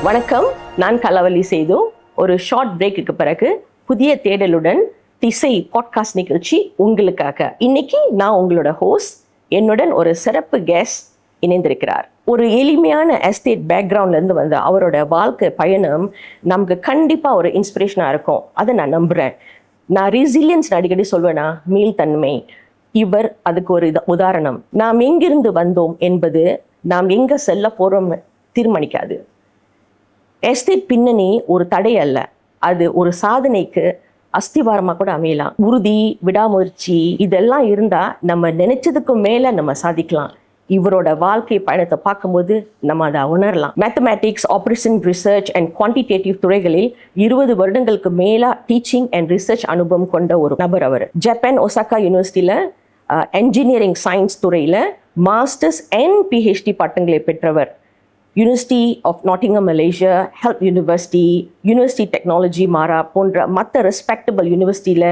வணக்கம், நான் கலவலி செய்து ஒரு ஷார்ட் பிரேக்குக்கு பிறகு புதிய தேடலுடன் திசை பாட்காஸ்ட் நிகழ்ச்சி உங்களுக்காக. இன்னைக்கு நான் உங்களோட ஹோஸ்ட், என்னுடன் ஒரு சிறப்பு கெஸ்ட் இணைந்திருக்கிறார். ஒரு எளிமையான எஸ்டேட் பேக்ரவுண்ட்லேருந்து வந்த அவரோட வாழ்க்கை பயணம் நமக்கு கண்டிப்பாக ஒரு இன்ஸ்பிரேஷனாக இருக்கும். அதை நான் நம்புகிறேன். நான் ரெசிலியன்ஸ் அடிக்கடி சொல்வேனா, மீள்தன்மை. இவர் அதுக்கு ஒரு உதாரணம். நாம் எங்கிருந்து வந்தோம் என்பது நாம் எங்கே செல்ல போகிறோம் தீர்மானிக்காது. எஸ்டேட் பின்னணி ஒரு தடை அல்ல, அது ஒரு சாதனைக்கு அஸ்திவாரமாக கூட அமையலாம். உறுதி, விடாமுயற்சி இதெல்லாம் இருந்தால் நம்ம நினைச்சதுக்கு மேலே நம்ம சாதிக்கலாம். இவரோட வாழ்க்கை பயணத்தை பார்க்கும்போது நம்ம அதை உணரலாம். Mathematics, operation research and quantitative துறைகளில் 20 வருடங்களுக்கு மேலே டீச்சிங் அண்ட் ரிசர்ச் அனுபவம் கொண்ட ஒரு நபர் அவர். ஜப்பான் ஒசாகா யூனிவர்சிட்டியில் என்ஜினியரிங் சயின்ஸ் துறையில் மாஸ்டர்ஸ் அண்ட் பிஹெச்டி பட்டங்களை பெற்றவர். University of Nottingham Malaysia, health university, university technology Mara போன்ற மற்ற ரெஸ்பெக்டபிள் யூனிவர்சிட்டியில்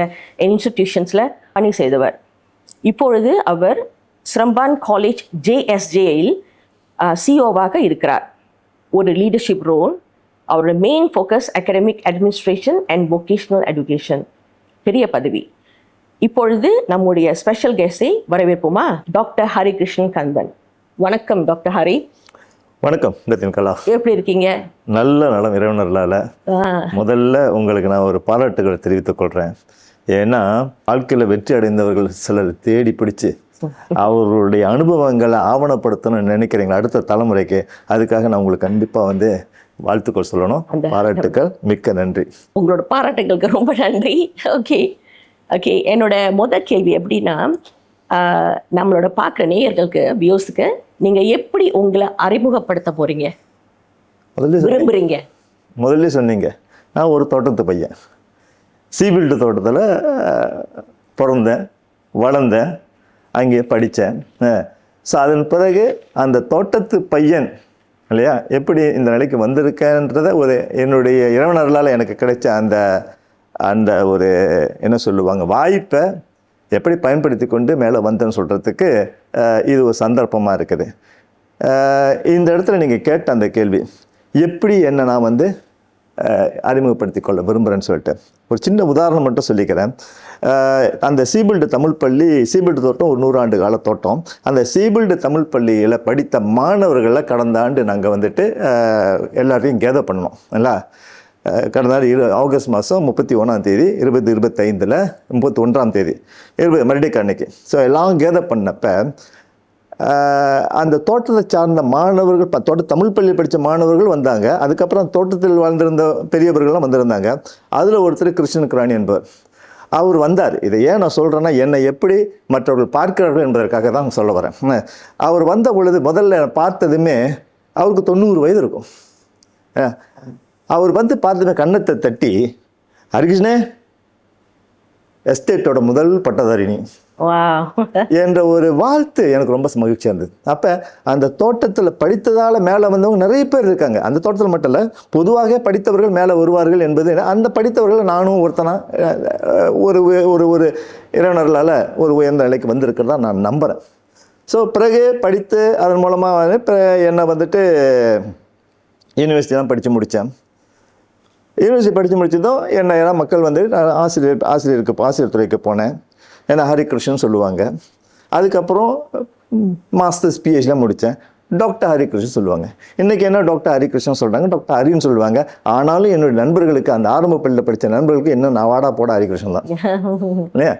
இன்ஸ்டிடியூஷன்ஸில் பணி செய்தவர். இப்பொழுது அவர் ஸ்ரம்பான் காலேஜ் JSJயில் சிஓவாக இருக்கிறார். ஒரு லீடர்ஷிப் ரோல். அவரோட main focus academic administration and vocational education. பெரிய பதவி. இப்பொழுது நம்முடைய ஸ்பெஷல் கெஸ்டை வரவேற்போமா? டாக்டர் ஹரிகிருஷ்ணன் கந்தன். வணக்கம் டாக்டர் ஹரி. வணக்கம் நிதின் கலா, எப்படி இருக்கீங்க? நல்ல நலம், இறைவனர்களால். முதல்ல உங்களுக்கு நான் ஒரு பாராட்டுகளை தெரிவித்துக் கொள்கிறேன். ஏன்னா வாழ்க்கையில் வெற்றி அடைந்தவர்கள் சிலர் தேடி பிடிச்சு அவர்களுடைய அனுபவங்களை ஆவணப்படுத்தணும்னு நினைக்கிறீங்களா அடுத்த தலைமுறைக்கு? அதுக்காக நான் உங்களுக்கு கண்டிப்பாக வாழ்த்துக்கள் சொல்லணும். பாராட்டுக்கள், மிக்க நன்றி. உங்களோட பாராட்டுகளுக்கு ரொம்ப நன்றி. ஓகே ஓகே என்னோட முதல் கேள்வி எப்படின்னா, நம்மளோட பார்க்குற நேயர்களுக்கு, வியூஸுக்கு நீங்கள் எப்படி உங்களை அறிமுகப்படுத்த போகிறீங்க, விரும்புகிறீங்க? முதல்ல சொன்னீங்க, நான் ஒரு தோட்டத்து பையன். சீபில்டு தோட்டத்தில் பிறந்தேன், வளர்ந்தேன், அங்கே படித்தேன். ஸோ அதன் பிறகு அந்த தோட்டத்து பையன் இல்லையா, எப்படி இந்த நிலைக்கு வந்திருக்கேன்றதை ஒரு என்னுடைய இறைவனர்களால் எனக்கு கிடைச்ச அந்த ஒரு என்ன சொல்லுவாங்க வாய்ப்பை எப்படி பயன்படுத்தி கொண்டு மேலே வந்தேன்னு சொல்கிறதுக்கு இது ஒரு சந்தர்ப்பமாக இருக்குது. இந்த இடத்துல நீங்கள் கேட்ட அந்த கேள்வி, எப்படி என்ன நான் அறிமுகப்படுத்தி கொள்ள விரும்புகிறேன்னு சொல்லிட்டு ஒரு சின்ன உதாரணம் மட்டும் சொல்லிக்கிறேன். அந்த சீபில்டு தமிழ் பள்ளி, சீபில்டு தோட்டம் ஒரு 100 ஆண்டு கால தோட்டம். அந்த சீபில்டு தமிழ் பள்ளியில் படித்த மாணவர்களை கடந்த ஆண்டு நாங்கள் எல்லாரையும் கேதர் பண்ணோம். இல்லை, கடந்த ஆண்டு ஆகஸ்ட் மாதம் 31ஆம் தேதி 2025 31ஆம் தேதி மறுபடியும் அன்னைக்கு. ஸோ எல்லாம் கேதர் பண்ணப்போ அந்த தோட்டத்தை சார்ந்த மாணவர்கள், தமிழ் பள்ளியில் படித்த மாணவர்கள் வந்தாங்க. அதுக்கப்புறம் தோட்டத்தில் வாழ்ந்திருந்த பெரியவர்கள்லாம் வந்திருந்தாங்க. அதில் ஒருத்தர் கிருஷ்ணன் கிராணி என்பவர். அவர் வந்தார். இதை ஏன் நான் சொல்கிறேன்னா, என்னை எப்படி மற்றவர்கள் பார்க்கிறார்கள் என்பதற்காக தான் சொல்ல வரேன். அவர் வந்த பொழுது முதல்ல பார்த்ததுமே அவருக்கு 90 வயது இருக்கும். அவர் பார்த்ததுமே கன்னத்தை தட்டி, ஹரிகிருஷ்ணே, எஸ்டேட்டோட முதல் பட்டதாரிணி என்ற ஒரு வாழ்த்து எனக்கு ரொம்ப மகிழ்ச்சியாக இருந்தது. அப்போ அந்த தோட்டத்தில் படித்ததால் மேலே வந்தவங்க நிறைய பேர் இருக்காங்க. அந்த தோட்டத்தில் மட்டும் இல்லை, பொதுவாக படித்தவர்கள் மேலே வருவார்கள் என்பது, அந்த படித்தவர்கள் நானும் ஒருத்தனா ஒரு ஒரு ஒரு இறைவனர்களால் ஒரு உயர்ந்த நிலைக்கு வந்திருக்கிறதா நான் நம்புகிறேன். ஸோ பிறகு படித்து அதன் மூலமாக இப்போ என்னை யூனிவர்சிட்டி தான் படித்து முடித்தேன். யூனிவர்சிட்டி படித்து முடிச்சதும் என்ன மக்கள் ஆசிரியர் துறைக்கு போனேன். ஏன்னா ஹரிகிருஷ்ணன் சொல்லுவாங்க. அதுக்கப்புறம் மாஸ்டர்ஸ் PhD முடித்தேன். டாக்டர் ஹரிகிருஷ்ணன் சொல்லுவாங்க. இன்றைக்கி என்ன டாக்டர் ஹரிகிருஷ்ணன் சொல்கிறாங்க, டாக்டர் ஹரின்னு சொல்லுவாங்க. ஆனாலும் என்னுடைய நண்பர்களுக்கு, அந்த ஆரம்ப பள்ளியில் படித்த நண்பர்களுக்கு என்ன நான் வாடா போட ஹரிகிருஷ்ணன் தான் இல்லையா.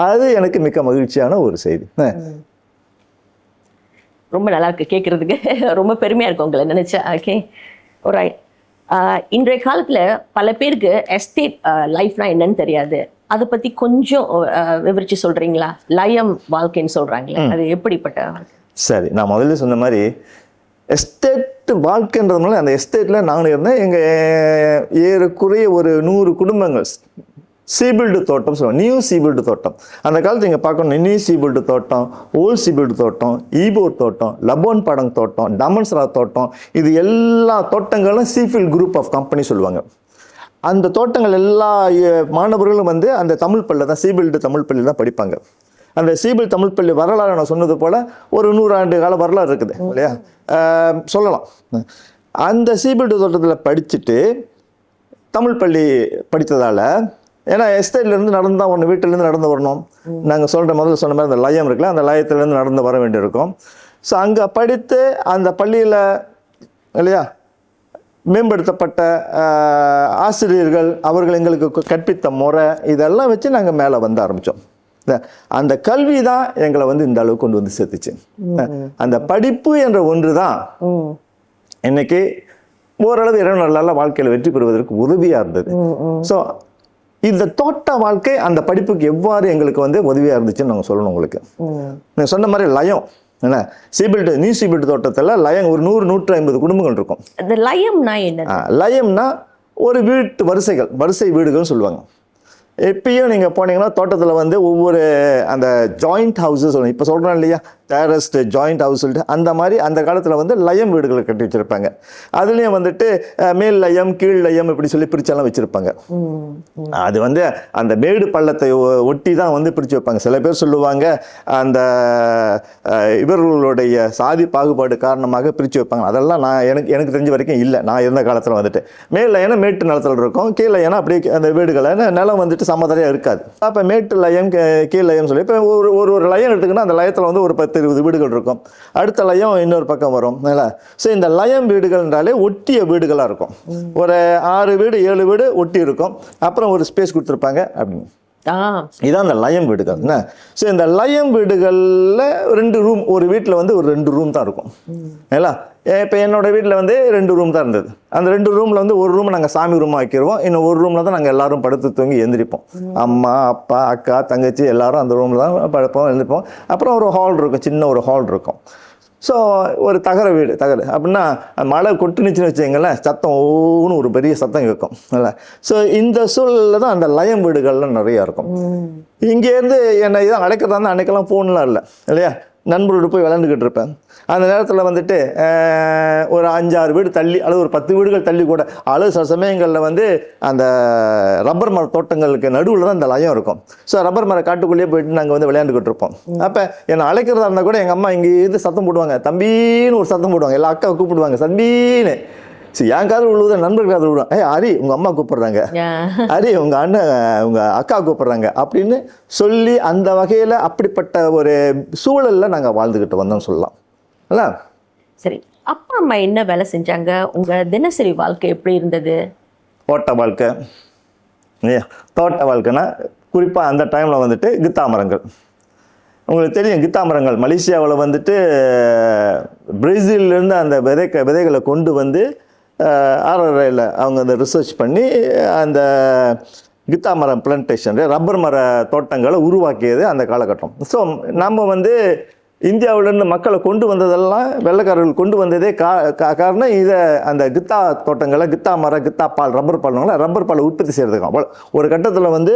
அது எனக்கு மிக்க மகிழ்ச்சியான ஒரு செய்தி. ரொம்ப நல்லா இருக்கு கேட்குறதுக்கு. ரொம்ப பெருமையாக இருக்கும் உங்களை நினச்சா. ஓகே, ஒரு இன்றைய காலத்தில் பல பேருக்கு எஸ்டேட் லைஃப்னா என்னன்னு தெரியாது. அதை பற்றி கொஞ்சம் விவரித்து சொல்கிறீங்களா? லயம் வாழ்க்கைன்னு சொல்கிறாங்களே, அது எப்படிப்பட்ட? சரி, நான் முதல்ல சொன்ன மாதிரி எஸ்டேட் வாழ்க்கைன்றதுனால அந்த எஸ்டேட்டில் நானும் இருந்தேன். எங்கள் ஏறக்குறைய ஒரு 100 குடும்பங்கள் சீபில்டு தோட்டம் சொல்லுவாங்க. நியூ சீபில்டு தோட்டம். அந்த காலத்தில் இங்கே பார்க்கணும், நியூ சீபில்டு தோட்டம், ஓல்ட் சீபில்டு தோட்டம், ஈபோர் தோட்டம், லபோன் படங் தோட்டம், டமன்ஸ்ரா தோட்டம், இது எல்லா தோட்டங்களும் சீஃபில் குரூப் ஆஃப் கம்பெனி சொல்லுவாங்க. அந்த தோட்டங்கள் எல்லா மாணவர்களும் அந்த தமிழ் பள்ளியில் தான், சீபில்டு தமிழ் பள்ளியில் தான் படிப்பாங்க. அந்த சீபில் தமிழ் பள்ளி வரலாறு நான் சொன்னது போல் ஒரு 100 ஆண்டு கால வரலாறு இருக்குது இல்லையா, சொல்லலாம். அந்த சிபில்டு தோட்டத்தில் படிச்சுட்டு தமிழ் பள்ளி படித்ததால், ஏன்னா எஸ்டேட்லேருந்து நடந்து தான் வரணும், வீட்டிலேருந்து நடந்து வரணும். நாங்கள் முதல்ல சொன்ன மாதிரி அந்த லயம் இருக்குல்ல, அந்த லயத்துலேருந்து நடந்து வர வேண்டியிருக்கும். ஸோ அங்கே படித்து அந்த பள்ளியில் இல்லையா மேம்படுத்தப்பட்ட ஆசிரியர்கள், அவர்கள் எங்களுக்கு கற்பித்த முறை, இதெல்லாம் வச்சு நாங்கள் மேலே வந்து ஆரம்பித்தோம். அந்த கல்வி தான் எங்களை வந்து இந்த அளவுக்கு கொண்டு வந்து சேர்த்துச்சு. அந்த படிப்பு என்ற ஒன்று தான் இன்னைக்கு ஓரளவு இறைவனர்களால் வாழ்க்கையில் வெற்றி பெறுவதற்கு உதவியாக இருந்தது. ஸோ இந்த தோட்ட வாழ்க்கை அந்த படிப்புக்கு எவ்வாறு எங்களுக்கு வந்து உதவியாக இருந்துச்சுன்னு நாங்கள் சொல்லணும் உங்களுக்கு. நீங்கள் சொன்ன மாதிரி லயம் என்ன சிபில்டு நியூ சிபில்டு தோட்டத்தில் லயம் ஒரு 100-150 குடும்பங்கள் இருக்கும். லயம்னா ஒரு வீட்டு வரிசை வீடுகள்னு சொல்லுவாங்க. இப்பயும் நீங்கள் போனீங்கன்னா தோட்டத்தில் வந்து ஒவ்வொரு அந்த ஜாயிண்ட் ஹவுஸஸ் சொல்லணும். இப்போ சொல்கிறோம் இல்லையா டேரஸ்ட் ஜாயிண்ட் ஹவுஸ் சொல்லிட்டு, அந்த மாதிரி அந்த காலத்தில் வந்து லயம் வீடுகளை கட்டி வச்சுருப்பாங்க. அதுலேயும் வந்துட்டு மேல் லயம் கீழ் லயம் இப்படி சொல்லி பிரிச்செல்லாம் வச்சுருப்பாங்க. அது வந்து அந்த மேடு பள்ளத்தை ஒட்டி தான் வந்து பிரித்து வைப்பாங்க. சில பேர் சொல்லுவாங்க அந்த இவர்களுடைய சாதி பாகுபாடு காரணமாக பிரித்து வைப்பாங்க. அதெல்லாம் எனக்கு தெரிஞ்ச வரைக்கும் இல்லை. நான் இருந்த காலத்தில் வந்துட்டு மேல் லயம்னா மேட்டு நிலத்தில் இருக்கும், கீழ் லயம்னா அப்படியே அந்த வீடுகளை நிலம் வந்துட்டு சமதரையாக இருக்காது. அப்போ மேட்டு லயம் கீழ் லயம் சொல்லி இப்போ ஒரு லயம் எடுத்துக்கினா அந்த லயத்தில் வந்து ஒரு 10-20 வீடுகள் இருக்கும். அடுத்த லயம் இன்னொரு பக்கம் வரும். ஸோ இந்த லயம் வீடுகள்ன்றாலே ஒட்டிய வீடுகளாக இருக்கும். ஒரு 6 வீடு 7 வீடு ஒட்டி இருக்கும். அப்புறம் ஒரு ஸ்பேஸ் கொடுத்துருப்பாங்க அப்படின்னு. இதான் அந்த லயம் வீடுகள். ஸோ இந்த லயம் வீடுகளில் 2 ரூம், ஒரு வீட்டில் வந்து ஒரு 2 ரூம் தான் இருக்கும். இல்லைங்களா? இப்போ என்னோட வீட்டில் வந்து 2 ரூம் தான் இருந்தது. அந்த 2 ரூமில் வந்து ஒரு ரூம் நாங்கள் சாமி ரூமாக வைக்கிடுவோம், இன்னும் ஒரு ரூமில் தான் நாங்கள் எல்லாரும் படுத்து தூங்கி எழுந்திரிப்போம். அம்மா அப்பா அக்கா தங்கச்சி எல்லாரும் அந்த ரூமில் தான் படுப்போம் எழுந்திரிப்போம். அப்புறம் ஒரு ஹால் இருக்கும், சின்ன ஒரு ஹால் இருக்கும். ஸோ ஒரு தகர வீடு அப்படின்னா மழை கொட்டுனுச்சுன்னு வச்சுங்களேன், சத்தம் ஓன்னு ஒரு பெரிய சத்தம் கேட்கும். இல்லை? ஸோ இந்த சூழலில் தான் அந்த லயம் வீடுகள்லாம் நிறையா இருக்கும். இங்கேருந்து என்னை இதான் அழைக்கிறதா இருந்தால் அன்னைக்கெல்லாம் ஃபோன்லாம் இல்லை இல்லையா, நண்பர்களோடு போய் விளையாண்டுக்கிட்டு இருப்பேன். அந்த நேரத்தில் வந்துட்டு ஒரு 5-6 வீடு தள்ளி அல்லது ஒரு 10 வீடுகள் தள்ளி கூட அல்லது சில சமயங்களில் வந்து அந்த ரப்பர் மர தோட்டங்களுக்கு நடுவில் தான் இந்த லயம் இருக்கும். ஸோ ரப்பர் மர காட்டுக்குள்ளேயே போயிட்டு நாங்கள் வந்து விளையாண்டுக்கிட்டு இருப்போம். அப்போ என்னை அழைக்கிறதா இருந்தால் கூட எங்கள் அம்மா இங்கே இது சத்தம் போடுவாங்க, தம்பின்னு ஒரு சத்தம் போடுவாங்க. எல்லா அக்காவை கூப்பிடுவாங்க தம்பின்னு. சரி, என் காதல் விழுவுத நண்பர்கள் காதல் விழுவாங்க. ஹரி உங்கள் அம்மா கூப்பிட்றாங்க, ஹரி உங்கள் அண்ணன் உங்கள் அக்கா கூப்பிட்றாங்க அப்படின்னு சொல்லி அந்த வகையில் அப்படிப்பட்ட ஒரு சூழலில் நாங்கள் வாழ்ந்துக்கிட்டு வந்தோம்னு சொல்லலாம். இல்ல? சரி, அப்பா அம்மா என்ன வேலை செஞ்சாங்க? உங்கள் தினசரி வாழ்க்கை எப்படி இருந்தது? தோட்ட வாழ்க்கை இல்லையா? தோட்ட வாழ்க்கைன்னா குறிப்பாக அந்த டைமில் வந்துட்டு கித்தா மரங்கள். உங்களுக்கு தெரியும், கித்தா மரங்கள் மலேசியாவில் வந்துட்டு பிரேசிலிருந்து அந்த விதைகளை கொண்டு வந்து ஆர்ஆர்ஐயில் அவங்க அந்த ரிசர்ச் பண்ணி அந்த கித்தா மரம் பிளான்டேஷன் ரப்பர் மர தோட்டங்களை உருவாக்கியது அந்த காலகட்டம். ஸோ நம்ம வந்து இந்தியாவிலேருந்து மக்களை கொண்டு வந்ததெல்லாம் வெள்ளைக்காரர்கள் கொண்டு வந்ததே காரணம் இதை அந்த கித்தா தோட்டங்களை கித்தா பால் ரப்பர் பாலை உற்பத்தி செய்கிறதுக்கு ஒரு கட்டத்தில் வந்து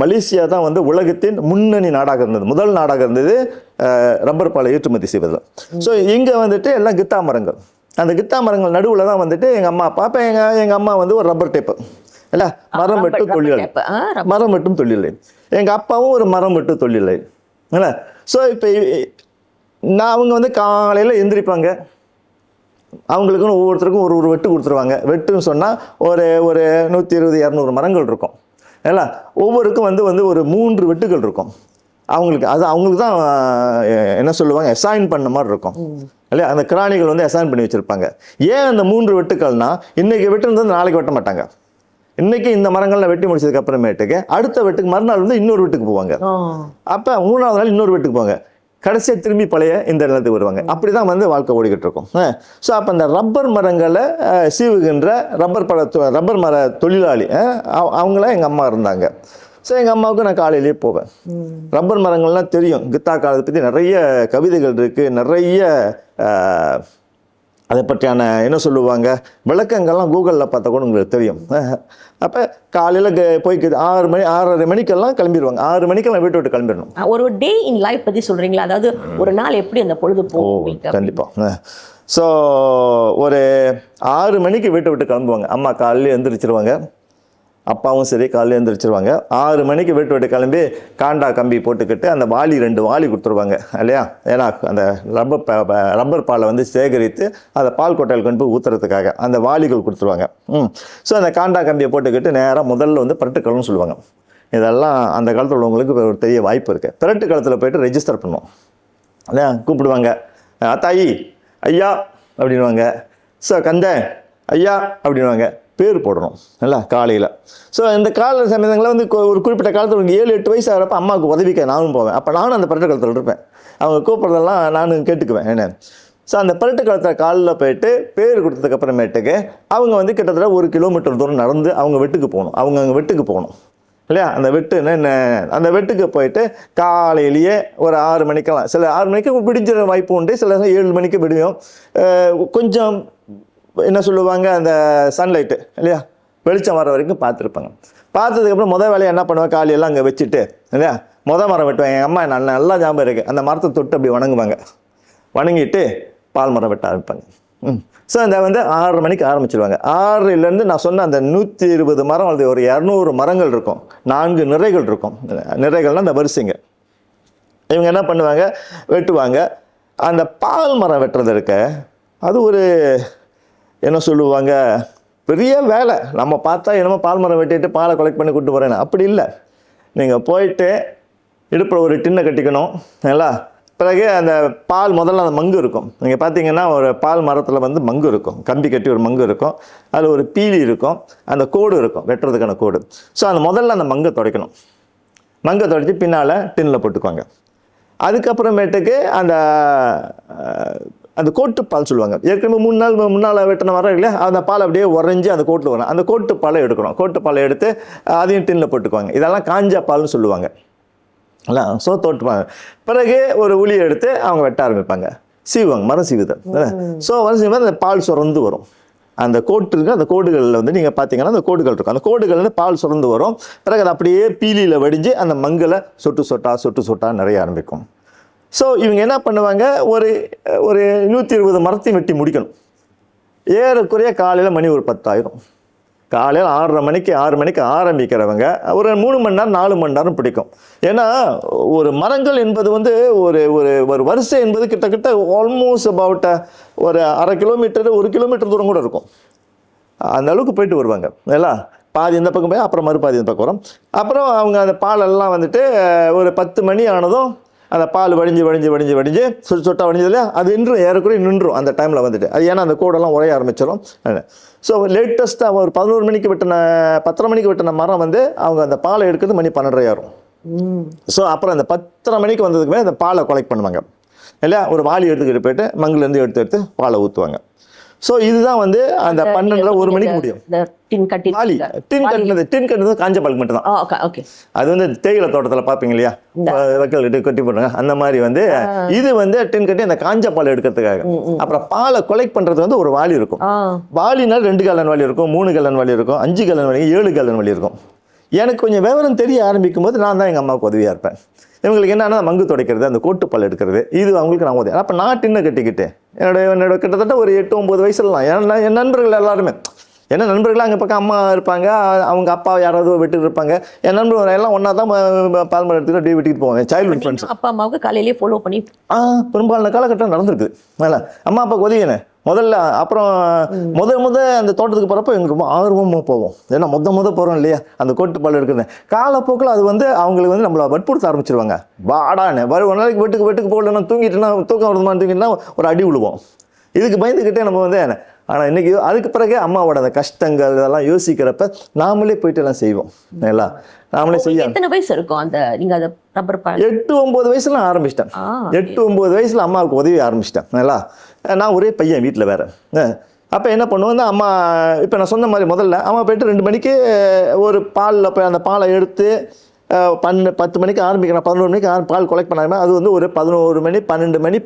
மலேசியா தான் வந்து உலகத்தின் முன்னணி நாடாக இருந்தது, முதல் நாடாக இருந்தது ரப்பர் பாலை ஏற்றுமதி செய்வதில். ஸோ இங்கே வந்துட்டு எல்லாம் கித்தா மரங்கள். அந்த கித்தா மரங்கள் நடுவில் தான் வந்துட்டு எங்கள் அம்மா அப்பா, அப்போ எங்கள் அம்மா வந்து ஒரு ரப்பர் டேப்பு இல்லை, மரம் வெட்டும் தொழிலாளி. எங்கள் அப்பாவும் ஒரு மரம் வெட்டும் தொழிலாளி இல்லை. ஸோ இப்போ அவங்க வந்து காலையில் எந்திரிப்பாங்க, அவங்களுக்குன்னு ஒவ்வொருத்தருக்கும் ஒரு வெட்டு கொடுத்துருவாங்க. வெட்டுன்னு சொன்னால் ஒரு 120-200 மரங்கள் இருக்கும் இல்லை. ஒவ்வொருக்கும் வந்து ஒரு 3 வெட்டுகள் இருக்கும். அவங்களுக்கு தான் என்ன சொல்லுவாங்க, அசைன் பண்ண மாதிரி இருக்கும் இல்லையா. அந்த கிராணிகள் வந்து அசைன் பண்ணி வச்சுருப்பாங்க. ஏன் அந்த 3 வெட்டுக்கள்னா, இன்றைக்கி வெட்டுனது நாளைக்கு வெட்ட மாட்டாங்க. இன்னைக்கு இந்த மரங்கள்லாம் வெட்டி முடிச்சதுக்கு அப்புறமேட்டுக்கு அடுத்த வெட்டுக்கு மறுநாள் வந்து இன்னொரு வீட்டுக்கு போவாங்க. அப்போ 3ஆவது நாள் இன்னொரு வீட்டுக்கு போவாங்க. கடைசியாக திரும்பி பழைய இந்த நிலத்துக்கு வருவாங்க. அப்படி தான் வந்து வாழ்க்கை ஓடிக்கிட்டு இருக்கும். ஸோ அப்போ அந்த ரப்பர் மரங்களை சீவுகின்ற ரப்பர் மர தொழிலாளி அவங்களாம் எங்கள் அம்மா இருந்தாங்க. ஸோ எங்கள் அம்மாவுக்கு நான் காலையிலேயே போவேன். ரப்பர் மரங்கள்லாம் தெரியும், கித்தா காலத்தை பற்றி நிறைய கவிதைகள் இருக்குது, நிறைய அதை பற்றியான என்ன சொல்லுவாங்க விளக்கங்கள்லாம் கூகுளில் பார்த்தா கூட உங்களுக்கு தெரியும். அப்போ காலையில் போய் 6:30 மணிக்கெல்லாம் கிளம்பிடுவாங்க. 6 மணிக்கெல்லாம் வீட்டை விட்டு கிளம்பிடணும். ஒரு டே இன் லைஃப் பற்றி சொல்கிறீங்களா? அதாவது ஒரு நாள் எப்படி அந்த பொழுது போகும்? கண்டிப்பாக. ஸோ ஒரு 6 மணிக்கு வீட்டை விட்டு கிளம்புவாங்க. அம்மா காலையில் எழுந்திரிச்சிருவாங்க. அப்பாவும் சரி காலையில் எழுந்திரிச்சிருவாங்க. 6 மணிக்கு வீட்டு கிளம்பி காண்டா கம்பி போட்டுக்கிட்டு அந்த வாளி 2 வாளி கொடுத்துருவாங்க இல்லையா. ஏன்னா அந்த ரப்பர் பாலை வந்து சேகரித்து அதை பால் கொட்டையில் கொண்டு போய் ஊற்றுறதுக்காக அந்த வாளிகள் கொடுத்துருவாங்க. ஸோ அந்த காண்டா கம்பியை போட்டுக்கிட்டு நேராக முதல்ல வந்து பரட்டுக்கலன்னு சொல்லுவாங்க. இதெல்லாம் அந்த காலத்தில் உள்ளவங்களுக்கு ஒரு பெரிய வாய்ப்பு இருக்குது. பிரட்டு காலத்தில் போய்ட்டு ரெஜிஸ்டர் பண்ணுவோம் இல்லையா. கூப்பிடுவாங்க, தாயி ஐயா அப்படின்வாங்க. ஸோ கந்தன் ஐயா அப்படின்வாங்க. பேர் போடணும் நல்லா காலையில். ஸோ இந்த கால சமயங்களில் வந்து ஒரு குறிப்பிட்ட காலத்தில் ஒரு 7-8 வயசு ஆகிறப்ப அம்மாவுக்கு உதவிக்க நானும் போவேன். அப்போ நானும் அந்த பரட்டு காலத்தில் இருப்பேன். அவங்க கூப்பிட்றதெல்லாம் நானும் கேட்டுக்குவேன் என்ன. ஸோ அந்த பரட்டு காலத்தில் காலில் போயிட்டு பேர் கொடுத்ததுக்கு அப்புறமேட்டுக்கு அவங்க வந்து கிட்டத்தட்ட 1 கிலோமீட்டர் தூரம் நடந்து அவங்க வெட்டுக்கு போகணும். அங்கே வெட்டுக்கு போகணும் இல்லையா. அந்த வெட்டுன்னு அந்த வெட்டுக்கு போயிட்டு காலையிலேயே ஒரு 6 மணிக்கெல்லாம், சில 6 மணிக்கு விடிஞ்சிற வாய்ப்பு உண்டு, சில 7 மணிக்கு விடுவோம். கொஞ்சம் என்ன சொல்லுவாங்க, அந்த சன்லைட்டு இல்லையா வெளிச்சம் வர வரைக்கும் பார்த்துருப்பாங்க. பார்த்ததுக்கப்புறம் முதல் வேலையை என்ன பண்ணுவேன், காலையெல்லாம் அங்கே வச்சுட்டு இல்லையா மரம் வெட்டுவேன். எங்கள் அம்மா நல்லா ஞாபகம் இருக்குது. அந்த மரத்தை தொட்டு அப்படி வணங்குவாங்க. வணங்கிட்டு பால் மரம் வெட்ட ஆரம்பிப்பாங்க. ஸோ அந்த வந்து 6 மணிக்கு ஆரம்பிச்சிடுவாங்க. 6லேருந்து நான் சொன்ன அந்த 120 மரம் அல்லது ஒரு 200 மரங்கள் இருக்கும். 4 நிறைகள் இருக்கும். நிறைகள்னால் அந்த வரிசைங்க. இவங்க என்ன பண்ணுவாங்க, வெட்டுவாங்க. அந்த பால் மரம் வெட்டுறது இருக்க அது ஒரு என்ன சொல்லுவாங்க பெரிய வேலை. நம்ம பார்த்தா என்னமோ பால் மரம் வெட்டிட்டு பாலை கலெக்ட் பண்ணி கூப்பிட்டு போகிறேன்னு அப்படி இல்லை. நீங்கள் போயிட்டு இடுப்பில் ஒரு டின்னை கட்டிக்கணும் நல்லா. பிறகு அந்த பால் முதல்ல அந்த மங்கு இருக்கும். நீங்கள் பார்த்தீங்கன்னா ஒரு பால் மரத்தில் வந்து மங்கு இருக்கும், கம்பி கட்டி ஒரு மங்கு இருக்கும், அதில் ஒரு பீலி இருக்கும், அந்த கோடு இருக்கும் வெட்டுறதுக்கான கோடு. ஸோ அந்த முதல்ல அந்த மங்கை துடைக்கணும். மங்கை துடைச்சி பின்னால் டின்னில் போட்டுக்குவாங்க. அதுக்கப்புறமேட்டுக்கு அந்த கோட்டு பால் சொல்லுவாங்க. ஏற்கனவே 3 நாள் முன்னால் வெட்டின மரம் இல்லையா, அந்த பால் அப்படியே உறைஞ்சி அந்த கோட்டில் வரும். அந்த கோட்டு பாலை எடுக்கணும். கோட்டு பாலை எடுத்து அதையும் டின்னில் போட்டுக்குவாங்க. இதெல்லாம் காஞ்ச பால்னு சொல்லுவாங்க. இல்லை ஸோ தோட்டுப்பாங்க. பிறகு ஒரு உளியை எடுத்து அவங்க வெட்ட ஆரம்பிப்பாங்க. சீவுவாங்க, மரம் சீவுதல். ஸோ மரம் சீவும்போது அந்த பால் சுரந்து வரும். அந்த கோட்டு இருக்குது, அந்த கோடுகளில் வந்து நீங்கள் பார்த்தீங்கன்னா அந்த கோடுகள் இருக்கும். அந்த கோடுகள் வந்து பால் சுரந்து வரும். பிறகு அது அப்படியே பீலியில் வடிஞ்சு அந்த மங்கில் சொட்டு சொட்டா நிறைய ஆரம்பிக்கும். ஸோ இவங்க என்ன பண்ணுவாங்க, ஒரு 120 மரத்தையும் வெட்டி முடிக்கணும். ஏறக்குறைய காலையில் மணி ஒரு 10 ஆயிரும். காலையில் 6 மணிக்கு ஆரம்பிக்கிறவங்க ஒரு 3 மணி நேரம் 4 மணி நேரம் பிடிக்கும். ஏன்னா ஒரு மரங்கள் என்பது வந்து ஒரு வரிசை என்பது கிட்டத்தட்ட ஆல்மோஸ்ட் அபவுட் ஒரு 1/2 கிலோமீட்டர் 1 கிலோமீட்டர் தூரம் கூட இருக்கும். அந்த அளவுக்கு போயிட்டு வருவாங்க இல்லையா. பாதி இந்த பக்கம் போய் அப்புறம் மறுபாதி இந்த பக்கம் வரும். அப்புறம் அவங்க அந்த பாலெல்லாம் வந்துட்டு ஒரு 10 மணி ஆனதும் அந்த பால் வடிஞ்சு சொட்டா வடிஞ்சது இல்லையா, அது ஏறக்குறைய நின்றும் அந்த டைமில் வந்துட்டு. அது ஏன்னா அந்த கோடெல்லாம் உரைய ஆரம்பிச்சிடும். ஸோ லேட்டஸ்ட்டாக ஒரு 11 மணிக்கு வெட்டின 10:30 மணிக்கு வெட்டின மரம் வந்து அவங்க அந்த பாலை எடுக்கிறது மணி 12:30 ஆகும். ஸோ அப்புறம் அந்த 10:30 மணிக்கு வந்ததுக்குமே அந்த பாலை கலெக்ட் பண்ணுவாங்க இல்லையா. ஒரு வாளி எடுத்துக்கிட்டு போயிட்டு மங்கிலேருந்து எடுத்து பாலை ஊற்றுவாங்க. ஸோ இதுதான் வந்து அந்த 12 1 மணிக்கு முடியும். டின் கட்டினது காஞ்ச பாலுக்கு மட்டும் தான். அது வந்து தேயிலை தோட்டத்தில் பார்ப்பீங்க இல்லையா, வைக்கல் கட்டி போடுறாங்க அந்த மாதிரி வந்து இது வந்து டின் கட்டி அந்த காஞ்ச பால் எடுக்கிறதுக்காக. அப்புறம் பாலை கொலெக்ட் பண்றது வந்து ஒரு வாளி இருக்கும். வாளினால் 2 கேலன் வாளி இருக்கும், 3 கேலன் வாளி இருக்கும், 5 கேலன் வாளி, 7 கேலன் வாளி இருக்கும். எனக்கு கொஞ்சம் விவரம் தெரிய ஆரம்பிக்கும் போது நான் தான் எங்கள் அம்மாவுக்கு உதவியாக இருப்பேன். இவங்களுக்கு என்னன்னா மங்கு துடைக்கிறது, அந்த கோட்டுப்பால் எடுக்கிறது, இது அவங்களுக்கு நான் உதவி. அப்போ நான் டின்னை கட்டிக்கிட்டேன். என்னோட கிட்டத்தட்ட ஒரு 8-9 வயசுலாம் என் நண்பர்கள் எல்லாருமே, ஏன்னா நண்பர்களாக அங்கே பக்கம் அம்மா இருப்பாங்க, அவங்க அப்பா யாராவது வெட்டிட்டு இருப்பாங்க. என் நண்பர்கள் எல்லாம் ஒன்றா தான் பால் மரம் எடுத்துக்கிட்டு அப்படியே வெட்டிட்டு போவாங்க. Childhood friends. அப்பா அம்மாவுக்கு காலையிலேயே ஃபாலோ பண்ணி பெரும்பாலான காலகட்டம் நடந்திருக்குது. இல்லை அம்மா அப்பாவுக்கு உதவினே முதல்ல. அப்புறம் முத அந்த தோட்டத்துக்கு போகிறப்போ எங்களுக்கு ரொம்ப ஆர்வமாக போவோம். ஏன்னா முத போகிறோம் இல்லையா அந்த கோட்டுப்பால் எடுக்கிறது. காலப்போக்கில் அது வந்து அவங்களுக்கு வந்து நம்மளை வற்புறுத்த ஆரம்பிச்சிருவாங்க. வாடான்னு ஒரு நாளைக்கு வெட்டுக்கு போகலன்னா தூங்கிட்டுனா தூக்கம் வருதுமான்னு தூங்கிட்டுனா ஒரு அடி விழுவோம். இதுக்கு பயந்துக்கிட்டே நம்ம வந்து. ஆனால் இன்றைக்கி அதுக்கு பிறகு அம்மாவோட அந்த கஷ்டங்கள் இதெல்லாம் யோசிக்கிறப்ப நாமளே போயிட்டு எல்லாம் செய்வோம். எல்லாம் நாமளே செய்ய. எத்தனை வயசு இருக்கும் அந்த நீங்கள் அதை ரப்பர் பால்? 8-9 வயசுல நான் ஆரம்பிச்சிட்டேன். 8-9 வயசில் அம்மாவுக்கு உதவி ஆரம்பிச்சிட்டேன். நல்லா நான் ஒரே பையன் வீட்டில் வேறு. அப்போ என்ன பண்ணுவேன், அம்மா இப்போ நான் சொன்ன மாதிரி முதல்ல அம்மா போய்ட்டு 2 மணிக்கு ஒரு பாலில் போய் அந்த பாலை எடுத்து 10 மணிக்கு ஆரம்பிக்கிறேன். 11 மணிக்கு பால் கொலெக்ட் பண்ணாமல் அது வந்து ஒரு 11 மணி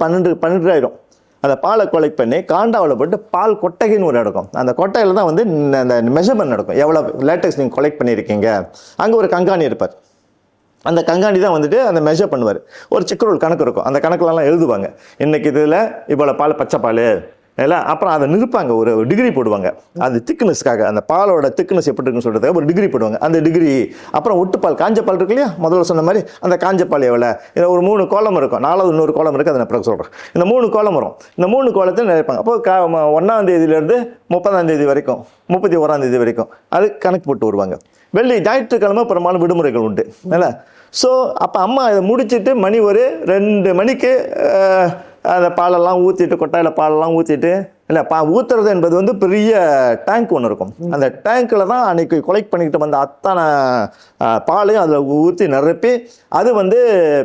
12 ஆகிடும். அந்த பாலை கொலெக்ட் பண்ணி காண்டாவில் போட்டு பால் கொட்டகைன்னு ஒரு இடக்கும். அந்த கொட்டையில் தான் வந்து அந்த மெஷர்மெண்ட் நடக்கும், எவ்வளோ லேட்டக்ஸ் நீங்கள் கொலெக்ட் பண்ணியிருக்கீங்க. அங்கே ஒரு கண்காணி இருப்பார். அந்த கண்காணி தான் வந்துட்டு அந்த மெஷர் பண்ணுவார். ஒரு செக் ரோல் கணக்கு இருக்கும். அந்த கணக்குலலாம் எழுதுவாங்க. இன்றைக்கி இதில் இவ்வளோ பால் பச்சை பால், இல்லை அப்புறம் அதை நிற்பாங்க, ஒரு டிகிரி போடுவாங்க அந்த திக்னஸ்க்காக, அந்த பாலோட திக்னஸ் எப்படி இருக்குன்னு சொல்கிறதுக்காக ஒரு டிகிரி போடுவாங்க. அந்த டிகிரி அப்புறம் ஒட்டுப்பால், காஞ்ச பால் இருக்கு இல்லையா, முதல்ல சொன்ன மாதிரி அந்த காஞ்ச பால் எவ்வளோ, இதில் ஒரு 3 கோலம் இருக்கும், 4வது இன்னொரு கோலம் இருக்குது, அதை நான் பிறகு சொல்கிறேன். இந்த 3 கோலம் வரும், இந்த 3 கோலத்தை நினைப்பாங்க. அப்போ 1ஆம் தேதியிலேருந்து 30ஆம் தேதி வரைக்கும், 31ஆம் தேதி வரைக்கும் அது கணக்கு போட்டு வருவாங்க. வெள்ளி ஞாயிற்றுக்கிழமை பெரும்பாலும் விடுமுறைகள் உண்டு இல்லை. ஸோ அப்போ அம்மா இதை முடிச்சுட்டு மணி ஒரு 2 மணிக்கு அந்த பாலெல்லாம் ஊற்றிட்டு, கொட்டாயில் பாலெல்லாம் ஊற்றிட்டு, இல்லை ஊற்றுறது என்பது வந்து பெரிய டேங்க் ஒன்று இருக்கும். அந்த டேங்க்கில் தான் அன்றைக்கி கொலெக்ட் பண்ணிக்கிட்டு வந்த அத்தனை பாலையும் அதில் ஊற்றி நிரப்பி அது வந்து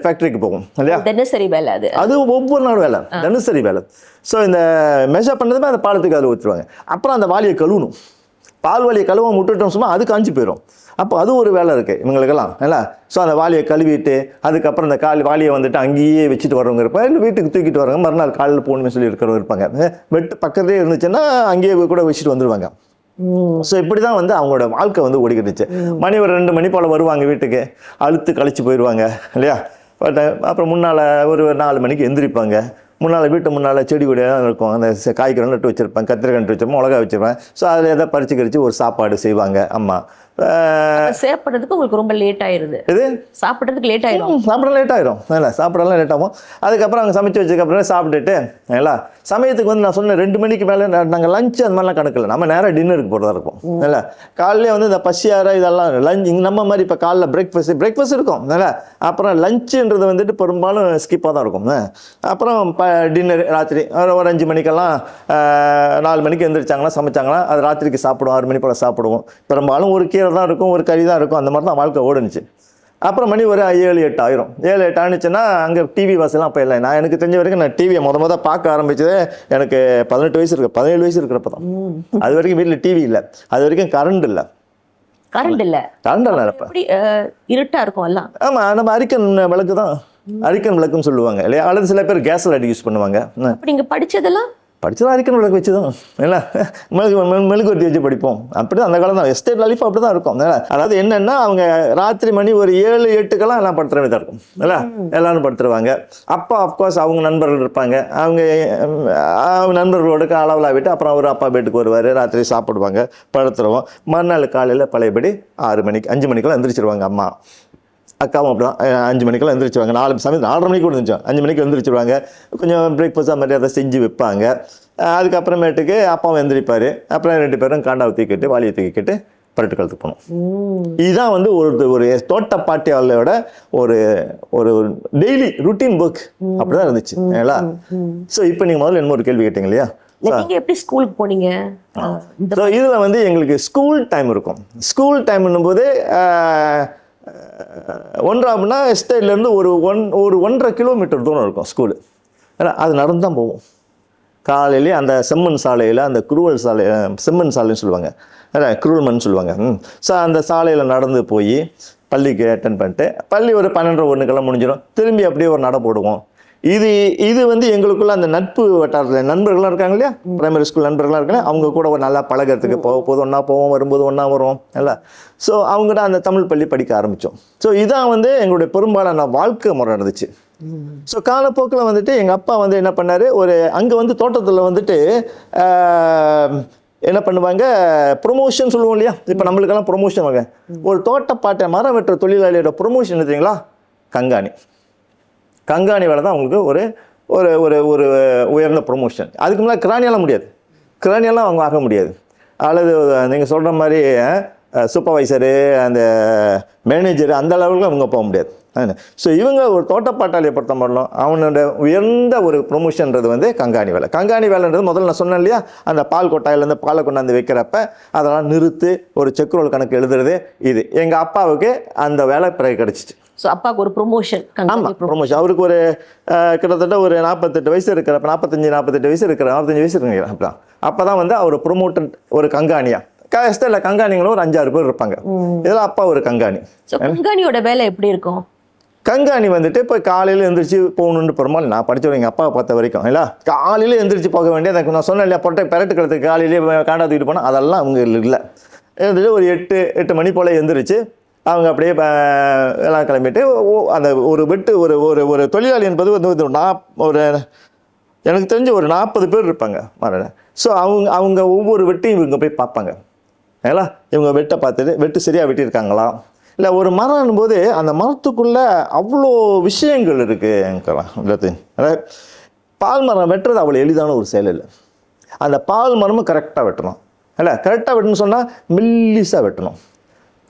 ஃபேக்ட்ரிக்கு போகும் இல்லையா. தினசரி வேலை அது, அது ஒவ்வொரு நாள் வேலை, தினசரி வேலை. ஸோ இந்த மெஷர் பண்ணதுமே அந்த பாலத்துக்கு அதில் ஊற்றுவாங்க. அப்புறம் அந்த வாளியை கழுவணும், பால் வாளியை கழுவ விட்டுட்டோம் சும்மா அது காஞ்சி போயிடும். அப்போ அது ஒரு வேலை இருக்குது இவங்களுக்கெல்லாம் இல்லை. ஸோ அந்த வாளியை கழுவிட்டு அதுக்கப்புறம் இந்த வாளியை வந்துட்டு அங்கேயே வச்சுட்டு வரவங்க இருப்பாங்க, இல்லை வீட்டுக்கு தூக்கிட்டு வரவங்க, மறுநாள் காலையில் போகணும்னு சொல்லி இருக்கிறவங்க இருப்பாங்க. வெட்டு பக்கத்துலேயே இருந்துச்சுன்னா அங்கேயே கூட வச்சுட்டு வந்துடுவாங்க. ஸோ இப்படி தான் வந்து அவங்களோட வாழ்க்கை வந்து ஓடிக்கிட்டுச்சு. மணி ஒரு 2 மணி போல் வருவாங்க வீட்டுக்கு, அழுத்து கழிச்சு போயிடுவாங்க இல்லையா. பட் அப்புறம் முன்னால் ஒரு 4 மணிக்கு எந்திரிப்பாங்க. முன்னால் வீட்டு முன்னால் செடி கொடியாக இருக்கும், அந்த காய்கறி நட்டு வச்சுருப்பேன், கத்திரிக்காய் நட்டு வச்சுருப்பேன், மிளகா வச்சுருப்பேன். ஸோ அதில் எதாவது பறிச்சு கறிச்சு ஒரு சாப்பாடு செய்வாங்க அம்மா. சாப்பிட்றதுக்கு உங்களுக்கு ரொம்ப லேட் ஆயிடுது, இது சாப்பிட்றதுக்கு லேட் ஆயிடும், சாப்பிட லேட் ஆயிரும் இல்லை, சாப்பிடலாம் லேட் ஆகும். அதுக்கப்புறம் அங்கே சமைச்சு வச்சதுக்கப்புறம் சாப்பிட்டுட்டு இல்லை சமயத்துக்கு வந்து நான் சொன்ன 2 மணிக்கு மேலே நாங்கள் லஞ்ச் அந்த மாதிரிலாம் கணக்கில்லை, நம்ம நேராக டின்னருக்கு போகிறதா இருக்கும் இல்லை. காலையிலே வந்து இந்த பசியார இதெல்லாம் லஞ்ச் நம்ம மாதிரி இப்போ காலைல பிரேக்ஃபாஸ்ட் இருக்கும் இல்லை. அப்புறம் லஞ்சுன்றது வந்துட்டு பெரும்பாலும் ஸ்கிப்பாக தான் இருக்கும். அப்புறம் டின்னர் ராத்திரி ஒரு 5 மணிக்கெல்லாம் 4 மணிக்கு எழுந்திரிச்சாங்கன்னா சமைச்சாங்கன்னா அது ராத்திரிக்கு சாப்பிடுவோம், 6 மணி போல் சாப்பிடுவோம். பெரும்பாலும் ஒரு கீரை தான் இருக்கும், ஒரு கறி தான் இருக்கும், அந்த மாதிரி தான் வாழ்க்கை ஓடுனுச்சு. அப்புறம் மணி ஒரு 7-8 ஆயிரும். 7-8 ஆனிச்சுன்னா அங்கே டிவி வசதிலாம் அப்போ இல்லை. நான் எனக்கு தெரிஞ்ச வரைக்கும் நான் டிவியை முத பார்க்க ஆரம்பிச்சதே எனக்கு 18 வயசு இருக்கு, 17 வயசு இருக்கிறப்ப தான். அது வரைக்கும் வீட்டில் டிவி இல்லை, அது வரைக்கும் கரண்ட் இல்லை. கரண்ட் இல்லை இருட்டா இருக்கும் எல்லாம். ஆமாம், நம்ம அரிக்கன் விளக்கு தான், அரிக்கன் விளக்குன்னு சொல்லுவாங்க இல்லையா, அல்லது சில பேர் கேஸ் லைட் யூஸ் பண்ணுவாங்க. நீங்க படிச்சதெல்லாம் அரிக்கன் விளக்கு வச்சு தான் இல்லை, மெழுகுவர்த்தி வச்சு படிப்போம். அப்படி தான் அந்த காலம் தான், எஸ்டேட் லைஃப் அப்படி தான் இருக்கும். அதாவது என்னென்னா அவங்க ராத்திரி மணி ஒரு 7-8க்கெல்லாம் எல்லாம் படுத்துற மாதிரி தான் இருக்கும் இல்லை, எல்லாரும் படுத்துருவாங்க. அப்பா அஃப்கோர்ஸ் அவங்க நண்பர்கள் இருப்பாங்க, அவங்க நண்பர்களோட அளவில் விட்டு அப்புறம் அவர் அப்பா வீட்டுக்கு வருவார், ராத்திரி சாப்பிடுவாங்க, படுத்துருவோம். மறுநாள் காலையில் பழையபடி 6 மணிக்கு 5 மணிக்கெல்லாம் எந்திரிச்சிருவாங்க அம்மா. அக்காவும் அப்படி தான் 5 மணிக்கெல்லாம் எழுந்திரிச்சிருவாங்க. 4 மணிக்கு கூட இருந்துச்சோம், 5 மணிக்கு எழுந்திரிச்சிருவாங்க. கொஞ்சம் பிரேக்ஃபாஸ்ட் மாதிரி அதை செஞ்சு வைப்பாங்க. அதுக்கப்புறமேட்டுக்கு அப்பாவும் எழுந்திரிப்பார். அப்புறம் 2 பேரும் காண்டாவை தூக்கிட்டு வாளியை தூக்கிட்டு பரட்டு காலத்துக்கு போகணும். இதுதான் வந்து ஒரு தோட்ட பாட்டியாளோட ஒரு ஒரு டெய்லி ருட்டீன் ஒர்க் அப்படி தான் இருந்துச்சு இல்லைங்களா. ஸோ இப்போ நீங்கள் முதல்ல என்ன ஒரு கேள்வி கேட்டீங்க இல்லையா, நீங்க எப்படி ஸ்கூலுக்கு போனீங்க? ஸோ இதில் வந்து எங்களுக்கு ஸ்கூல் டைம் இருக்கும். ஸ்கூல் டைம்னும் போது ஒன்றாம்னா எஸ்டேட்லேருந்து ஒரு 1.5 கிலோமீட்டர் தூரம் இருக்கும் ஸ்கூலு. ஏன்னா அது நடந்து தான் போவோம். காலையிலே அந்த செம்மண் சாலையில், அந்த குருவல் சாலை, செம்மண் சாலைன்னு சொல்லுவாங்க, குருவல்மண் சொல்லுவாங்க. ஸோ அந்த சாலையில் நடந்து போய் பள்ளிக்கு அட்டன் பண்ணிட்டு பள்ளி ஒரு 12-1 முடிஞ்சிடும். திரும்பி அப்படியே ஒரு நட போடுவோம். இது வந்து எங்களுக்குள்ள அந்த நட்பு வட்டாரத்தில் நண்பர்கள்லாம் இருக்காங்க இல்லையா, பிரைமரி ஸ்கூல் நண்பர்கள்லாம் இருக்காங்க, அவங்க கூட ஒரு நல்லா பழகிறதுக்கு போகும்போது ஒன்றா போவோம், வரும்போது ஒன்றா வரும் இல்லை. ஸோ அவங்ககிட்ட அந்த தமிழ் பள்ளி படிக்க ஆரம்பித்தோம். ஸோ இதான் வந்து எங்களுடைய பெரும்பாலான வாழ்க்கை முறை நடந்துச்சு. ஸோ காலப்போக்கில் வந்துட்டு எங்கள் அப்பா வந்து என்ன பண்ணார், அங்கே வந்து தோட்டத்தில் வந்துட்டு என்ன பண்ணுவாங்க, ப்ரொமோஷன் சொல்லுவோம் இல்லையா, இப்போ நம்மளுக்கெல்லாம் ப்ரொமோஷன் வாங்க. ஒரு தோட்டப்பாட்டை மரம் வெட்டுற தொழிலாளியோட ப்ரொமோஷன் எடுத்தீங்களா, கங்காணி வேலை தான் அவங்களுக்கு ஒரு ஒரு ஒரு உயர்ந்த ப்ரொமோஷன். அதுக்கு முன்னாடி கிராணியெல்லாம் முடியாது, கிராணியெல்லாம் அவங்க ஆக முடியாது. அல்லது நீங்கள் சொல்கிற மாதிரி சூப்பர்வைசரு, அந்த மேனேஜரு, அந்த லெவலுக்கு அவங்க போக முடியாது. ஸோ இவங்க ஒரு தோட்டப்பாட்டாளியை பொறுத்த மாதிரிலும் அவனோட உயர்ந்த ஒரு ப்ரொமோஷன்றது வந்து கங்காணி வேலை. கங்காணி வேலைன்றது முதல்ல நான் சொன்னேன் இல்லையா, அந்த பால் கொட்டாயிலேருந்து பாலை கொண்டாந்து வைக்கிறப்ப அதெல்லாம் நிறுத்து ஒரு செக் ரோல் கணக்கு எழுதுறது. இது எங்கள் அப்பாவுக்கு அந்த வேலை பிறகு கிடச்சிச்சு. ஸோ அப்பாவுக்கு ஒரு ப்ரொமோஷன். ஆமாம், ப்ரொமோஷன். அவருக்கு ஒரு கிட்டத்தட்ட ஒரு 48 வயசு இருக்கிறப்ப, 45 வயசு இருக்குங்க. அப்போ தான் வந்து அவர் ப்ரொமோட்டட் ஒரு கங்காணியா. எஸ்டேட்டில் கங்காணிங்களும் ஒரு 5-6 பேர் இருப்பாங்க. இதெல்லாம் அப்பா ஒரு கங்காணி. கங்காணியோட வேலை எப்படி இருக்கும்? கங்காணி வந்துட்டு இப்போ காலையில் எழுந்திரிச்சு போகணுன்னு பெருமாள் நான் படித்தவங்க எங்கள் அப்பா பார்த்த வரைக்கும் இல்லை, காலையில் எழுந்திரிச்சு போக வேண்டியது. நான் சொன்னேன் இல்லையா, பெரட்டு கழுத்துக்கு காலையிலேயே காண்டா தூக்கிட்டு போனால் அதெல்லாம் அவங்க இல்லை. எழுந்திரிச்சு ஒரு 8 மணி போல் எழுந்திரிச்சு அவங்க அப்படியே எல்லாம் கிளம்பிட்டு அந்த ஒரு வெட்டு ஒரு ஒரு தொழிலாளி என்பது வந்து ஒரு எனக்கு தெரிஞ்சு ஒரு 40 பேர் இருப்பாங்க மரண. ஸோ அவங்க ஒவ்வொரு வெட்டையும் இவங்க போய் பார்ப்பாங்க. ஏங்களா, இவங்க வெட்டை பார்த்துட்டு வெட்டு சரியாக வெட்டியிருக்காங்களா, இல்லை ஒரு மரம்னும் போது அந்த மரத்துக்குள்ளே அவ்வளோ விஷயங்கள் இருக்குலாம். அதாவது பால் மரம் வெட்டுறது அவ்வளோ எளிதான ஒரு செயல் இல்லை. அந்த பால் மரமும் கரெக்டாக வெட்டணும். இல்லை, கரெக்டாக வெட்டணும்னு சொன்னால் மெல்லிஸாக வெட்டணும்,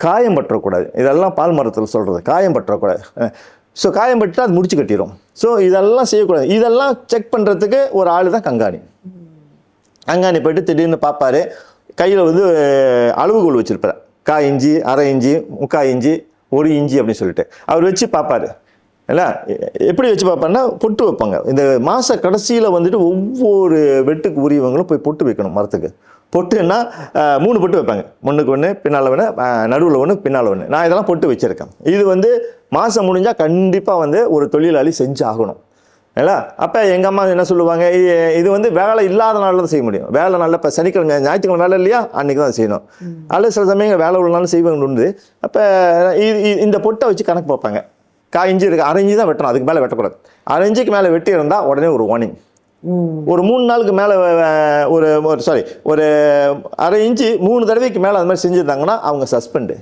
காயம் பற்றக்கூடாது. இதெல்லாம் பால் மரத்தில் சொல்கிறது, காயம் பற்றக்கூடாது. ஸோ காயம் பட்டுட்டு அது முடிச்சு கட்டிடும். ஸோ இதெல்லாம் செய்யக்கூடாது. இதெல்லாம் செக் பண்ணுறதுக்கு ஒரு ஆள் தான் கங்காணி. கங்காணி போய்ட்டு திடீர்னு பார்ப்பார், கையில் வந்து அளவுகோல் வச்சுருப்பார். 1/4 இன்ச்சு, 1/2 இன்ச்சு, 3/4 இன்ச்சு, 1 இன்ச்சு அப்படின்னு சொல்லிட்டு அவர் வச்சு பார்ப்பார். இல்லை, எப்படி வச்சு பார்ப்பாருன்னா பொட்டு வைப்பாங்க. இந்த மாத கடைசியில் வந்துட்டு ஒவ்வொரு வெட்டுக்கு உரியவங்களும் போய் பொட்டு வைக்கணும் மரத்துக்கு. பொட்டுன்னா 3 பொட்டு வைப்பாங்க, முன்னுக்கு ஒன்று, பின்னால் ஒன்று, நடுவில் ஒன்று, பின்னால் ஒன்று. நான் இதெல்லாம் பொட்டு வச்சுருக்கேன். இது வந்து மாதம் முடிஞ்சால் கண்டிப்பாக வந்து ஒரு தொழிலாளி செஞ்சு ஆகணும். இல்லை, அப்போ எங்கள் அம்மா என்ன சொல்லுவாங்க, இது வந்து வேலை இல்லாத நாளில் தான் செய்ய முடியும். வேலை நாளில் இப்போ சனிக்கிழமை, ஞாயிற்றுக்கிழமை வேலை இல்லையா, அன்றைக்கி தான் செய்யணும். அதில் சில சமயங்கள் வேலை உள்ளனாலும் செய்வாங்க உண்டு. அப்போ இந்த பொட்டை வச்சு கணக்கு பார்ப்பாங்க. 1/4 இன்ச்சு இருக்குது, 1/2 இன்ச்சு தான் வெட்டணும், அதுக்கு மேலே வெட்டக்கூடாது. 1/2 இன்ச்சுக்கு மேலே வெட்டி இருந்தால் உடனே ஒரு வார்னிங். ஒரு 3 நாளுக்கு மேலே ஒரு 1/2 இன்ச்சு 3 தடவைக்கு மேலே அது மாதிரி செஞ்சுருந்தாங்கன்னா அவங்க சஸ்பெண்டு,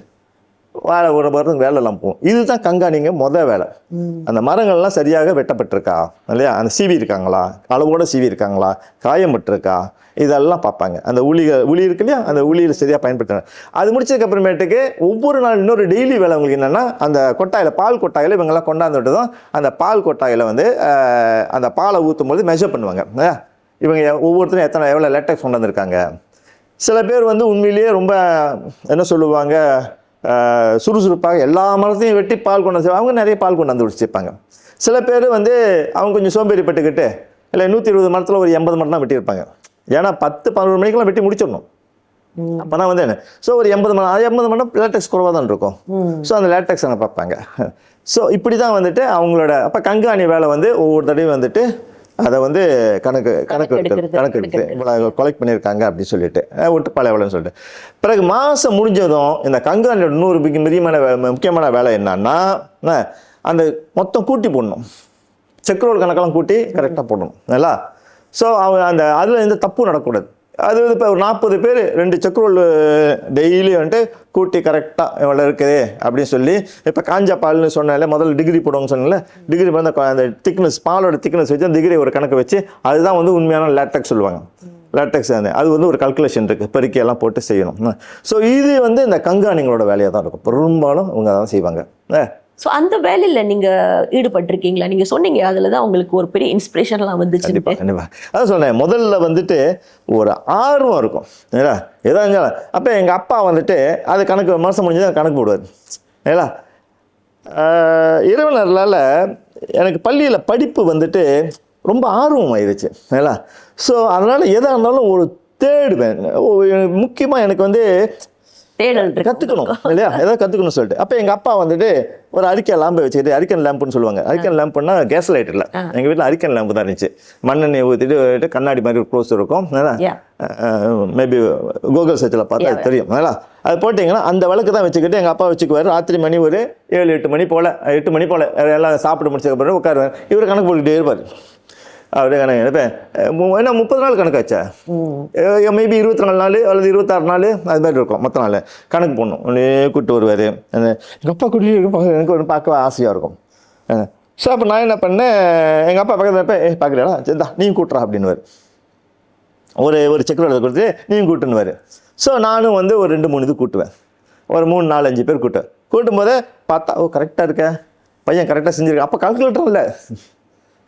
ஒரு மரத்துக்கு வேலைலாம் போகும். இதுதான் கண்காணிங்க வேலை. அந்த மரங்கள்லாம் சரியாக வெட்டப்பட்டிருக்கா இல்லையா, அந்த சீவி இருக்காங்களா, அளவோட சீவி இருக்காங்களா, காயம்பட்டிருக்கா, இதெல்லாம் பார்ப்பாங்க. அந்த உளி இருக்கு இல்லையா, அந்த உளியில் சரியாக பயன்படுத்துறாங்க. அது முடிச்சதுக்கப்புறமேட்டுக்கு ஒவ்வொரு நாள் இன்னொரு டெய்லி வேலை அவங்களுக்கு என்னென்னா, அந்த கொட்டாயில், பால் கொட்டாயில் இவங்கெல்லாம் கொண்டாந்துட்டு தான் அந்த பால் கொட்டாயில் வந்து அந்த பாலை ஊற்றும் போது மெஷர் பண்ணுவாங்க. இவங்க ஒவ்வொருத்தரும் எவ்வளோ லேட்டக்ஸ் கொண்டு வந்திருக்காங்க. சில பேர் வந்து உண்மையிலேயே ரொம்ப என்ன சொல்லுவாங்க, சுறுசுறுப்பாக எல்லா மரத்தையும் வெட்டி பால் கொண்டு வந்து அவங்க நிறைய பால் கொண்டு வந்து வச்சுருப்பாங்க. சில பேர் வந்து அவங்க கொஞ்சம் சோம்பேறிப்பட்டுக்கிட்டு இல்லை 120 மரத்தில் ஒரு 80 மரம் தான் வெட்டியிருப்பாங்க. ஏன்னா 10-11 மணிக்கெல்லாம் வெட்டி முடிச்சிடணும். அப்போ தான் வந்து என்ன, ஸோ ஒரு 80 மரம் லேட்டக்ஸ் குறைவாக தான் இருக்கும். ஸோ அந்த லேட்டக்ஸ் அங்கே பார்ப்பாங்க. ஸோ இப்படி தான் வந்துட்டு அவங்களோட அப்போ கண்காணி வேலை வந்து ஒவ்வொரு தடவையும் வந்துட்டு அதை வந்து கணக்கு எடுத்து இவ்வளோ கொலெக்ட் பண்ணியிருக்காங்க அப்படின்னு சொல்லிட்டு விட்டு பழைய வேலைன்னு சொல்லிட்டு பிறகு மாதம் முடிஞ்சதும் இந்த கண்காணியோட இன்னொரு முக்கியமான வேலை என்னன்னா, அந்த மொத்தம் கூட்டி போடணும். செக்ரோல் கணக்கெல்லாம் கூட்டி கரெக்டாக போடணும். நல்லா, ஸோ அந்த அதில் எந்த தப்பும் நடக்கக்கூடாது. அது வந்து இப்போ ஒரு 40 பேர் 2 செக்ரோல் டெய்லி வந்துட்டு கூட்டி கரெக்டாக எவ்வளோ இருக்குது அப்படின்னு சொல்லி, இப்போ காஞ்ச பால்னு சொன்னாலே முதல்ல டிகிரி போடுவாங்க சொன்னால, டிகிரி வந்து அந்த திக்னஸ், பாலோட திக்னஸ் வச்சு அந்த டிகிரி ஒரு கணக்கு வச்சு அதுதான் வந்து உண்மையான லேட்டக்ஸ் சொல்லுவாங்க. லேட்டக்ஸ் அது வந்து ஒரு கல்குலேஷன் இருக்குது, பெருக்கியெல்லாம் போட்டு செய்யணும். ஸோ இது வந்து இந்த கண்காணிங்களோட வேலையாக தான் இருக்கும். பெரும்பாலும் அவங்க தான் செய்வாங்க. ஸோ அந்த வேலையில் நீங்கள் ஈடுபட்டிருக்கீங்களா? நீங்கள் சொன்னீங்க அதில் தான் உங்களுக்கு ஒரு பெரிய இன்ஸ்பிரேஷன்லாம் வந்துச்சு. கண்டிப்பாக அதான் சொன்னேன், முதல்ல வந்துட்டு ஒரு ஆர்வம் இருக்கும். ஏன்னா எதாவது அப்போ எங்கள் அப்பா வந்துட்டு அது கணக்கு மாதம் முடிஞ்சது கணக்கு போடுவார். ஏங்களா, இரவினர்களால் எனக்கு பள்ளியில் படிப்பு வந்துட்டு ரொம்ப ஆர்வம் ஆயிடுச்சு. ஏங்களா, ஸோ அதனால் எதாக இருந்தாலும் ஒரு தேடுவேன். முக்கியமாக எனக்கு வந்து கற்றுக்கணும் இல்லையா, ஏதாவது கற்றுக்கணும்னு சொல்லிட்டு அப்போ எங்கள் அப்பா வந்துட்டு ஒரு அரிக்கன் லேம்பை வச்சுக்கிட்டு, அரிக்கன் லேம்புன்னு சொல்லுவாங்க. அரிக்கன் லேம்புன்னா கேஸ் லைட் இல்லை, எங்கள் வீட்டில் அரிக்கன் லேம்பு தான் இருந்துச்சு. மண்ணெண்ணெய் ஊற்றிட்டு கண்ணாடி மாதிரி ஒரு க்ளோஸ் இருக்கும். மேபி கூகுள் சர்ச்சில் பார்த்தா அது தெரியும். அது போட்டிங்கன்னா அந்த விளக்கு தான் வச்சுக்கிட்டு எங்கள் அப்பா வச்சுக்குவார். ராத்திரி மணி ஒரு 7-8 மணி போல், 8 மணி போல் எல்லாம் சாப்பிட்டு முடிச்சதுக்கப்புறம் உட்காருவார். இவர் கணக்கு போட்டுக்கிட்டே இருப்பார். அப்படியே கணக்கு எடுப்பேன். ஏன்னா 30 நாள் கணக்காச்சா, மேபி 24 நாள் அல்லது 26 நாள் அது மாதிரி இருக்கும். மொத்த நாள் கணக்கு போடணும். கூப்பிட்டு வருவார். எங்கள் அப்பா கூட்டி எனக்கு ஒன்று பார்க்க ஆசையாக இருக்கும். ஸோ அப்போ நான் என்ன பண்ணேன், எங்கள் அப்பா பக்கத்தில் இருப்பேன், பார்க்குறா சரிதா நீ கூட்டுறா அப்படின்னுவார். ஒரு செக்ரோல் கொடுத்து நீயும் கூட்டுன்னுவார். ஸோ நானும் வந்து ஒரு 2-3 இது கூட்டுவேன். ஒரு 3-4-5 பேர் கூட்டும் போதே பார்த்தா ஓ கரெக்டாக இருக்க, பையன் கரெக்டாக செஞ்சுருக்கேன். அப்போ கால்குலேட்டர் இல்லை,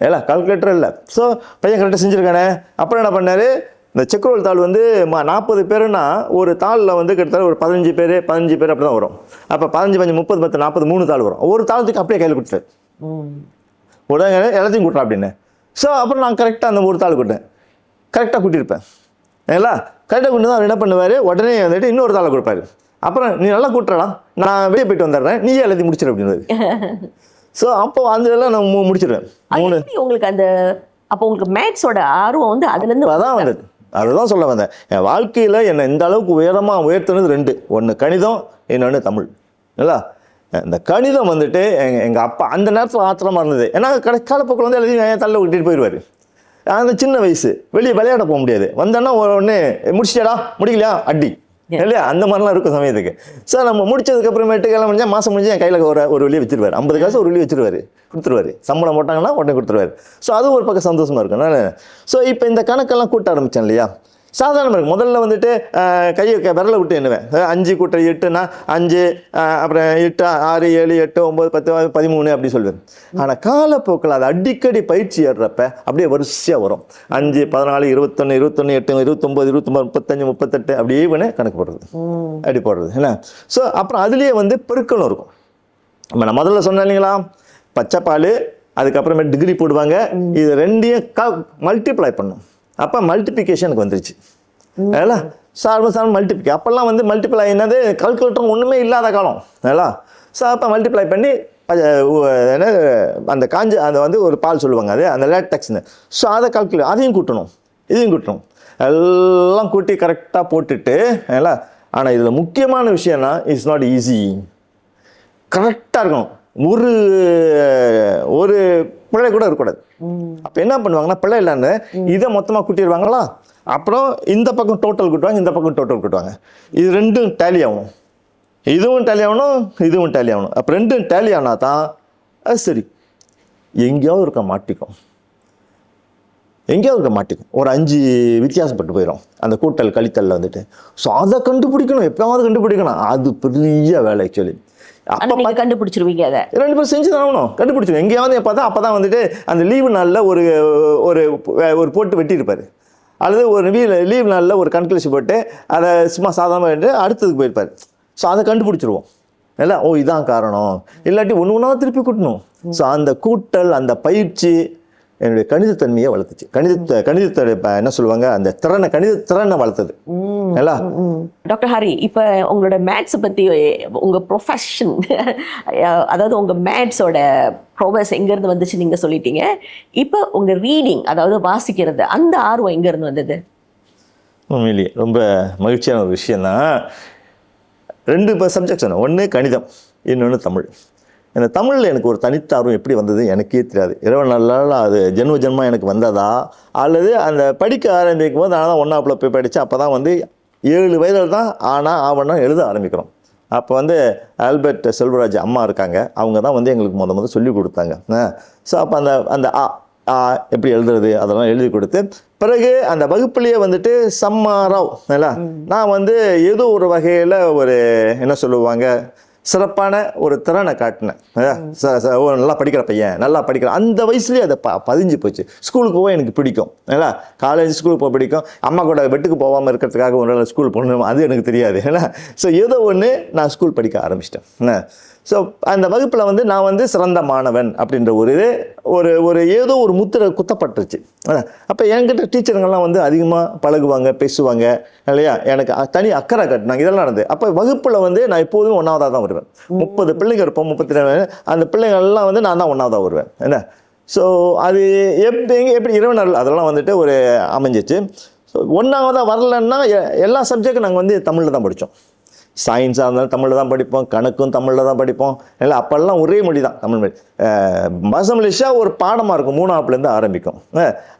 ஏலா கால்குலேட்டர் இல்லை. ஸோ பையன் கரெக்டாக செஞ்சுருக்கானே. அப்புறம் என்ன பண்ணார், இந்த செக்ரோல் தாள் வந்து 40 பேருன்னா ஒரு தாளில் வந்து கிட்டத்தட்ட ஒரு 15 பேர் அப்படி தான் வரும். அப்போ 15, 5, 30, 10, 40, 3 தாள் வரும். ஒரு தாளத்துக்கு அப்படியே கையில் கொடுத்துரு உடனே எல்லாத்தையும் கூட்டுறேன் அப்படின்னு. ஸோ அப்புறம் நான் கரெக்டாக அந்த 3 தாள் கூட்டேன், கரெக்டாக கூட்டியிருப்பேன். ஏங்களா, கரெக்டாக கூட்டு தான் அவர் என்ன பண்ணுவார், உடனே வந்துட்டு இன்னொரு தாளை கொடுப்பாரு. அப்புறம் நீ நல்லா கூட்டுறடா, நான் வெளியே போயிட்டு வந்துடுறேன், நீயே எல்லாத்தையும் முடிச்சிடு அப்படின்னு. ஸோ அப்போ அந்த எல்லாம் நான் முடிச்சிடுவேன். உங்களுக்கு அந்த அப்போ உங்களுக்கு மேத்ஸோட ஆர்வம் வந்து அதுலேருந்து அதான் வந்தது. அதுதான் சொல்ல வந்தேன். என் வாழ்க்கையில் என்னை இந்த அளவுக்கு உயர்த்தினது 2. ஒன்று கணிதம், இன்னொன்று தமிழ். இல்லைங்களா, இந்த கணிதம் வந்துட்டு எங்கள் அப்பா அந்த நேரத்தில் ஆத்திரமாக இருந்தது. ஏன்னா காலப்போக்கில் வந்து எல்லாத்தையும் என் தள்ள விட்டுட்டு போயிடுவார். அந்த சின்ன வயசு வெளியே விளையாட போக முடியாது, வந்தோன்னா உடனே முடிச்சிட்டாடா முடிக்கலையா அடி இல்லையா, அந்த மாதிரிலாம் இருக்கும் சமயத்துக்கு. சார் நம்ம முடிச்சதுக்கு அப்புறமேட்டு எல்லாம் முடிஞ்சா மாதம் முடிஞ்சு என் கையில் ஒரு வெளியே வச்சிருவார், 50 காசு ஒரு வெளியே வச்சிருவாரு, கொடுத்துருவாரு, சம்பளம் போட்டாங்கன்னா உடனே கொடுத்துருவாரு. ஸோ அது ஒரு பக்கம் சந்தோஷமாக இருக்கும். ஸோ இப்போ இந்த கணக்கெல்லாம் கூட்ட ஆரம்பித்தேன் இல்லையா, சாதாரணமாக இருக்கும். முதல்ல வந்துட்டு கையை விரலை விட்டு எண்ணுவேன், 5 கூட்டல் 8னா 5, அப்புறம் 8 6 7 8 9 10 13 அப்படி சொல்லுவேன். ஆனால் காலப்போக்கில் அது அடிக்கடி பயிற்சி ஏறுறப்ப அப்படியே வரிசையாக வரும். 5 14 21 21 8 29 29 35 38 அப்படியே வேணே கணக்கு போடுறது, அப்படி போடுறது என்ன. ஸோ அப்புறம் அதுலேயே வந்து பெருக்கலும் இருக்கும். நம்ம நான் முதல்ல சொன்னேன் இல்லைங்களா, பச்சை பால், அதுக்கப்புறமே டிகிரி போடுவாங்க, இது ரெண்டையும் மல்டிப்ளை பண்ணும். அப்போ மல்டிப்ளிகேஷனுக்கு வந்துருச்சு ஏலா, சார்பு மல்டிப்ளிகே. அப்போல்லாம் வந்து மல்டிப்ளை என்னது கால்குலேட்டர் ஒன்றுமே இல்லாத காலம் ஏலா. ஸோ அப்போ மல்டிப்ளை பண்ணி என்ன அந்த அந்த வந்து ஒரு பால் சொல்லுவாங்க, அது அந்த லேட்டெக்ஸ்னு. ஸோ அதை அதையும் கூட்டணும், இதையும் கூட்டணும், எல்லாம் கூட்டி கரெக்டாக போட்டுட்டு ஏலா. ஆனால் இதில் முக்கியமான விஷயம்னா இட்ஸ் நாட் ஈஸி, கரெக்டாக இருக்கணும். ஒரு பிள்ளை கூட இருக்கக்கூடாது. அப்போ என்ன பண்ணுவாங்கன்னா, பிள்ளை இல்லைன்னு இதை மொத்தமாக கூட்டிடுவாங்களா, அப்புறம் இந்த பக்கம் டோட்டல் கூட்டுவாங்க, இந்த பக்கம் டோட்டல் கூட்டுவாங்க. இது ரெண்டும் டேலி ஆகணும், இதுவும் டேலி ஆகணும், இதுவும் டேலி ஆகணும். அப்போ ரெண்டும் டேலி ஆனால் தான் அது சரி. எங்கேயாவது இருக்க மாட்டிக்கும், ஒரு 5 வித்தியாசப்பட்டு போயிடும் அந்த கூட்டல் கழித்தலில் வந்துட்டு. ஸோ அதை கண்டுபிடிக்கணும், எப்போயாவது கண்டுபிடிக்கணும். அது பெரிய வேலை ஆக்சுவலி. அப்போ கண்டுபிடிச்சிருவீங்க, அதை 2 பேரும் செஞ்சு தான் ஆகணும், கண்டுபிடிச்சிடும். எங்கேயாவது பார்த்தா அப்போ தான் வந்துட்டு அந்த லீவு நாளில் ஒரு ஒரு போட்டு வெட்டியிருப்பார், அல்லது ஒரு லீவ் நாளில் ஒரு கண்கழிச்சு போட்டு அதை சும்மா சாதாரணமாக அடுத்ததுக்கு போயிருப்பார். ஸோ அதை கண்டுபிடிச்சிருவோம் இல்லை, ஓ இதான் காரணம். இல்லாட்டி ஒன்று திருப்பி கூட்டணும். ஸோ அந்த கூட்டல், அந்த பயிற்சி என்னுடைய கணிதத்தன்மையை வளர்த்துச்சு. கணிதத்தை என்ன சொல்லுவாங்க, அந்த கணித வளர்த்தது. டாக்டர் ஹரி, இப்போ உங்களோட மேத்ஸை பற்றி, உங்கள் ப்ரொஃபஷன், அதாவது உங்கள் மேத்ஸோட ப்ரோக்ரஸ் எங்கேருந்து வந்துச்சு நீங்கள் சொல்லிட்டீங்க. இப்போ உங்கள் ரீடிங், அதாவது வாசிக்கிறது, அந்த ஆர்வம் எங்கேருந்து வந்தது? உண்மையிலேயே ரொம்ப மகிழ்ச்சியான ஒரு விஷயந்தான். 2 சப்ஜெக்ட்ஸ் சொன்னேன், ஒன்று கணிதம், இன்னொன்று தமிழ். இந்த தமிழில் எனக்கு ஒரு தனித்தார்வம் எப்படி வந்தது எனக்கே தெரியாது. 20 நாள் அது ஜென்ம எனக்கு வந்ததா, அல்லது அந்த படிக்க ஆரம்பிக்கும் போது நான் தான் 1ஆப்ல போய் படித்தேன். அப்போ தான் வந்து 7 வயதில் தான் ஆவணம் எழுத ஆரம்பிக்கிறோம். அப்போ வந்து ஆல்பர்ட் செல்வராஜ் அம்மா இருக்காங்க, அவங்க தான் வந்து எங்களுக்கு முதல் சொல்லி கொடுத்தாங்க. ஸோ அப்போ அந்த எப்படி எழுதுறது அதெல்லாம் எழுதி கொடுத்து, பிறகு அந்த வகுப்புலேயே வந்துட்டு சம்மாராவ் இல்லை, நான் வந்து ஏதோ ஒரு வகையில் ஒரு என்ன சொல்லுவாங்க, சிறப்பான ஒரு திறனை காட்டினேன். நல்லா படிக்கிற பையன், நல்லா படிக்கிற அந்த வயசுலேயே அதை பதிஞ்சு போச்சு. ஸ்கூலுக்கு போக எனக்கு பிடிக்கும் ஏன்னா, காலேஜ் ஸ்கூலுக்கு போக பிடிக்கும். அம்மா கூட வெட்டுக்கு போகாமல் இருக்கிறதுக்காக ஒரு நாள் ஸ்கூல் போகணும், அது எனக்கு தெரியாது ஏன்னா. ஸோ ஏதோ ஒன்று நான் ஸ்கூல் படிக்க ஆரம்பிச்சிட்டேன். ஸோ அந்த வகுப்பில் வந்து நான் வந்து சிறந்த மாணவன் அப்படின்ற ஒரு ஏதோ ஒரு முத்திரை குத்தப்பட்டுருச்சு. அப்போ என்கிட்ட டீச்சருங்கெல்லாம் வந்து அதிகமாக பழகுவாங்க, பேசுவாங்க இல்லையா, எனக்கு தனி அக்கறை கட்டினாங்க, இதெல்லாம் நடந்தது. அப்போ வகுப்பில் வந்து நான் எப்போதும் 1ஆவதாக தான் வருவேன். 30 பிள்ளைங்க இருப்போம், 32, அந்த பிள்ளைங்கள்லாம் வந்து நான் தான் 1ஆவதாக வருவேன் என்ன. ஸோ அது எப்படி 20 நாள் அதெல்லாம் வந்துட்டு ஒரு அமைஞ்சிச்சு. ஸோ 1ஆவதாக வரலன்னா எல்லா சப்ஜெக்டும் நாங்கள் வந்து தமிழில் தான் படித்தோம். சயின்ஸாக இருந்தாலும் தமிழில் தான் படிப்போம், கணக்கும் தமிழில் தான் படிப்போம் இல்லை. அப்போல்லாம் ஒரே மொழி தான், தமிழ் மொழி. பாஷா மலேசியா ஒரு பாடமாக இருக்கும், 3ஆப்லேருந்து ஆரம்பிக்கும்.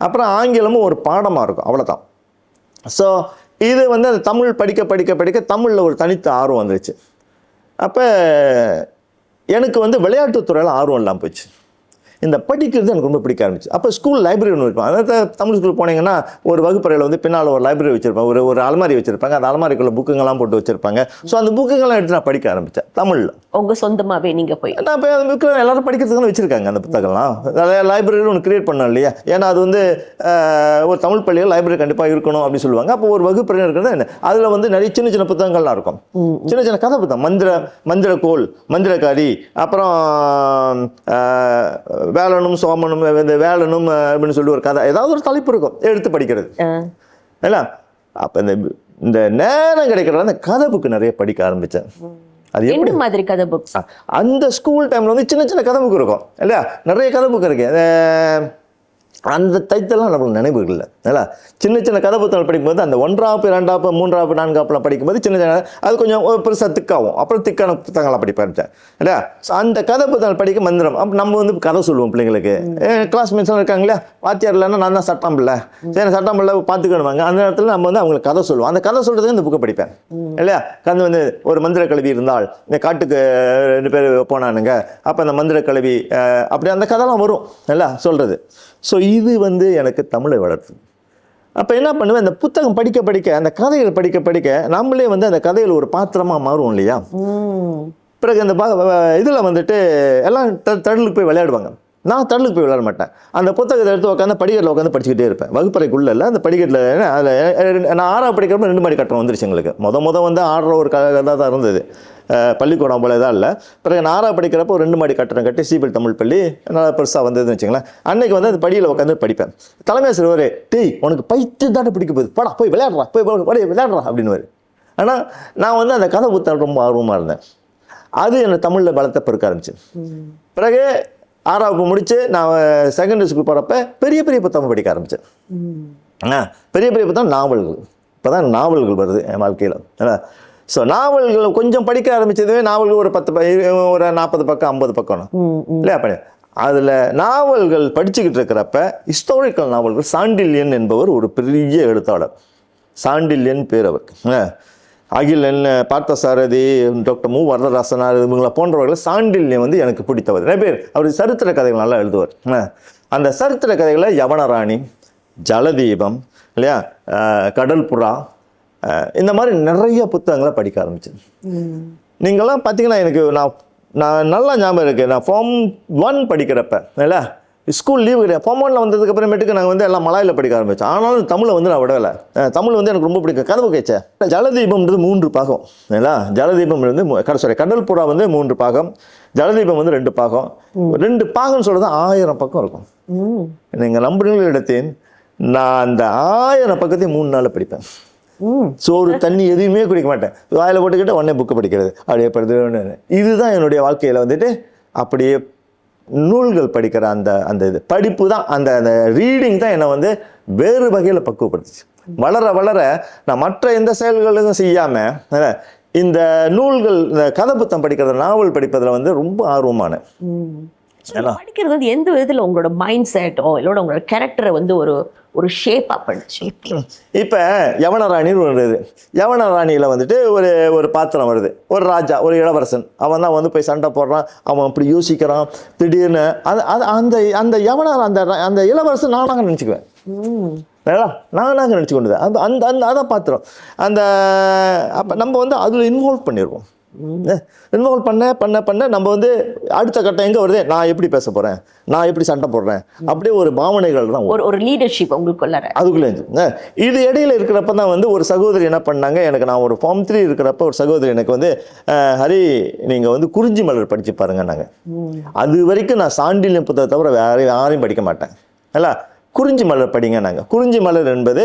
அப்புறம் ஆங்கிலமும் ஒரு பாடமாக இருக்கும், அவ்வளோதான். ஸோ இது வந்து அந்த தமிழ் படிக்க தமிழில் ஒரு தனித்த ஆர்வம் வந்துருச்சு. அப்போ எனக்கு வந்து விளையாட்டுத்துறையில் ஆர்வம் இல்லாமல் போச்சு. இந்த படிக்கிறது எனக்கு ரொம்ப பிடிக்க ஆரம்பிச்சு. அப்போ ஸ்கூல் லைப்ரரி ஒன்று இருக்கும். அதாவது தமிழ் ஸ்கூல் போனீங்கன்னா ஒரு வகுப்பறையில் வந்து பின்னால் ஒரு லைப்ரரி வச்சுருப்பாங்க, ஒரு அலமாரி வச்சுருப்பாங்க. அந்த அலமாரிக்குள்ள புக்குங்கெல்லாம் போட்டு வச்சுருப்பாங்க. ஸோ அந்த புக்குங்கெல்லாம் எடுத்து நான் படிக்க ஆரம்பித்தேன் தமிழில். உங்கள் சொந்தமாகவே நீங்கள் போய் நான் இப்போ அந்த புக்கு எல்லாரும் படிக்கிறதுக்கு வச்சுருக்காங்க அந்த புத்தகம்லாம். லைப்ரரி ஒன்று கிரியேட் பண்ணோம் இல்லையா, ஏன்னா அது வந்து ஒரு தமிழ் பள்ளியில் லைப்ரரி கண்டிப்பாக இருக்கணும் அப்படின்னு சொல்லுவாங்க. அப்போ ஒரு வகுப்பறை இருக்கிறது என்ன, அதில் வந்து நிறைய சின்ன புத்தகங்கள்லாம் இருக்கும், சின்ன கதை புத்தகம், மந்திரக்கோள், மந்திரக்காரி, அப்புறம் வேலனும் சோமனும், இந்த வேலனும் அப்படின்னு சொல்லி ஒரு கதை, ஏதாவது ஒரு தலைப்பு இருக்கும், எடுத்து படிக்கிறது இல்லை. அப்போ இந்த நேரம் கிடைக்கிறத அந்த கதை புக்கு நிறைய படிக்க ஆரம்பித்தேன். அது எப்படி மாதிரி கதை புக்ஸ், அந்த ஸ்கூல் டைமில் வந்து சின்ன கதை புக்கு இருக்கும் இல்லையா, நிறைய கதை புக்கு இருக்கு. அந்த தைத்தெல்லாம் நம்மளுக்கு நினைவுகள் இல்லை. இல்லை சின்ன சின்ன கதை புத்தகங்கள் படிக்கும்போது அந்த 1ஆப்பு 2ஆப்பு 3ஆப்பு 4ஆப்புலாம் படிக்கும்போது சின்ன சின்ன அது கொஞ்சம் பெருசாக திக்காகும். அப்புறம் திக்கான புத்தகங்களாக படிப்பேன் இல்லையா. ஸோ அந்த கதை புத்தகங்கள் படிக்க மந்திரம். அப்போ நம்ம வந்து கதை சொல்லுவோம் பிள்ளைங்களுக்கு. கிளாஸ்மேட்ஸ்லாம் இருக்காங்க இல்லையா, வாத்தியார் இல்லைன்னா நான் தான் சட்டம் இல்லை, சரி சட்டம் இல்லை பார்த்துக்கணுவாங்க. அந்த நேரத்தில் நம்ம வந்து அவங்களுக்கு கதை சொல்லுவோம். அந்த கதை சொல்கிறதுக்கு இந்த புக்கை படிப்பேன் இல்லையா. கந்து வந்து ஒரு மந்திர கல்வி இருந்தால் இந்த காட்டுக்கு 2 பேர் போனானுங்க, அப்போ அந்த மந்திர கல்வி அப்படி அந்த கதைலாம் வரும் இல்லை சொல்கிறது. ஸோ இது வந்து எனக்கு தமிழை வளர்த்து. அப்போ என்ன பண்ணுவேன், இந்த புத்தகம் படிக்க படிக்க அந்த கதைகள் படிக்க படிக்க நம்மளே வந்து அந்த கதையில் ஒரு பாத்திரமாக மாறுவோம் இல்லையா. பிறகு அந்த இதில் வந்துட்டு எல்லாம் தடலுக்கு போய் விளையாடுவாங்க. நான் தடலுக்கு போய் விளையாட மாட்டேன். அந்த புத்தகத்தை எடுத்து உட்காந்து படிக்கட்டில் உட்காந்து படிச்சுக்கிட்டே இருப்பேன். வகுப்பறைக்குள்ளே இல்லை, அந்த படிக்கட்டில். அதில் நான் 6ஆவது படிக்கிறப்ப 2 மாடி கட்டணம் வந்துருச்சு எங்களுக்கு. முத வந்து ஆடுற ஒரு கதை தான் இருந்தது, பள்ளிக்கூடம் போல தான் இல்லை. பிறகு நான் 6ஆவது படிக்கிறப்போ ஒரு 2 மாடி கட்டணம் கட்டி சிபிஎல் தமிழ் பள்ளி நல்லா பெருசாக வந்ததுன்னு வச்சுங்களேன். அன்னைக்கு வந்து அந்த படியில் உட்காந்து படிப்பேன். தலைமை ஆசிரியர் டேய் உனக்கு பைத்து தானே பிடிக்க போகுது, படா போய் விளையாடுறா, போய் விளையாடுறா அப்படின்னு. ஆனால் நான் வந்து அந்த கதை புத்தகம் ரொம்ப ஆர்வமாக இருந்தேன். அது என்னை தமிழில் பலத்தை பெருக்க ஆரம்பிச்சு. பிறகு 6ஆவது முடிச்சு நான் செகண்டரி ஸ்கூல் போகிறப்ப பெரிய பெரிய புத்தகம் படிக்க ஆரம்பித்தேன். பெரிய பெரிய புத்தகம் நாவல்கள். இப்போ தான் நாவல்கள் வருது என் வாழ்க்கையில். ஸோ நாவல்கள் கொஞ்சம் படிக்க ஆரம்பித்ததுவே நாவல்கள் ஒரு 40 பக்கம் 50 பக்கம் இல்லையா. அப்படி அதில் நாவல்கள் படிச்சுக்கிட்டு இருக்கிறப்ப ஹிஸ்டாரிக்கல் நாவல்கள் சாண்டில்யன் என்பவர் ஒரு பெரிய எழுத்தாளர். சாண்டில்யன் பேர் அவருக்கு. அகிலன், பார்த்தசாரதி, டாக்டர் மு வரதராசனார் இவங்களை போன்றவர்கள் சாண்டில்யன் வந்து எனக்கு பிடித்தவர். நிறைய பேர் அவர் சரித்திர கதைகள் நல்லா எழுதுவார். அந்த சரித்திர கதைகளை யவனராணி, ஜலதீபம் இல்லையா, கடல் புறா, இந்த மாதிரி நிறைய புத்தகங்களை படிக்க ஆரம்பிச்சேன். நீங்கள்லாம் பார்த்தீங்கன்னா எனக்கு நான் நல்லா ஞாபகம் இருக்குது. நான் ஃபார்ம் 1 படிக்கிறப்ப இல்லை ஸ்கூல் லீவு கிடையாது. ஃபார்ம் 1 வந்ததுக்கு அப்புறமேட்டுக்கு நாங்கள் வந்து எல்லாம் மலையில் படிக்க ஆரம்பித்தோம். ஆனாலும் தமிழை வந்து நான் விடலை. தமிழ் வந்து எனக்கு ரொம்ப பிடிக்கும். கதவு கேச்சேன். ஜலதீபம்ன்றது 3 பாகம் இல்லை. ஜலதீபம் வந்து கடல் புறா வந்து 3 பாகம், ஜலதீபம் வந்து 2 பாகம். 2 பாகம்னு சொல்கிறது 1000 பக்கம் இருக்கும். நீங்கள் நம்புறீங்களோ எடுத்தேன், நான் அந்த 1000 பக்கத்தையும் 3 நாளில் படிப்பேன். சோறு தண்ணி எதுவுமே குடிக்க மாட்டேன். வாயில் போட்டுக்கிட்டு உடனே புக்கு படிக்கிறது, அப்படியே படிக்கிறது. இதுதான் என்னுடைய வாழ்க்கையில் வந்துட்டு அப்படியே நூல்கள் படிக்கிற அந்த இது படிப்பு தான், அந்த ரீடிங் தான் என்னை வந்து வேறு வகையில் பக்குவப்படுத்துச்சு. வளர வளர நான் மற்ற எந்த செயல்களும் செய்யாமல் இந்த நூல்கள், இந்த கதை புத்தகம் படிக்கிறது, நாவல் படிப்பதில் வந்து ரொம்ப ஆர்வமான. படிக்கிறது வந்து எந்த விதத்தில் உங்களோட மைண்ட் செட்டோ இல்லோட உங்களோட கேரக்டரை வந்து ஒரு ஷேப் அப் பண்ணுச்சு. இப்போ யவனராணின்னு ஒன்று இருக்குது. யவனராணியில் வந்துட்டு ஒரு பாத்திரம் வருது. ஒரு ராஜா, ஒரு இளவரசன். அவன் தான் வந்து போய் சண்டை போடுறான், அவன் அப்படி யோசிக்கிறான். திடீர்னு அந்த அந்த இளவரசன் நானாக நினச்சிக்குவேன். நானாக நினச்சி கொண்டது அதான் பாத்திரம். அப்போ நம்ம வந்து அதில் இன்வால்வ் பண்ணிடுவோம். இன்வால்வ் பண்ண நம்ம வந்து அடுத்த கட்டம் எங்கே வருது, நான் எப்படி பேச போகிறேன், நான் எப்படி சண்டை போடுறேன், அப்படியே ஒரு பாவனைகள் தான் ஒரு லீடர்ஷிப் உங்களுக்குள்ள அதுக்குள்ளே இருந்துச்சு. இது இடையில இருக்கிறப்ப தான் வந்து ஒரு சகோதரி என்ன பண்ணாங்க, எனக்கு நான் ஒரு ஃபார்ம் 3 இருக்கிறப்ப ஒரு சகோதரி எனக்கு வந்து ஹரி நீங்கள் வந்து குறிஞ்சி மலர் படித்து பாருங்க. நாங்கள் அது வரைக்கும் நான் சாண்டில்யன் புத்தகத்தை தவிர வேறு யாரையும் படிக்க மாட்டேன் இல்லை. குறிஞ்சி மலர் படிங்க. நாங்கள் குறிஞ்சி மலர் என்பது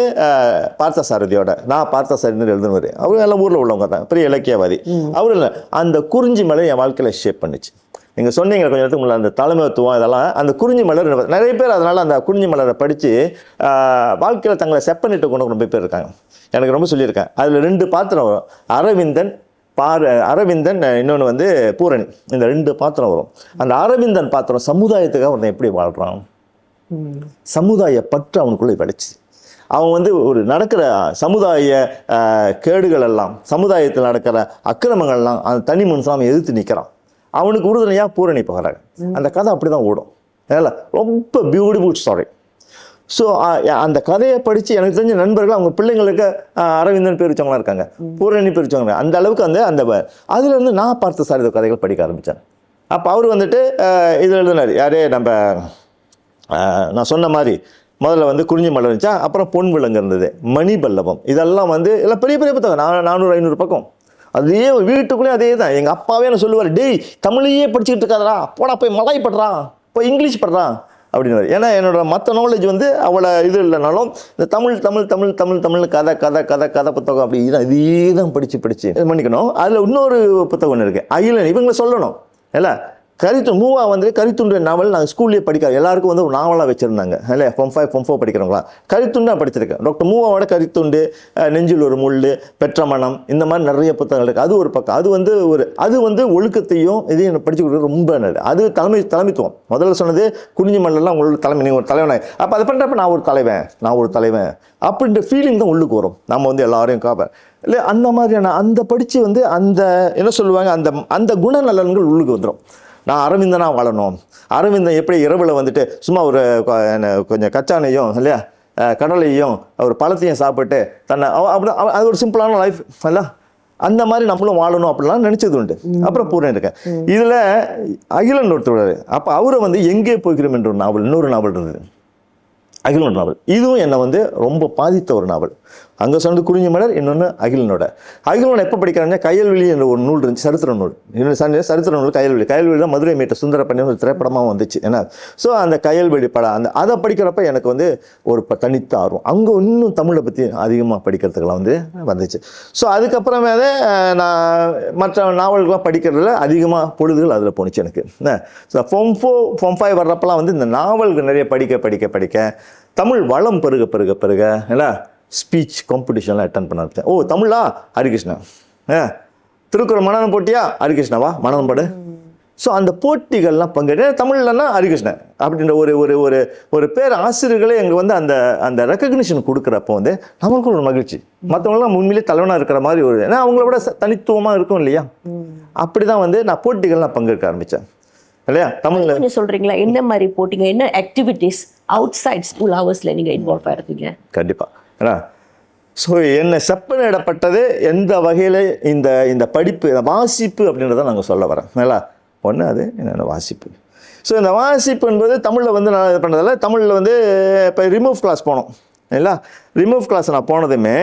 பார்த்தசாரதியோட, நான் பார்த்தசாரதி எழுதுனவர். அவரும் எல்லாம் ஊரில் உள்ளவங்க தான், பெரிய இலக்கியவாதி. அவரு இல்லை, அந்த குறிஞ்சி மலர் என் வாழ்க்கையில் ஷேப் பண்ணிச்சு. நீங்கள் சொன்னீங்க கொஞ்சம் நேரத்துக்கு முன்னாடி அந்த தலைமைத்துவம் இதெல்லாம், அந்த குறிஞ்சி மலர் நிறைய பேர் அதனால் அந்த குறிஞ்சி மலரை படித்து வாழ்க்கையில் தங்களை செப்பனிட்டு கொண்டு ரொம்ப பேர் இருக்காங்க. எனக்கு ரொம்ப சொல்லியிருக்கேன். அதில் 2 பாத்திரம் வரும். அரவிந்தன் இன்னொன்று வந்து பூரணி. இந்த 2 பாத்திரம் வரும். அந்த அரவிந்தன் பாத்திரம் சமுதாயத்துக்காக ஒருத்தன் எப்படி வாழ்கிறான், சமுதாய பற்று அவனுக்குள்ளே படிச்சு. அவன் வந்து ஒரு நடக்கிற சமுதாய கேடுகள் எல்லாம், சமுதாயத்தில் நடக்கிற அக்கிரமங்கள்லாம் அந்த தனி மனுஷன் அவன் எதிர்த்து நிற்கிறான். அவனுக்கு உறுதுணையாக பூரணி போகிறாங்க. அந்த கதை அப்படி தான் ஓடும். அதனால் ரொம்ப பியூட்டிஃபுல் ஸ்டோரி. ஸோ அந்த கதையை படித்து எனக்கு தெரிஞ்ச நண்பர்கள் அவங்க பிள்ளைங்களுக்கு அரவிந்தன் பேர் வச்சவங்களாம் இருக்காங்க, பூரணி பேர் வச்சவங்க. அந்த அளவுக்கு அதுலேருந்து நான் பார்த்த சாரி கதைகள் படிக்க ஆரம்பித்தேன். அப்போ அவர் வந்துட்டு இதில் எழுதினார். யாரே நம்ம நான் சொன்ன மாதிரி முதல்ல வந்து குறிஞ்சி மலர் இருந்துச்சா, அப்புறம் பொன் விலங்கு இருந்தது, மணிபல்லவம், இதெல்லாம் வந்து எல்லாம் பெரிய பெரிய புத்தகம். 400-500 பக்கம். அதே வீட்டுக்குள்ளேயும் அதே தான். எங்கள் அப்பாவே என்ன சொல்லுவார், டேய் தமிழையே படிச்சுக்கிட்டு இருக்காதரா, போடா போய் மலாய் படுறா, போய் இங்கிலீஷ் படுறா அப்படின்னு. ஏன்னா என்னோட மற்ற நாலேஜ் வந்து அவ்வளோ இது இல்லைனாலும் இந்த தமிழ் கதை புத்தகம் அப்படி இதே தான் படித்து இது பண்ணிக்கணும். அதில் இன்னொரு புத்தகம் ஒன்று இருக்குது, அகிலன். இவங்களை சொல்லணும் இல்லை, மூவா வந்து கரித்துண்டு நாவல் நாங்கள் ஸ்கூல்லேயே படிக்கிறோம். எல்லாருக்கும் வந்து ஒரு நாவலாக வச்சுருந்தாங்க இல்லையா, Form 5 Form 4 படிக்கிறவங்களா. கரித்துண்டு நான் படிச்சிருக்கேன். டாக்டர் மூவாவோட கரித்துண்டு, நெஞ்சில் ஒரு முள், பெற்ற மனம், இந்த மாதிரி நிறைய புத்தகங்கள் இருக்குது. அது ஒரு பக்கம். அது வந்து ஒழுக்கத்தையும் இதையும் படிச்சு கொடுக்குறது ரொம்ப நல்லது. அது தலைமைத்துவம். முதல்ல சொன்னது குனிஞ்சி மல்லெல்லாம் உங்களோட தலைமை, நீங்கள் ஒரு தலைவனாக. அப்போ அதை பண்ணுறப்ப நான் ஒரு தலைவன் அப்படின்ற ஃபீலிங் தான் உள்ளுக்கு வரும். நம்ம வந்து எல்லாரையும் இல்லை அந்த மாதிரியான அந்த படித்து வந்து அந்த என்ன சொல்லுவாங்க, அந்த குணநலன்கள் உள்ளுக்கு வந்துடும். நான் அரவிந்தனாக வாழணும். அரவிந்தன் எப்படி இரவில் வந்துட்டு சும்மா ஒரு கொஞ்சம் கச்சானையும் இல்லையா கடலையும் ஒரு பழத்தையும் சாப்பிட்டு தன்னை அது ஒரு சிம்பிளான லைஃப் இல்ல, அந்த மாதிரி நம்மளும் வாழணும் அப்படிலாம் நினச்சது உண்டு. அப்புறம் பூர்ணம் இருக்கேன். இதில் அகிலன் ஒருத்தர், அப்போ அவரை வந்து எங்கே போய்க்கிறோம் என்ற ஒரு நாவல், இன்னொரு நாவல் இருந்தது, அகிலன் நாவல். இதுவும் என்னை வந்து ரொம்ப பாதித்த ஒரு நாவல். அங்கே சொன்னது குறிஞ்சி மலர், இன்னொன்று அகிலனோட. அகிலன் எப்போ படிக்கிறாங்க, கையல்வெளி என்ற ஒரு நூல் இருந்துச்சு, சரித்திர நூல். இன்னொரு சரித்திர நூல் கையல்வெளி தான் மதுரை மீட்ட சுந்தரப்பண்ணி ஒரு திரைப்படமாக வந்துச்சு என்ன. ஸோ அந்த கையல்வெளி படம் அதை படிக்கிறப்ப எனக்கு வந்து ஒரு தனித்த ஆர்வம். அங்கே இன்னும் தமிழை பற்றி அதிகமாக படிக்கிறதுக்கெல்லாம் வந்து வந்துச்சு. ஸோ அதுக்கப்புறமே நான் மற்ற நாவல்கள்லாம் படிக்கிறதுல அதிகமாக பொழுதுகள் அதில் போணுச்சு எனக்கு. ஸோ Form 4 Form 5 வர்றப்பெல்லாம் வந்து இந்த நாவல்கள் நிறைய படிக்க தமிழ் வளம் பெருக இல்லை ஸ்பீச் காம்படிஷன்லாம் அட்டன் பண்ண. தமிழா ஹரிகிருஷ்ணா, திருக்குறள் மனநம் போட்டியா ஹரிகிருஷ்ணாவா மனநம் பாடு. ஸோ அந்த போட்டிகள்லாம் பங்கேற்று தமிழ்லன்னா ஹரிகிருஷ்ணன் அப்படின்ற ஒரு பேர் ஆசிரியர்களே எங்களுக்கு வந்து அந்த ரெக்கக்னிஷன் கொடுக்குறப்போ வந்து நம்மளுக்கு ஒரு மகிழ்ச்சி. மற்றவங்களாம் உண்மையிலே தலைவனாக இருக்கிற மாதிரி ஒரு, ஏன்னா அவங்கள விட தனித்துவமாக இருக்கும் இல்லையா. அப்படி தான் வந்து நான் போட்டிகள்லாம் பங்கேற்க ஆரம்பித்தேன் இல்லையா. தமிழ்ல சொல்கிறீங்களா, என்ன மாதிரி போட்டிங்க, என்ன ஆக்டிவிட்டீஸ் அவுட் சைட் ஸ்கூல் ஹவர்ஸில் நீங்கள் இன்வால்வ் ஆகிருக்கீங்க? கண்டிப்பாக. ஏன்னா ஸோ என்னை செப்பனிடப்பட்டது எந்த வகையில் இந்த படிப்பு வாசிப்பு அப்படின்றத நாங்கள் சொல்ல வரேன் நல்லா. ஒன்று அது என்னென்ன வாசிப்பு. ஸோ இந்த வாசிப்பு என்பது தமிழில் வந்து நான் இது பண்ணுறதில்ல. தமிழில் வந்து இப்போ ரிமூவ் கிளாஸ் போனோம் இல்லைங்களா. ரிமூவ் கிளாஸ் நான் போனதுமே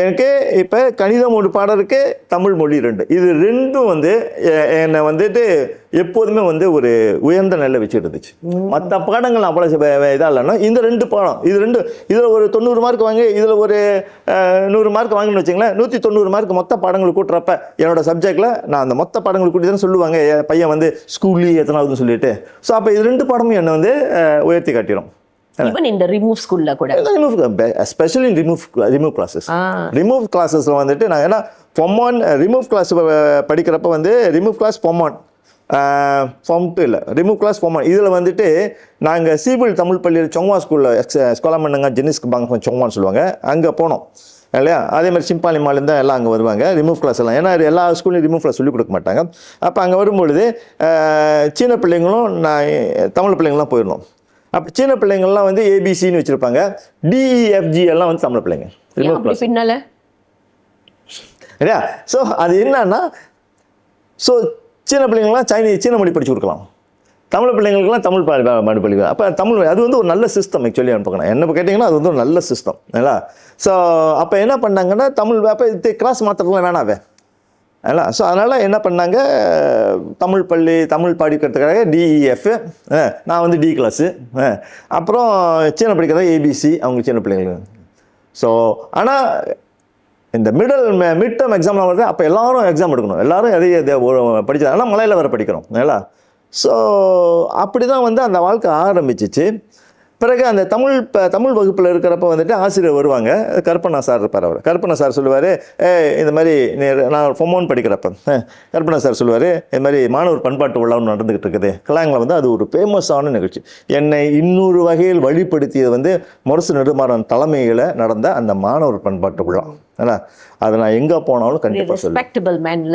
எனக்கு இப்போ கணிதம் ஒரு பாடம் இருக்குது, தமிழ் மொழி 2. இது 2ம் வந்து என்னை வந்துட்டு எப்போதுமே வந்து ஒரு உயர்ந்த நிலையில் வச்சுட்டு இருந்துச்சு. மற்ற பாடங்கள் அவ்வளோ இதாக இல்லைன்னா இந்த 2 பாடம், இதில் ஒரு 90 மார்க் வாங்கி இதில் ஒரு 100 மார்க் வாங்கின்னு வச்சிங்களேன், 190 மார்க் மொத்த பாடங்கள் கூட்டுறப்ப என்னோடய சப்ஜெக்டில் நான் அந்த மொத்த பாடங்கள் கூட்டி தானே சொல்லுவாங்க என் பையன் வந்து ஸ்கூல்லேயே எத்தனாவதுன்னு சொல்லிட்டு. ஸோ அப்போ இது 2 பாடமும் என்னை வந்து உயர்த்தி காட்டிடும். Even in the remove school la kuda, especially in remove classes. Remove classes la vandu na ena Form 1 remove class படிக்கிறப்ப வந்து remove class Form 1 Form 2 இல்ல remove class Form 1 இதுல வந்துட்டு நாங்க சீபிள் தமிழ் பள்ளியில் சொங்வா ஸ்கூல்ல ஸ்காலமன்னங்க ஜெனிஸ்க் பாங்க சொங்வான்னு சொல்லுவாங்க, அங்க போனோம் இல்லையா. அதே மாதிரி சிம்பாலி மாலேருந்து எல்லாம் அங்கே வருவாங்க ரிமூவ் கிளாஸ் எல்லாம். ஏன்னா எல்லா ஸ்கூல்லையும் ரிமூவ் கிளாஸ் சொல்லிக் கொடுக்க மாட்டாங்க. அப்போ அங்கே வரும்பொழுது சீன பிள்ளைங்களும் நான் தமிழ் பிள்ளைங்களாம் போயிடணும். அப்போ சீன பிள்ளைங்கள்லாம் வந்து ஏபிசின்னு வச்சுருப்பாங்க, டிஇஎஃப்ஜி எல்லாம் வந்து தமிழ் பிள்ளைங்க பின்னால இல்லையா. ஸோ அது என்னன்னா, ஸோ சீன பிள்ளைங்கள்லாம் சீன மொழி படித்து கொடுக்கலாம், தமிழ் பிள்ளைங்களுக்குலாம் தமிழ் படிக்கலாம். அப்போ தமிழ் அது வந்து ஒரு நல்ல சிஸ்டம். ஆக்சுவலி பார்க்கணும் என்ன கேட்டிங்கன்னா அது வந்து ஒரு நல்ல சிஸ்டம் இல்லைங்களா. ஸோ அப்போ என்ன பண்ணாங்கன்னா தமிழ் அப்போ கிளாஸ் மாத்திரலாம் வேணாவே இல்லை. ஸோ அதனால் என்ன பண்ணாங்க, தமிழ் படிக்கிறதுக்காக டிஇஎஃப், நான் வந்து டி கிளாஸு, அப்புறம் சீன படிக்கிறதா ஏபிசி அவங்க சீன பிள்ளைங்களுக்கு. ஸோ ஆனால் இந்த மிட் டேர்ம் எக்ஸாம்லாம் வருது, அப்போ எல்லோரும் எக்ஸாம் எடுக்கணும், எல்லோரும் எதை படிச்சது, ஆனால் மலையில் வேறு படிக்கணும் இல்லைங்களா. ஸோ அப்படி தான் வந்து அந்த வாழ்க்கை ஆரம்பிச்சிச்சு. பிறகு அந்த தமிழ் வகுப்பில் இருக்கிறப்ப வந்துட்டு ஆசிரியர் வருவாங்க, கருப்பண்ணா சார் இருப்பார். அவர் கருப்பண்ணா சார் சொல்லுவார், இந்த மாதிரி நான் Form 1 படிக்கிறப்ப கருப்பண்ணா சார் சொல்லுவார், இது மாதிரி மாணவர் பண்பாட்டு விழா நடந்துக்கிட்டு இருக்குது கிளாங்கில் வந்து. அது ஒரு ஃபேமஸான நிகழ்ச்சி. என்னை இன்னொரு வகையில் வழிப்படுத்தியது வந்து முரசு நெடுமாறன் தலைமையில் நடந்த அந்த மாணவர் பண்பாட்டு விழா. ஏன்னா அதை நான் எங்கே போனாலும் கண்டிப்பாக சொல்லுவேன்.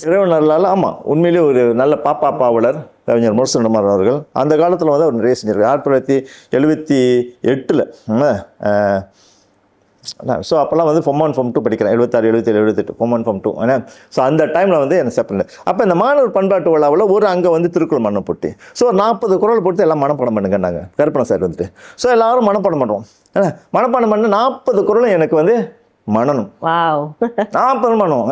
இறைவனர்களால் ஆமாம், உண்மையிலே ஒரு நல்ல பாப்பாவலர் கவிஞர் முரசு நெடுமாறன் அவர்கள் அந்த காலத்தில் வந்து அவர் நிறைய செஞ்சிருக்காரு. 1978 ஸோ அப்போல்லாம் வந்து Form 1 Form 2 படிக்கிறேன், 76 77 78 Form 1 Form 2 ஏன்னா. ஸோ அந்த டைமில் வந்து என்ன செப்பல். அப்போ இந்த மாணவர் பண்பாட்டு விழாவில் அங்கே வந்து திருக்குறள் மனம் போட்டி. ஸோ 40 குறள் போட்டு எல்லாம் மனப்பாடம் பண்ணுங்க நாங்கள் கருப்பண்ணா சார் வந்துட்டு. ஸோ எல்லோரும் மனப்பாடம் பண்ணுறோம். ஏன்னா மனப்பாடம் பண்ண 40 குறளும் எனக்கு வந்து மனனும் 40 மனம்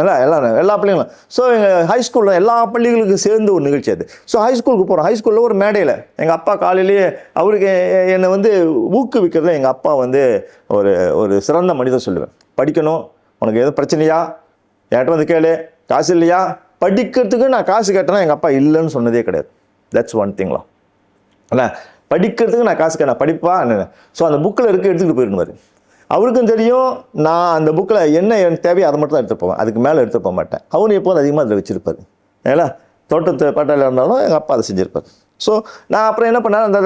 எல்லா பிள்ளைங்களும். ஸோ எங்கள் ஹைஸ்கூலில் எல்லா பள்ளிகளுக்கும் சேர்ந்து ஒரு நிகழ்ச்சி அது. ஸோ ஹைஸ்கூலுக்கு போகிறோம். ஹைஸ்கூலில் ஒரு மேடையில் எங்கள் அப்பா காலையிலேயே அவருக்கு என்னை வந்து ஊக்குவிக்கிறதுல எங்கள் அப்பா வந்து ஒரு சிறந்த மனிதர் சொல்லுவேன். படிக்கணும், உனக்கு எதுவும் பிரச்சனையா என்கிட்ட வந்து கேளு, காசு இல்லையா படிக்கிறதுக்கு நான் காசு கேட்டேன்னா எங்கள் அப்பா இல்லைன்னு சொன்னதே கிடையாது. தட்ஸ் ஒன் திங்லாம். இல்லை, படிக்கிறதுக்கு நான் காசு கேட்டேன், படிப்பா என்ன. ஸோ அந்த புக்கில் இருக்க எடுத்துக்கிட்டு போயிடுவார். அவருக்கும் தெரியும் நான் அந்த புக்கில் என்ன எனக்கு தேவையோ அதை மட்டும் தான் எடுத்துகிட்டு போவேன், அதுக்கு மேலே எடுத்துகிட்டு போக மாட்டேன். அவரும் எப்போதும் அதிகமாக அதில் வச்சுருப்பார். ஏன்னா தோட்டத்து பாட்டாளியாக இருந்தாலும் எங்கள் அப்பா அதை செஞ்சுருப்பார். ஸோ நான் அப்புறம் என்ன பண்ணேன், அந்த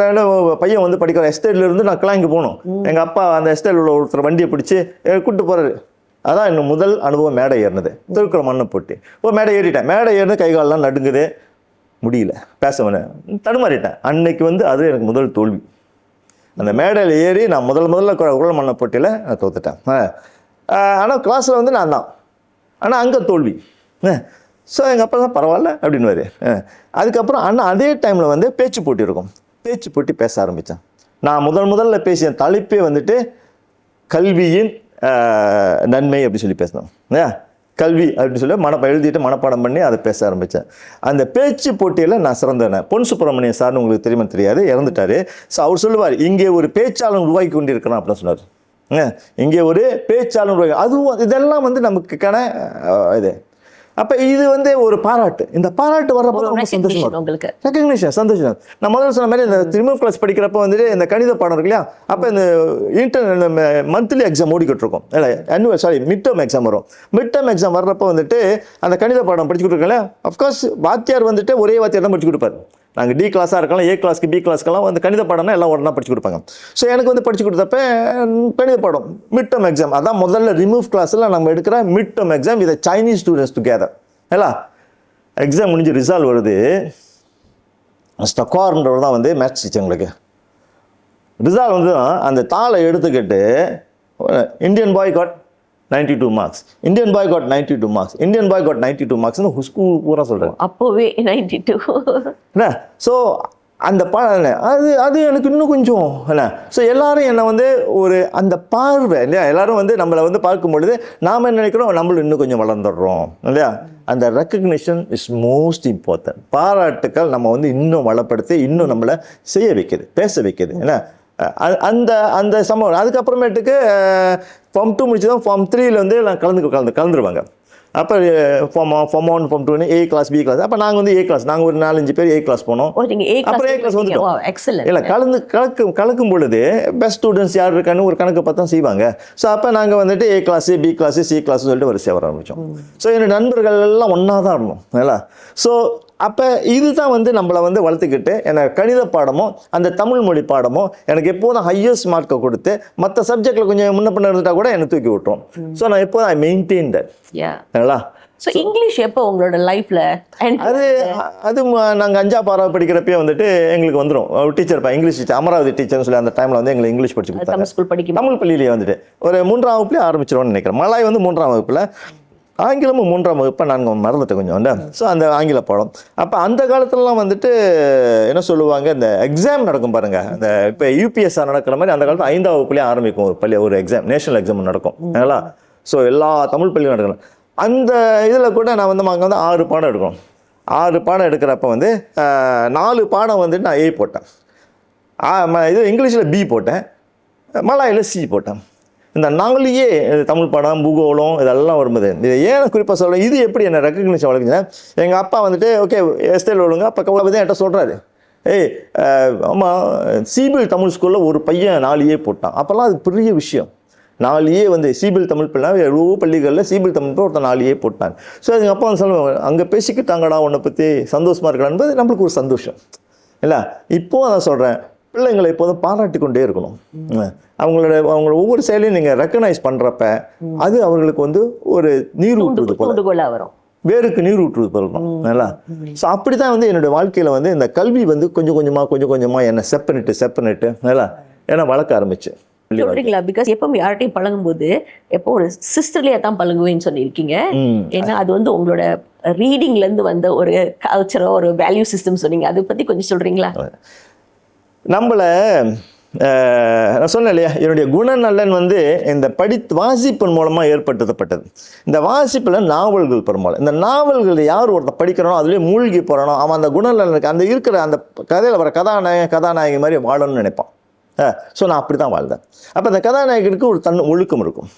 பையன் வந்து படிக்கிற எஸ்டேட்லேருந்து நான் கிளாங்கி போகணும். எங்கள் அப்பா அந்த எஸ்டேட்டில் உள்ள ஒருத்தர் வண்டியை பிடிச்சி கூப்பிட்டு போகிறாரு. அதான் இன்னும் முதல் அனுபவம் மேடை ஏறினது. திருக்குற மண்ணை போட்டு மேடை ஏறிட்டேன். மேடை ஏறினது கை காலெலாம் நடுங்குது, முடியல, பேச தடுமாறிட்டேன். அன்னைக்கு வந்து அது எனக்கு முதல் தோல்வி. அந்த மேடையில் ஏறி நான் முதல்ல குரல் மண்ணை போட்டியில் நான் தோத்துட்டேன். ஆனால் கிளாஸில் வந்து நான் தான், ஆனால் அங்கே தோல்வி. ஸோ எங்கள் அப்பா தான் பரவாயில்ல அப்படின்வாரு. அதுக்கப்புறம் அண்ணா அதே டைமில் வந்து பேச்சு போட்டி இருக்கும். பேச்சு போட்டி பேச ஆரம்பித்தேன். நான் முதல்ல பேசிய தலைப்பே வந்துட்டு கல்வியின் நன்மை அப்படி சொல்லி பேசினோம். கல்வி அப்படின்னு சொல்லி எழுதிட்டு மனப்பாடம் பண்ணி அதை பேச ஆரம்பித்தேன். அந்த பேச்சு போட்டியில் நான் சிறந்தேன். பொன் சுப்பிரமணியன் சார்னு உங்களுக்கு தெரியுமா தெரியாது, இறந்துட்டார். ஸோ அவர் சொல்லுவார், இங்கே ஒரு பேச்சாளன் உருவாக்கி கொண்டிருக்கிறான் அப்படின்னு சொன்னார். இங்கே ஒரு பேச்சாளன் உருவாக்கி, அதுவும் இதெல்லாம் வந்து நமக்கான இது. அப்போ இது வந்து ஒரு பாராட்டு. இந்த பாராட்டு வர்றப்போ ரொம்ப சந்தோஷம், உங்களுக்கு ரெக்கக்னிஷன், சந்தோஷம். நான் முதல்ல சொன்ன மாதிரி இந்த ரிமூவ் கிளாஸ் படிக்கிறப்போ வந்துட்டு இந்த கணித பாடம் இருக்கு இல்லையா, அப்போ இந்த மந்த்லி எக்ஸாம் ஓடிக்கிட்டு இருக்கோம். இல்லை மிட் டேர்ம் எக்ஸாம் வரும். மிட் டேர்ம் எக்ஸாம் வர்றப்போ வந்துட்டு அந்த கணித பாடம் படிச்சுக்கிட்டு இருக்கோம். அஃப்கோர்ஸ் வாத்தியார் வந்துட்டு ஒரே வாத்தியார் தான் படிச்சு கொடுப்பாரு. நாங்கள் டி கிளாஸாக இருக்கலாம், ஏ கிளாஸ்க்கு பி கிளாஸ்க்கெல்லாம் வந்து கணித பாடம்னா எல்லாம் ஒன்றா படிச்சு கொடுப்பாங்க. ஸோ எனக்கு வந்து படிச்சு கொடுத்தப்ப கணித பாடம் மிட் டேர்ம் எக்ஸாம், அதான் முதல்ல ரிமூவ் கிளாஸில் நம்ம எடுக்கிற மிட் டேர்ம் எக்ஸாம். இதை சைனீஸ் ஸ்டூடெண்ட்ஸ் டுகெதர் இல்லை எக்ஸாம் முடிஞ்சு ரிசல்ட் வருது. ஸ்டக்கார்ன்றவர் தான் வந்து மேத்ஸ் டீச்சர். எங்களுக்கு ரிசல்ட் வந்து அந்த தாளை எடுத்துக்கிட்டு இந்தியன் பாய் காட் 92 மார்க்ஸ், இந்தியன் பாய் காட் 92 மார்க்ஸ், இந்தியன் பாய் காட் 92 மார்க்ஸ்னு ஸ்கூல் பூரா சொல்கிறேன். அப்போவே 92 என்ன. ஸோ அந்த அது எனக்கு இன்னும் கொஞ்சம் என்ன. ஸோ எல்லாரும் என்னை வந்து ஒரு அந்த பார்வை இல்லையா, எல்லாரும் வந்து நம்மளை வந்து பார்க்கும் பொழுது நாம் என்ன நினைக்கிறோம், நம்மளும் இன்னும் கொஞ்சம் வளர்ந்துடுறோம் இல்லையா. அந்த ரெக்கக்னிஷன் இஸ் மோஸ்ட் இம்பார்ட்டன்ட். பாராட்டுக்கள் நம்ம வந்து இன்னும் வளப்படுத்தி இன்னும் நம்மளை செய்ய வைக்குது, பேச வைக்குது என்ன. அந்த அந்த சம்பவம் அதுக்கப்புறமேட்டுக்கு ஃபார்ம் 2 முடிச்சு தான் ஃபார்ம் 3ல் வந்து நான் கலந்துருவாங்க. அப்போ form 1 form 2 A class B class. அப்போ நாங்கள் வந்து ஏ கிளாஸ், நாங்கள் ஒரு 4-5 பேர் ஏ கிளாஸ் போனோம். அப்புறம் ஏ கிளாஸ் வந்துட்டோம். இல்லை கலக்கும் பொழுது பெஸ்ட் ஸ்டூடெண்ட்ஸ் யார் இருக்கான்னு ஒரு கணக்கு பார்த்தா செய்வாங்க. ஸோ அப்போ நாங்கள் வந்துட்டு A class B class C class சொல்லிட்டு வரிசையாக வர ஆரம்பித்தோம். ஸோ என்னோட நண்பர்கள் எல்லாம் ஒன்றா தான் இருந்தோம் இல்லை. ஸோ அப்போ இதுதான் வந்து நம்மளை வந்து வளர்த்துக்கிட்டு எனக்கு கணித பாடமோ அந்த தமிழ் மொழி பாடமோ எனக்கு எப்போதும் ஹையஸ்ட் மார்க்கை கொடுத்து மற்ற சப்ஜெக்டில் கொஞ்சம் முன்ன பண்ண இருந்துட்டா கூட எனக்கு தூக்கி விட்டுரும். ஸோ நான் எப்போதும் ஐ மெயின்டைன் தட். ஸோ இங்கிலீஷ் எப்போ உங்களோட லைஃப்பில் அது நாங்கள் 5ஆம் ஆறாவது படிக்கிறப்பே வந்துட்டு எங்களுக்கு வந்துடும் டீச்சர் இங்கிலீஷ் டீச்சர் அமராவதி டீச்சர்னு சொல்லி அந்த டைமில் வந்து எங்களுக்கு இங்கிலீஷ் படிச்சு கொடுத்தாங்க. தமிழ் பள்ளியிலேயே வந்துட்டு ஒரு 3ஆம் வகுப்புலேயே ஆரம்பிச்சிடுவோம்னு நினைக்கிறேன். மலாய் வந்து 3ஆம் வகுப்பில், ஆங்கிலமும் 3ஆம் வகுப்பை நாங்கள் மறந்துட்டேன் கொஞ்சம். ஸோ அந்த ஆங்கில பாடம் அப்போ அந்த காலத்துலலாம் வந்துட்டு என்ன சொல்லுவாங்க, இந்த எக்ஸாம் நடக்கும் பாருங்கள். அந்த இப்போ யூபிஎஸ்ஆர் நடக்கிற மாதிரி அந்த காலத்தில் 5ஆம் வகுப்புலேயே ஆரம்பிக்கும் ஒரு எக்ஸாம், நேஷனல் எக்ஸாம் நடக்கும் இல்லைங்களா. ஸோ எல்லா தமிழ் பள்ளியும் நடக்கணும். அந்த இதில் கூட நான் வந்து அங்கே வந்து 6 பாடம் எடுக்கணும். 6 பாடம் எடுக்கிறப்ப வந்து 4 பாடம் வந்துட்டு நான் ஏ போட்டேன், இது இங்கிலீஷில் பி போட்டேன், மலாயில் சி போட்டேன். இந்த 4 தமிழ் பாடம் பூகோளம் இதெல்லாம் வரும்போது இதை ஏன் குறிப்பாக சொல்கிறேன், இது எப்படி என்னை ரெக்கக்னிஷன் வளர்க்குதுன்னா, எங்கள் அப்பா வந்துட்டு ஓகே எஸ்டேல் ஒழுங்க அப்போ கவலை தான் என்கிட்ட சொல்கிறாரு, ஆமாம் சிபிஎல் தமிழ் ஸ்கூலில் ஒரு பையன் 4 போட்டான். அப்போல்லாம் அது பெரிய விஷயம். 4 வந்து சிபிஎல் தமிழ் பள்ளினா எவ்வளோ பள்ளிகளில் சிபிஎல் தமிழ் ஒருத்தர் 4 போட்டாங்க. ஸோ எங்கள் அப்பா வந்து சொல்லுவாங்க, அங்கே பேசிக்கிட்டாங்கடா உன்னை பற்றி சந்தோஷமாக இருக்கலான்னு நம்மளுக்கு ஒரு சந்தோஷம் இல்லை. இப்போது நான் சொல்கிறேன், பிள்ளைங்களை எப்போதும் பாராட்டி கொண்டே இருக்கணும். அவங்களோட ஒவ்வொரு செயலையும் நீங்கள் ரெக்கக்னைஸ் பண்ணுறப்ப அது அவர்களுக்கு வந்து ஒரு நீர் ஊற்றுவது போல வரும், வேருக்கு நீர் ஊற்றுவது போலணும் நல்லா. ஸோ அப்படி தான் வந்து என்னுடைய வாழ்க்கையில் வந்து இந்த கல்வி வந்து கொஞ்சம் கொஞ்சமாக என்னை செப்பனிட்டு நல்லா ஏன்னா வளர்க்க ஆரம்பிச்சு. பிகாஸ் எப்போ யார்கிட்டையும் பழகும்போது எப்போ ஒரு சிஸ்டர்லேயே தான் பழகுவேன்னு சொல்லியிருக்கீங்க. ஏன்னா அது வந்து உங்களோட ரீடிங்லேருந்து வந்த ஒரு கல்ச்சரோ ஒரு வேல்யூ சிஸ்டம் சொன்னீங்க, அதை பற்றி கொஞ்சம் சொல்கிறீங்களா? நம்மளை நான் சொன்னேன் இல்லையா, என்னுடைய குணநலன் வந்து இந்த வாசிப்பின் மூலமாக ஏற்படுத்தப்பட்டது. இந்த வாசிப்பில் நாவல்கள் பெரும்பாலும் இந்த நாவல்கள் யார் ஒருத்தர் படிக்கிறானோ அதுலேயே மூழ்கி போகிறானோ அவன் அந்த குணநலனுக்கு அந்த இருக்கிற அந்த கதையில் வர கதாநாயகி மாதிரி வாழணும்னு நினைப்பான். ஸோ நான் அப்படி தான் வாழ்ந்தேன். அப்போ அந்த கதாநாயகனுக்கு ஒரு ஒழுக்கம் இருக்கும்.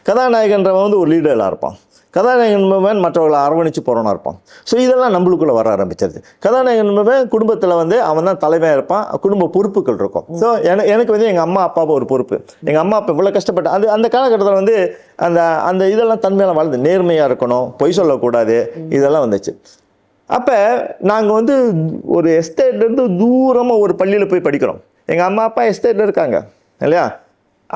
கதாநாயகன்றவன் வந்து ஒரு லீடராக இருப்பான். கதாநாயகன் என்பவன் மற்றவர்களை அரவணைச்சு போகிறவனா இருப்பான். ஸோ இதெல்லாம் நம்மளுக்குள்ளே வர ஆரம்பிச்சிருது. கதாநாயகன் என்பவன் குடும்பத்தில் வந்து அவன் தான் தலைமையாக இருப்பான், குடும்ப பொறுப்புகள் இருக்கும். ஸோ எனக்கு வந்து எங்கள் அம்மா அப்பாவை ஒரு பொறுப்பு. எங்கள் அம்மா அப்பா இவ்வளோ கஷ்டப்பட்டு அந்த காலகட்டத்தில் வந்து அந்த இதெல்லாம் தன்மையெல்லாம் வாழ்ந்து நேர்மையாக இருக்கணும், பொய் சொல்லக்கூடாது, இதெல்லாம் வந்துச்சு. அப்போ நாங்கள் வந்து ஒரு எஸ்டேட்லேருந்து தூரமாக ஒரு பள்ளியில் போய் படிக்கிறோம். எங்கள் அம்மா அப்பா எஸ்டேட்டில் இருக்காங்க இல்லையா,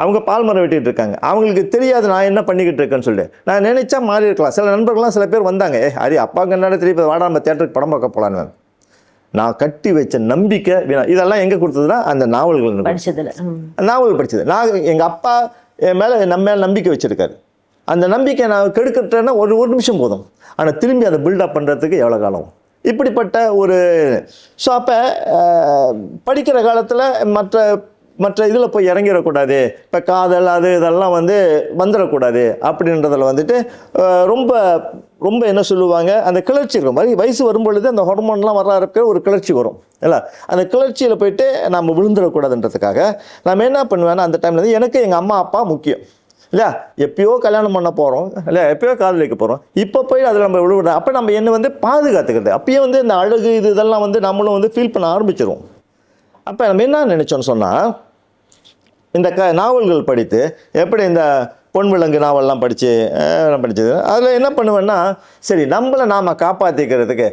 அவங்க பால் மரம் வெட்டிகிட்டு இருக்காங்க. அவங்களுக்கு தெரியாது நான் என்ன பண்ணிக்கிட்டு இருக்கேன்னு சொல்லிட்டு. நான் நினைச்சா மாறி இருக்கலாம். சில நண்பர்கள்லாம் சில பேர் வந்தாங்க, ஹரி அப்பாவுக்கு என்ன தெரியும், வாடா நம்ம தேட்டருக்கு படம் பார்க்க போகலான்னு. நான் கட்டி வச்ச நம்பிக்கை இதெல்லாம் எங்கே கொடுத்ததுன்னா அந்த நாவல்கள் படிச்சதில்ல. நாவல் படித்தது. நான் எங்கள் அப்பா என் மேலே நம்ம மேலே நம்பிக்கை வச்சுருக்காரு. அந்த நம்பிக்கை நான் கெடுக்கிட்டேன்னா ஒரு நிமிஷம் போதும், ஆனால் திரும்பி அதை பில்டப் பண்ணுறதுக்கு எவ்வளோ காலம். இப்படிப்பட்ட ஒரு ஸோ அப்போ படிக்கிற காலத்தில் மற்ற இதில் போய் இறங்கிடக்கூடாது, இப்போ காதல் அது இதெல்லாம் வந்து வந்துடக்கூடாது அப்படின்றதில் வந்துட்டு ரொம்ப ரொம்ப என்ன சொல்லுவாங்க, அந்த கிளர்ச்சி இருக்கும். வயசு வரும்பொழுது அந்த ஹார்மோன்லாம் வர இருக்கிற ஒரு கிளர்ச்சி வரும் இல்லை, அந்த கிளர்ச்சியில் போயிட்டு நம்ம விழுந்துடக்கூடாதுன்றதுக்காக நம்ம என்ன பண்ணுவேன்னா அந்த டைமில் வந்து எனக்கு எங்கள் அம்மா அப்பா முக்கியம் இல்லையா. எப்பயோ கல்யாணம் பண்ண போகிறோம் இல்லையா, எப்பயோ காதலிக்க போகிறோம், இப்போ போய் அதில் நம்ம விழுவிடுறோம். அப்போ நம்ம என்ன வந்து பாதுகாத்துக்கிறது, அப்பயே வந்து இந்த அழகு இதெல்லாம் வந்து நம்மளும் வந்து ஃபீல் பண்ண ஆரம்பிச்சிடுவோம். அப்போ நம்ம என்ன நினச்சோன்னு சொன்னால், இந்த நாவல்கள் படித்து எப்படி இந்த பொன் விலங்கு நாவல்லாம் படித்தது அதில் என்ன பண்ணுவேன்னா, சரி நம்மளை நாம் காப்பாற்றிக்கிறதுக்கு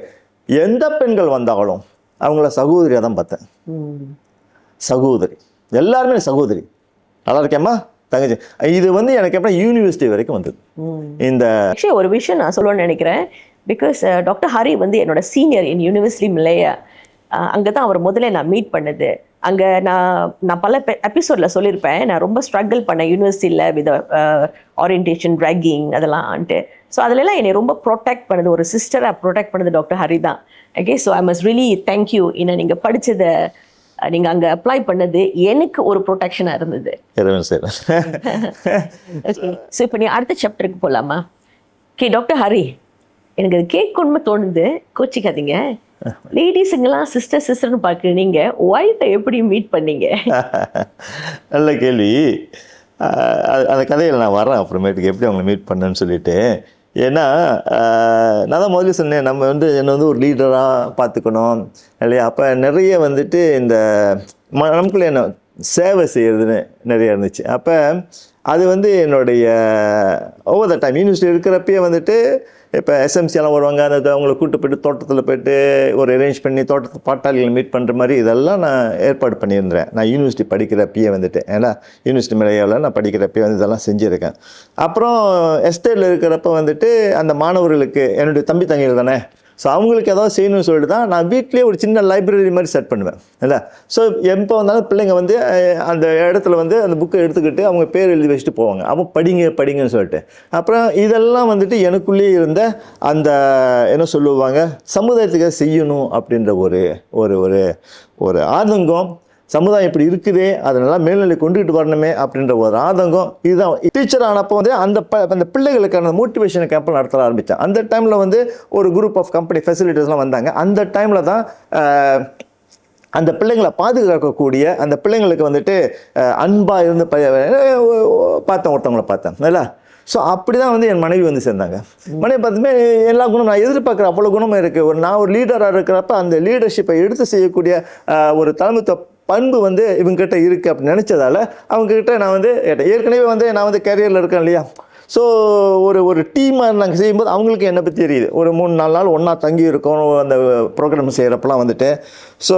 எந்த பெண்கள் வந்தாலும் அவங்கள சகோதரியாக தான் பார்த்தேன். சகோதரி எல்லாருமே சகோதரி, நல்லா இருக்கேம்மா தங்கச்சி. இது வந்து எனக்கு எப்போ யூனிவர்சிட்டி வரைக்கும் வந்தது. இந்த ஒரு விஷயம் நான் சொல்லணும்னு நினைக்கிறேன். பிகாஸ் டாக்டர் ஹரி வந்து என்னோட சீனியர் இன் யூனிவர்சிட்டி மில்லையா. அங்கே தான் அவர் முதல்ல நான் மீட் பண்ணது. அங்கே நான் பல எபிசோடில் சொல்லியிருப்பேன், நான் ரொம்ப ஸ்ட்ரகிள் பண்ணேன் யூனிவர்சிட்டியில் வித் ஓரியன்டேஷன் ட்ராகிங் அதெல்லாம்ட்டு. ஸோ அதிலெல்லாம் என்னை ரொம்ப ப்ரொடெக்ட் பண்ணது, ஒரு சிஸ்டராக ப்ரொடெக்ட் பண்ணது டாக்டர் ஹரி தான். Okay, so I must really thank you. ஏன்னா நீங்கள் படித்ததை நீங்கள் அங்கே அப்ளை பண்ணது எனக்கு ஒரு ப்ரொடெக்ஷனாக இருந்தது. ஸோ இப்போ நீ அடுத்த சாப்டருக்கு போகலாமா? ஓகே டாக்டர் ஹரி, எனக்கு அது கேட்கணும்னு தோணுது, கோச்சிக்காதீங்க. லேடிஸுங்கெல்லாம் சிஸ்டர்னு பார்க்குறீங்க, ஒய்ஃபை எப்படி மீட் பண்ணீங்க? நல்ல கேள்வி. அந்த கதையில் நான் வரேன் அப்புறமேட்டுக்கு எப்படி அவங்களை மீட் பண்ணேன்னு சொல்லிட்டு. ஏன்னா நான் தான் முதல்ல சொன்னேன், நம்ம வந்து என்னை வந்து ஒரு லீடராக பார்த்துக்கணும் இல்லையா. அப்போ நிறைய வந்துட்டு இந்த நமக்குள்ளே என்ன சேவை செய்கிறதுன்னு நிறைய இருந்துச்சு. அப்போ அது வந்து என்னுடைய ஓவர் த டைம் யூனிவர்சிட்டி இருக்கிறப்பயே வந்துட்டு இப்போ எஸ்எம்சியெல்லாம் வருவாங்க, அவங்கள கூப்பிட்டு போய்ட்டு தோட்டத்தில் போய்ட்டு ஒரு அரேஞ்ச் பண்ணி தோட்டத்து பாட்டாளிகளை மீட் பண்ணுற மாதிரி இதெல்லாம் நான் ஏற்பாடு பண்ணியிருந்தேன். நான் யூனிவர்சிட்டி படிக்கிறப்பயே வந்துட்டு, ஏன்னா யூனிவர்சிட்டி மேலேயாவில் நான் படிக்கிறப்பயே வந்து இதெல்லாம் செஞ்சுருக்கேன். அப்புறம் எஸ்டேட்டில் இருக்கிறப்ப வந்துட்டு அந்த மாணவர்களுக்கு என்னுடைய தம்பி தங்கைகள் தானே, ஸோ அவங்களுக்கு ஏதாவது செய்யணும்னு சொல்லிட்டு தான் நான் வீட்லேயே ஒரு சின்ன லைப்ரரி மாதிரி செட் பண்ணுவேன் இல்லை. ஸோ எப்போ வந்தாலும் பிள்ளைங்க வந்து அந்த இடத்துல வந்து அந்த புக்கை எடுத்துக்கிட்டு அவங்க பேர் எழுதி வச்சுட்டு போவாங்க, அப்போ படிங்கன்னு சொல்லிட்டு. அப்புறம் இதெல்லாம் வந்துட்டு எனக்குள்ளேயே இருந்த அந்த என்ன சொல்லுவாங்க, சமுதாயத்துக்கு செய்யணும் அப்படின்ற ஒரு ஒரு ஒரு ஒரு ஆதங்கம், சமுதாயம் இப்படி இருக்குதே அதனால மேல்நிலை கொண்டுகிட்டு வரணுமே அப்படின்ற ஒரு ஆதங்கம். இதுதான் டீச்சர் ஆனப்போ வந்து அந்த பிள்ளைகளுக்கான மோட்டிவேஷன் கேம்ப் நடத்த ஆரம்பித்தேன். அந்த டைமில் வந்து ஒரு குரூப் ஆஃப் கம்பெனி ஃபெசிலிட்டிஸ்லாம் வந்தாங்க. அந்த டைமில் தான் அந்த பிள்ளைங்களை பாதுகாக்கக்கூடிய அந்த பிள்ளைங்களுக்கு வந்துட்டு அன்பாக இருந்து பார்த்தேன், ஒருத்தவங்களை பார்த்தேன் இல்லை. ஸோ அப்படி தான் வந்து என் மனைவி வந்து சேர்ந்தாங்க. மனைவி பார்த்துமே எல்லா குணம் நான் எதிர்பார்க்குற அவ்வளோ குணமும் இருக்குது. நான் ஒரு லீடராக இருக்கிறப்ப அந்த லீடர்ஷிப்பை எடுத்து செய்யக்கூடிய ஒரு தலைமைத்துவ பண்பு வந்து இவங்ககிட்ட இருக்குது அப்படின்னு நினச்சதால அவங்கக்கிட்ட நான் வந்து ஏற்கனவே வந்து நான் வந்து கேரியரில் இருக்கேன் இல்லையா. ஸோ ஒரு டீமாக நாங்கள் செய்யும்போது அவங்களுக்கு என்னை பற்றி தெரியுது. ஒரு 3-4 நாள் ஒன்றா தங்கி இருக்கோம் அந்த ப்ரோக்ராம் செய்கிறப்பெல்லாம் வந்துட்டு. ஸோ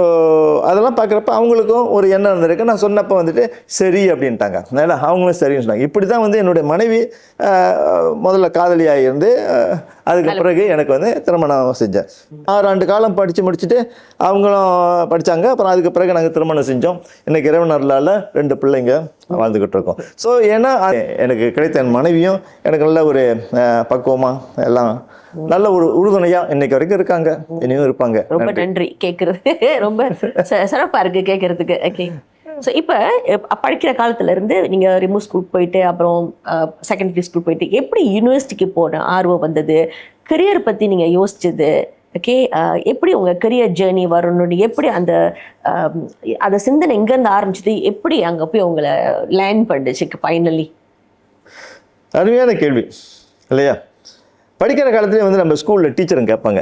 அதெல்லாம் பார்க்குறப்ப அவங்களுக்கும் ஒரு எண்ணம் இருந்திருக்கு. நான் சொன்னப்போ வந்துட்டு சரி அப்படின்ட்டாங்க, அதனால் அவங்களும் சரின்னு சொன்னாங்க. இப்படி தான் வந்து என்னுடைய மனைவி முதல்ல காதலியாக இருந்து அதுக்கு பிறகு எனக்கு வந்து திருமணம் செஞ்சேன். 6 ஆண்டு காலம் படித்து முடிச்சுட்டு அவங்களும் படித்தாங்க. அப்புறம் அதுக்கு பிறகு நாங்கள் திருமணம் செஞ்சோம். இன்றைக்கி இறைவனர்களால் 2 பிள்ளைங்க வாழ்ந்துக்கிட்டு இருக்கோம். ஸோ ஏன்னா எனக்கு கிடைத்த என் மனைவியும் எனக்கு நல்ல ஒரு பக்குவமாக எல்லாம் நல்ல ஒரு உறுதுணையாக இன்னைக்கு வரைக்கும் இருக்காங்க, இனியும் இருப்பாங்க. ரொம்ப நன்றி. கேட்குறது ரொம்ப சிறப்பாக இருக்குது கேட்குறதுக்கு. ஓகே, ஸோ இப்போ படிக்கிற காலத்துலேருந்து நீங்கள் ரிமூவ் ஸ்கூல் போயிட்டு அப்புறம் செகண்டரி ஸ்கூல் போயிட்டு எப்படி யூனிவர்சிட்டிக்கு போன ஆர்வம் வந்தது, கெரியர் பற்றி நீங்கள் யோசிச்சது, ஓகே, எப்படி உங்கள் கெரியர் ஜேர்னி வரணும்னு எப்படி அந்த சிந்தனை எங்கேருந்து ஆரம்பிச்சது, எப்படி அங்கே போய் உங்களை லேர்ன் பண்ணுச்சு ஃபைனலி? அருமையான கேள்வி இல்லையா. படிக்கிற காலத்துலேயே வந்து நம்ம ஸ்கூலில் டீச்சருங்க கேட்பாங்க,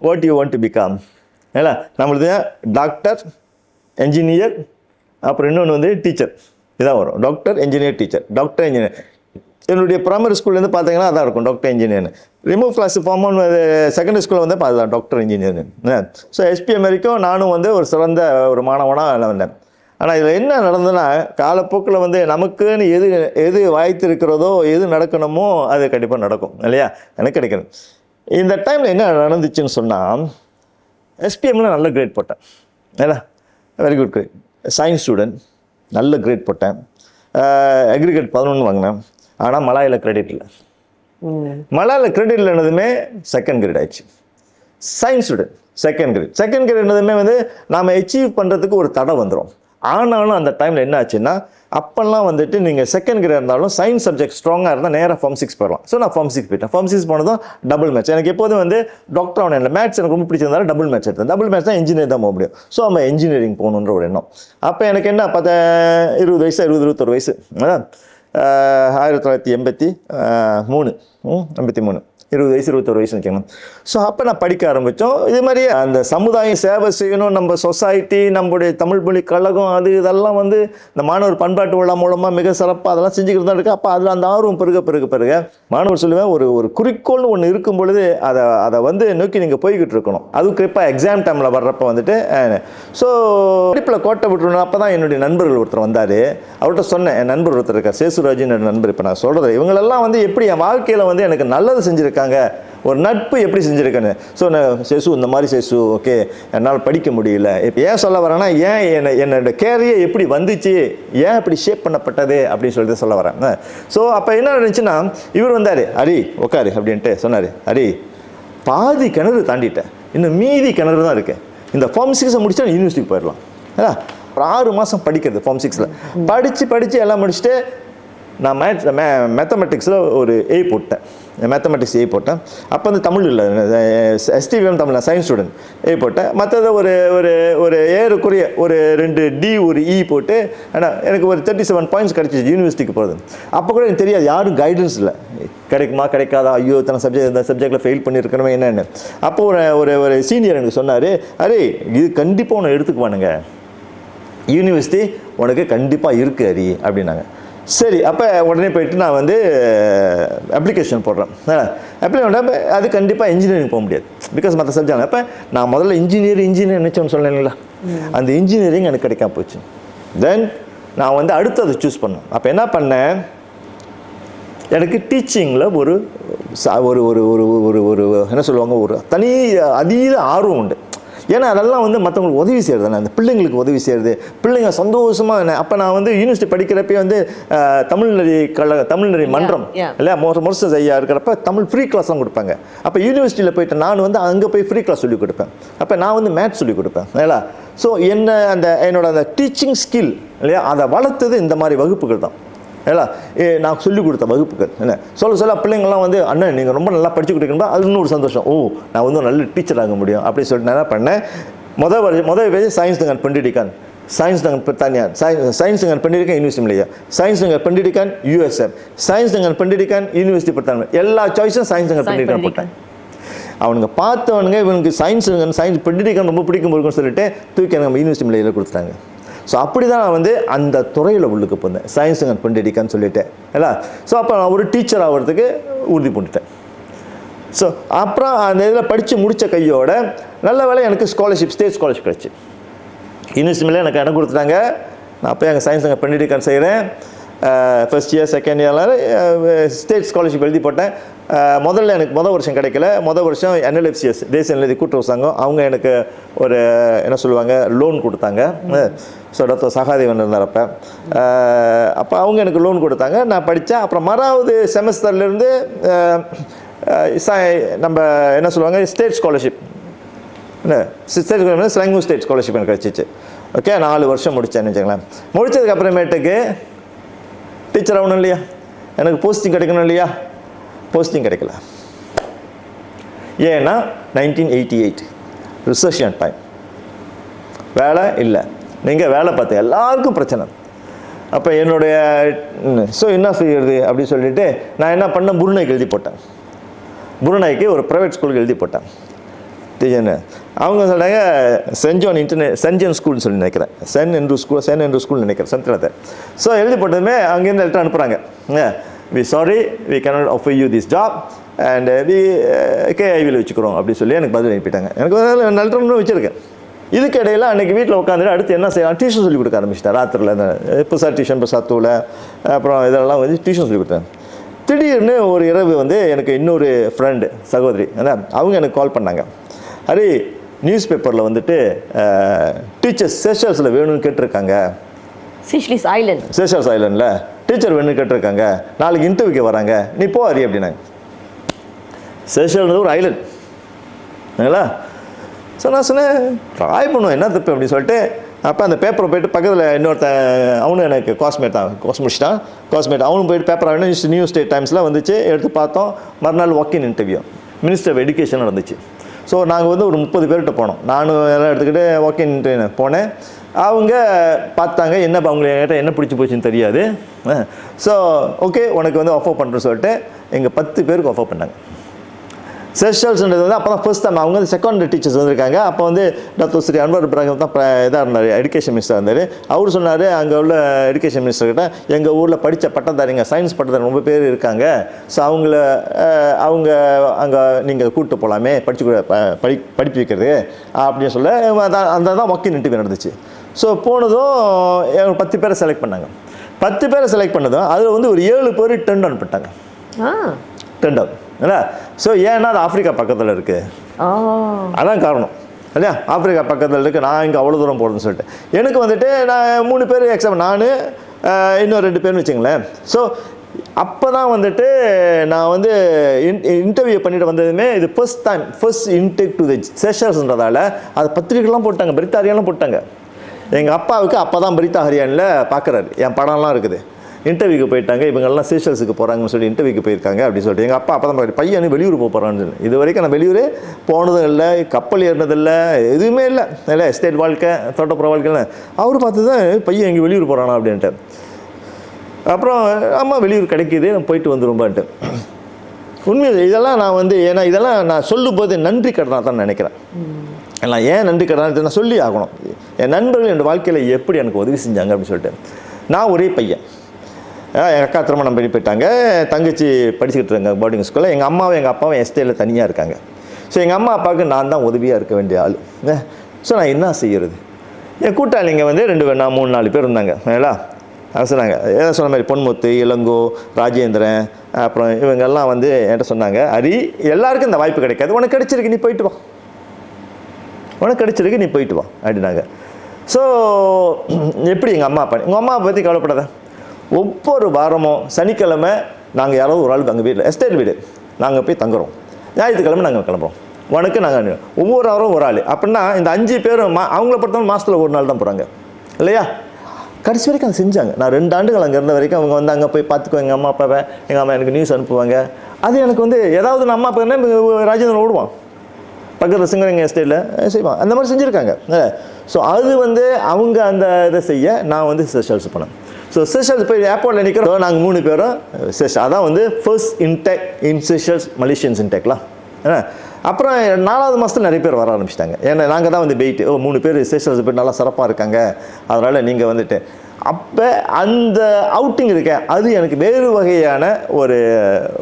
what you want to become. இல்லை நம்மளுது டாக்டர், என்ஜினியர், அப்புறம் இன்னொன்று வந்து டீச்சர். இதான் வரும், doctor, engineer, teacher. Doctor, engineer. என்னுடைய ப்ரைமரி ஸ்கூல்லேருந்து பார்த்தீங்கன்னா அதான் இருக்கும், டாக்டர், இன்ஜினியர்னு. ரிமூவ் கிளாஸ் ஃபார்ம் செகண்டரி ஸ்கூலில் வந்து அதுதான் டாக்டர், இன்ஜினியர்னு. ஸோ எஸ்பிஎம் வரைக்கும் நானும் வந்து ஒரு சிறந்த ஒரு மாணவனாக வந்தேன். ஆனால் இதில் என்ன நடந்ததுன்னா, காலப்போக்கில் வந்து நமக்குன்னு எது வாய்த்து இருக்கிறதோ, எது நடக்கணுமோ அது கண்டிப்பாக நடக்கும் இல்லையா, எனக்கு கிடைக்கணும். இந்த டைமில் என்ன நடந்துச்சுன்னு சொன்னால், எஸ்பிஎம்மில் நல்ல கிரேட் போட்டேன். ஏன்னா very good grade. Science student, நல்ல கிரேட் போட்டேன். அக்ரிகேட் 11 வாங்கினேன். ஆனால் மலாயில் கிரெடிட் இல்லை. மலாயில் கிரெடிட் இல்லைனதுமே செகண்ட் கிரேட் ஆயிடுச்சு. சயின்ஸ் ஸ்டூடெண்ட் செகண்ட் கிரேட் என்னதுமே வந்து நாம் அச்சீவ் பண்ணுறதுக்கு ஒரு தடை வந்துடும். ஆனாலும் அந்த டைமில் என்ன ஆச்சுன்னா, அப்போல்லாம் வந்துட்டு நீங்கள் செகண்ட் கிரேட் இருந்தாலும் சயின்ஸ் சப்ஜெக்ட் ஸ்ட்ராங்காக இருந்தால் நேராக ஃபார்ம் 6 போயிடலாம். ஸோ நான் ஃபார்ம் 6 போயிட்டேன். ஃபார்ம் 6 போனதும் டபுள் மேட்ச். எனக்கு எப்போதும் வந்து டாக்டர் ஆகணும் இல்லை, மேத்ஸ் எனக்கு ரொம்ப பிடிச்சிருந்தாலும் டபுள் மேட்ச் எடுத்தேன். டபுள் மேட்ச் தான் இன்ஜினியர் தான் போக முடியும். ஸோ நம்ம இன்ஜினியரிங் போகணுன்ற ஒரு எண்ணம். அப்போ எனக்கு என்ன 20 வயசு 21 வயசு, அதான் 1983 20 வயசு 21 வயசு நிற்கணும். ஸோ அப்போ நான் படிக்க ஆரம்பித்தோம். இது மாதிரி அந்த சமுதாயம் சேவை செய்யணும், நம்ம சொசைட்டி, நம்முடைய தமிழ் மொழி கழகம், அது இதெல்லாம் வந்து இந்த மாணவர் பண்பாட்டு விழா மூலமாக மிக சிறப்பாக அதெல்லாம் செஞ்சுக்கிட்டு தான் இருக்குது. அப்போ அதில் அந்த ஆர்வம் பெருக மாணவர் சொல்லுவேன், ஒரு குறிக்கோள்னு ஒன்று இருக்கும் பொழுது அதை வந்து நோக்கி நீங்கள் போய்கிட்டு இருக்கணும். அதுவும் குறிப்பாக எக்ஸாம் டைமில் வர்றப்போ வந்துட்டு ஸோ படிப்பில் கோட்டை விட்டுருணும். அப்போ தான் என்னுடைய நண்பர்கள் ஒருத்தர் வந்தார். அவர்கிட்ட சொன்னேன், என் நண்பர் ஒருத்தர் இருக்கார், சேசுராஜின் நண்பர். இப்போ நான் சொல்கிறது இவங்களெல்லாம் வந்து எப்படி என் வாழ்க்கையில் வந்து எனக்கு நல்லது செஞ்சுருக்காங்க, ஒரு நட்பு எப்படி செஞ்சுருக்கேன்னு. ஸோ நான் சேசு இந்த மாதிரி சேசு ஓகே என்னால் படிக்க முடியல. இப்போ ஏன் சொல்ல வரேன்னா, ஏன் என்னோட கேரியர் எப்படி வந்துச்சு, ஏன் இப்படி ஷேப் பண்ணப்பட்டது அப்படின்னு சொல்லிட்டு சொல்ல வரேன். ஸோ அப்போ என்ன இருந்துச்சுன்னா, இவர் வந்தார், ஹரி உட்காரு அப்படின்ட்டு சொன்னார். ஹரி, பாதி கிணறு தாண்டிட்டேன், இன்னும் மீதி கிணறு தான் இருக்குது. இந்த ஃபார்ம் 6 முடிச்சா யூனிவர்சிட்டிக்கு போயிடலாம். ஒரு 6 மாதம் படிக்கிறது ஃபார்ம் 6 படித்து எல்லாம் முடிச்சுட்டு நான் மேத்தமெட்டிக்ஸில் ஒரு A போட்டேன். மேத்தமெட்டிக்ஸ் A போட்டேன். அப்போ வந்து தமிழ் இல்லை, STVM Tamil, science student A போட்டேன். மற்றது ஒரு ஏறக்குறைய ஒரு 2 D ஒரு E போட்டு, ஆனால் எனக்கு ஒரு 37 பாயிண்ட்ஸ் கிடச்சிச்சு யூனிவர்சிட்டிக்கு போகிறது. அப்போ கூட எனக்கு தெரியாது, யாரும் கைடன்ஸ் இல்லை, கிடைக்குமா கிடைக்காதா, ஐயோ இத்தனை சப்ஜெக்ட் இந்த சப்ஜெக்டில் ஃபெயில் பண்ணியிருக்கணுமே என்னென்னு. அப்போது ஒரு சீனியர் எனக்கு சொன்னார், அரே இது கண்டிப்பாக உன்னை எடுத்துக்குவானுங்க, யூனிவர்சிட்டி உனக்கு கண்டிப்பாக இருக்குது ஹரி அப்படின்னாங்க. சரி, அப்போ உடனே போயிட்டு நான் வந்து அப்ளிகேஷன் போடுறேன். அப்ளிகேஷன் அது கண்டிப்பாக இன்ஜினியரிங் போக முடியாது, பிகாஸ் மற்ற சப்ஜெக்ட். அப்போ நான் முதல்ல இன்ஜினியர் நினச்சோன்னு சொன்னேன்ல, அந்த இன்ஜினியரிங் எனக்கு கிடைக்காம போச்சு. தென் நான் வந்து அடுத்து அதை சூஸ் பண்ணேன். அப்போ என்ன பண்ணேன், எனக்கு டீச்சிங்கில் ஒரு என்ன சொல்லுவாங்க, ஒரு தனி அதீத ஆர்வம் உண்டு. ஏன்னா அதெல்லாம் வந்து மற்றவங்களுக்கு உதவி செய்கிறது தானே, அந்த பிள்ளைங்களுக்கு உதவி செய்கிறது, பிள்ளைங்க சந்தோஷமாக. அப்போ நான் வந்து யூனிவர்சிட்டி படிக்கிறப்பே வந்து தமிழ்நெறி மன்றம் இல்லையா, மொரசஸ் ஐயா இருக்கிறப்ப தமிழ் ஃப்ரீ கிளாஸ்லாம் கொடுப்பாங்க. அப்போ யூனிவர்சிட்டியில் போயிட்டு நான் வந்து அங்கே போய் ஃப்ரீ கிளாஸ் சொல்லிக் கொடுப்பேன். அப்போ நான் வந்து மேத்ஸ் சொல்லிக் கொடுப்பேன் இல்லையா. ஸோ என்னோட அந்த டீச்சிங் ஸ்கில் இல்லையா, அதை வளர்த்தது இந்த மாதிரி வகுப்புகள் தான் இல்லையா, நான் சொல்லிக் கொடுத்த வகுப்புகள். என்ன சொல்ல பிள்ளைங்கள்லாம் வந்து, அண்ணன் நீங்கள் ரொம்ப நல்லா படிச்சு கொடுக்கணும்னா அது இன்னும் ஒரு சந்தோஷம், ஓ நான் வந்து நல்ல டீச்சர் ஆக முடியும் அப்படின்னு சொல்லிட்டு நான் என்ன பண்ணேன், முதல் பேஜ் சயின்ஸ் தங்கன் பெண்டிடிகான், சயின்ஸ் தங்கன் தனியார், சயின்ஸ் தங்கன் பெண்டிடிகான் யூனிவர்சிட்டி இல்லையா, சயின்ஸ் தங்கன் பெண்டிடிகான் USM, சயின்ஸ் தங்கன் பெண்டிடிகான் யூனிவர்சிட்டி படுத்தாங்க. எல்லா சாய்ஸும் சயின்ஸ் தங்கன் பெண்டிடிகான் போட்டேன். அவனுங்க பார்த்தவனுங்க இவனுக்கு சயின்ஸ் பெண்டிடிகான் ரொம்ப பிடிக்கும் இருக்குன்னு சொல்லிட்டு தூக்கி நம்ம யூனிவர்சிட்டி மில்லையில் கொடுத்துட்டாங்க. ஸோ அப்படி தான் நான் வந்து அந்த துறையில் உள்ளுக்கு போனேன், சயின்ஸ் அண்ட் பெண்டிடிகான்னு சொல்லிட்டேன் இல்லை. ஸோ அப்போ நான் ஒரு டீச்சர் ஆகிறதுக்கு உறுதி பண்ணிட்டேன். ஸோ அப்புறம் அந்த இதில் படித்து முடித்த கையோட நல்ல வேலை எனக்கு ஸ்காலர்ஷிப், ஸ்டேட் ஸ்காலர்ஷிப் கிடச்சி. யூனிவர்சிட்டியில் எனக்கு இடம் கொடுத்துட்டாங்க. நான் அப்போ எங்கள் சயின்ஸ் அண்ட் பெண்டிடிகான் செய்கிறேன். ஃபர்ஸ்ட் இயர் செகண்ட் இயரில் ஸ்டேட் ஸ்காலர்ஷிப் எழுதி போட்டேன். முதல்ல எனக்கு வருஷம் கிடைக்கல. வருஷம் NLFCS தேசிய நிதி கூட்டுறவு சங்கம் அவங்க எனக்கு ஒரு என்ன சொல்லுவாங்க லோன் கொடுத்தாங்க. ஸோ டாக்டர் சகாதேவன் இருந்தார் அப்போ அவங்க எனக்கு லோன் கொடுத்தாங்க. நான் படித்தேன். அப்புறம் மறாவது செமஸ்டர்லேருந்து நம்ம என்ன சொல்லுவாங்க ஸ்டேட் ஸ்காலர்ஷிப், ஸ்டேட் ஸ்காலர்ஷிப் எனக்கு கிடச்சிச்சு. ஓகே, 4 வருஷம் முடித்தேன்னு வச்சுங்களேன். முடித்ததுக்கு அப்புறமேட்டுக்கு டீச்சர் ஆகணும் இல்லையா, எனக்கு போஸ்டிங் கிடைக்கணும் இல்லையா, போஸ்டிங் கிடைக்கல. ஏன்னா 1988 ரிசெஷன் டைம், வேலை இல்லை. நீங்கள் வேலை பார்த்து எல்லாருக்கும் பிரச்சனை. அப்போ என்னுடைய ஸோ என்ன செய்யறது அப்படின்னு சொல்லிட்டு நான் என்ன பண்ணேன், புருனைக்கு எழுதி போட்டேன். புருனாய்க்கு ஒரு ப்ரைவேட் ஸ்கூலுக்கு எழுதி போட்டேன் டீச்சர்னு. அவங்க சொன்னாங்க சென்ட் ஜான் ஸ்கூல்னு சொல்லி நினைக்கிறேன், சென்ட் என்ட்ரூ ஸ்கூல் நினைக்கிறேன் சென்ட்ரத்தை. ஸோ எழுதி போட்டதுமே அங்கேருந்து லெட்டர் அனுப்புகிறாங்க, we sorry we cannot offer you this job and we கேஐவியில் வச்சுக்கிறோம் அப்படின்னு சொல்லி எனக்கு பதில் அனுப்பிட்டாங்க. எனக்கு லெட்டர் வச்சுருக்கேன். இதுக்கு இடையில் அன்றைக்கி வீட்டில் உட்காந்துட்டு அடுத்து என்ன செய்யலாம், டியூஷன் சொல்லி கொடுக்க ஆரம்பிச்சிட்டேன். ராத்திரியில் புதுசாக டியூஷன் இப்போ சத்தூவில் அப்புறம் இதெல்லாம் வந்து டியூஷன் சொல்லி கொடுத்தேன். திடீர்னு ஒரு இரவு வந்து எனக்கு இன்னொரு ஃப்ரெண்டு சகோதரி அவங்க எனக்கு கால் பண்ணாங்க, ஹரி நியூஸ் பேப்பரில் வந்துட்டு டீச்சர்ஸ் செஷல்ஸில் வேணும்னு கேட்டிருக்காங்க, செஷல்ஸ் ஐலண்டில் டீச்சர் வேணும்னு கேட்டிருக்காங்க, நாளைக்கு இன்டர்வியூக்கு வராங்க, நீ போ ஹரி அப்படின்னாங்க. செஷல்ன்றது ஒரு ஐலண்ட் இல்லைங்களா. ஸோ நான் சொன்னேன் ட்ராய் பண்ணுவோம் என்ன தப்பு அப்படின்னு சொல்லிட்டு, அப்போ அந்த பேப்பரை போய்ட்டு பக்கத்தில் இன்னொருத்தன் அவனும் எனக்கு கோர்ஸ் முடிச்சிட்டான், அவனும் போய்ட்டு பேப்பர் ஆகணும் நியூ ஸ்டேட் டைம்ஸில் வந்துச்சு, எடுத்து பார்த்தோம். மறுநாள் walk in interview minister of education நடந்துச்சு. ஸோ நாங்கள் வந்து ஒரு 30 பேர்கிட்ட போனோம், நானும் எல்லாம் எடுத்துக்கிட்டு வாக்கின் இன்டர்வியூ போனேன். அவங்க பார்த்தாங்க, என்ன அவங்களுக்கு என்ன பிடிச்சி போச்சுன்னு தெரியாது. ஸோ ஓகே உனக்கு வந்து ஆஃபர் பண்ணுறேன்னு சொல்லிட்டு எங்கள் 10 பேருக்கு ஆஃபர் பண்ணாங்க. செஷல்ஸ்ன்றது வந்து அப்போ தான் ஃபர்ஸ்ட் டைம் அவங்க வந்து செகண்டரி டீச்சர்ஸ் வந்திருக்காங்க. அப்போ வந்து டாக்டர் ஸ்ரீ அன்வர் இப்ராஹிம் தான் இதாக இருந்தார், எஜுகேஷன் மினிஸ்டர் இருந்தார். அவர் சொன்னார் அங்கே உள்ள எஜுகேஷன் மினிஸ்டர்கிட்ட, எங்கள் ஊரில் படித்த பட்டதாரிங்க சயின்ஸ் பட்டதாரி ரொம்ப பேர் இருக்காங்க, ஸோ அவங்க அங்கே நீங்கள் கூப்பிட்டு போகலாமே படிப்பு வைக்கிறது அப்படின்னு சொல்ல அந்த தான் வாக்கின் இன்டர்வியூ நடந்துச்சு. ஸோ போனதும் 10 பேரை செலக்ட் பண்ணாங்க. 10 பேரை செலக்ட் பண்ணதும் அதில் வந்து ஒரு 7 பேர் டெண்ட் ஆன் பண்ணிட்டாங்க. டெண்ட் ஆன் இல்லை. ஸோ ஏன்னா அது ஆப்பிரிக்கா பக்கத்தில் இருக்குது, அதான் காரணம் இல்லையா. ஆப்பிரிக்கா பக்கத்தில் இருக்குது, நான் இங்கே அவ்வளோ தூரம் போகிறதுன்னு சொல்லிட்டு எனக்கு வந்துட்டு நான் 3 பேர் எக்ஸாம், நான் இன்னும் 2 பேர்னு வச்சுங்களேன். ஸோ அப்போ தான் வந்துட்டு நான் வந்து இன்டர்வியூ பண்ணிட்டு வந்ததுமே இது ஃபர்ஸ்ட் இன்டேக் டு தி செஷல்ஸ்ன்றதால அது பத்திரிக்கைலாம் போட்டாங்க, பிரித்தா ஹரியான்லாம் போட்டாங்க. எங்கள் அப்பாவுக்கு அப்போ தான் பிரித்தா ஹரியானில் பார்க்குறாரு, என் படம்லாம் இருக்குது. இன்டர்வியூக்கு போயிட்டாங்க, இவங்கெல்லாம் செஷல்ஸுக்கு போகிறாங்கன்னு சொல்லி இன்டர்வியூக்கு போயிருக்காங்க அப்படின்னு சொல்லிட்டு எங்கள் அப்பா அப்போ தான் பார்க்குற பையன் வெளியூர் போகிறான்னு சொல்லி. இது வரைக்கும் நான் வெளியூர் போனதும் இல்லை, கப்பல் ஏறினதில்லை, எதுவுமே இல்லை இல்லை எஸ்டேட் வாழ்க்கை தோட்டப்புற வாழ்க்கையில். அவர் பார்த்து தான் பையன் எங்கே வெளியூர் போகிறானா அப்படின்ட்டு. அப்புறம் அம்மா வெளியூர் கிடைக்கிது, நான் போயிட்டு வந்துரும்பான்ட்டு. உண்மையில் இதெல்லாம் நான் வந்து ஏன்னா இதெல்லாம் நான் சொல்லும்போது நன்றி கடனாக தான் நினைக்கிறேன். எல்லாம் ஏன் நன்றி கடனாக நான் சொல்லி ஆகணும். என் நண்பர்கள் என் வாழ்க்கையில் எப்படி எனக்கு உதவி செஞ்சாங்க அப்படின்னு சொல்லிட்டு. நான் ஒரே பையன், எங்கள் அக்கா திருமணம் பண்ணி போயிட்டாங்க, தங்கச்சி படிச்சுக்கிட்டு இருக்காங்க போர்டிங் ஸ்கூலில். எங்கள் அம்மாவும் எங்கள் அப்பாவும் எஸ்டேட்டில் தனியாக இருக்காங்க. ஸோ எங்கள் அம்மா அப்பாவுக்கு நான் தான் உதவியாக இருக்க வேண்டிய ஆள். ஸோ நான் என்ன செய்கிறது, என் கூட்டாளிங்க வந்து 3-4 பேர் இருந்தாங்க இல்லைங்களா. அவங்க சொன்னாங்க ஏதாவது சொன்ன மாதிரி பொன்முத்து, இளங்கோ, ராஜேந்திரன், அப்புறம் இவங்கெல்லாம் வந்து என்கிட்ட சொன்னாங்க, ஹரி எல்லாருக்கும் இந்த வாய்ப்பு கிடைக்காது, உனக்கு கிடைச்சிருக்கு நீ போயிட்டு வா அப்படின்னாங்க. ஸோ எப்படி எங்கள் அம்மா பற்றி கவலைப்படாத, ஒவ்வொரு வாரமும் சனிக்கிழமை நாங்கள் யாராவது ஒரு ஆளுக்கு அங்கே வீட்டில் எஸ்டேட் வீடு நாங்கள் போய் தங்குறோம், ஞாயிற்றுக்கிழமை நாங்கள் கிளம்புறோம், உனக்கு நாங்கள் ஒவ்வொரு வாரம் ஒரு ஆள். அப்படின்னா இந்த 5 பேரும் அவங்கள பொறுத்தவரை மாதத்தில் ஒரு நாள் தான் போகிறாங்க இல்லையா. கடைசி வரைக்கும் அதை செஞ்சாங்க. நான் 2 ஆண்டுகள் அங்கே இருந்த வரைக்கும் அவங்க வந்து அங்கே போய் பார்த்துக்கோ எங்கள் அம்மா அப்பாவை, எங்கள் அம்மா எனக்கு நியூஸ் அனுப்புவாங்க. அது எனக்கு வந்து ஏதாவது நான் அம்மா அப்பா என்ன ராஜேந்திரன் ஓடுவான் பக்கத்தில் சிங்கரங்க எஸ்டேட்டில் செய்வான், அந்த மாதிரி செஞ்சுருக்காங்க. ஸோ அது வந்து அவங்க அந்த இதை செய்ய நான் வந்து செஷல்ஸ் பண்ணேன். ஸோ செஷல்ஸ் போய் ஏர்போர்ட்டில் நிற்கிறோம், நாங்கள் 3 பேரும் அதான் வந்து ஃபர்ஸ்ட் இன்டெக் இன் செஷல்ஸ் மலேசியன்ஸ் இன்டெக்லாம். அப்புறம் 4வது மாதத்தில் நிறைய பேர் வர ஆரம்பிச்சிட்டாங்க. ஏன்னா நாங்கள் தான் வந்து வெயிட் 3 பேர் செஷல்ஸ் போய் நல்லா சிறப்பாக இருக்காங்க, அதனால் நீங்கள் வந்துட்டு அப்போ அந்த அவுட்டிங் இருக்க அது எனக்கு வேறு வகையான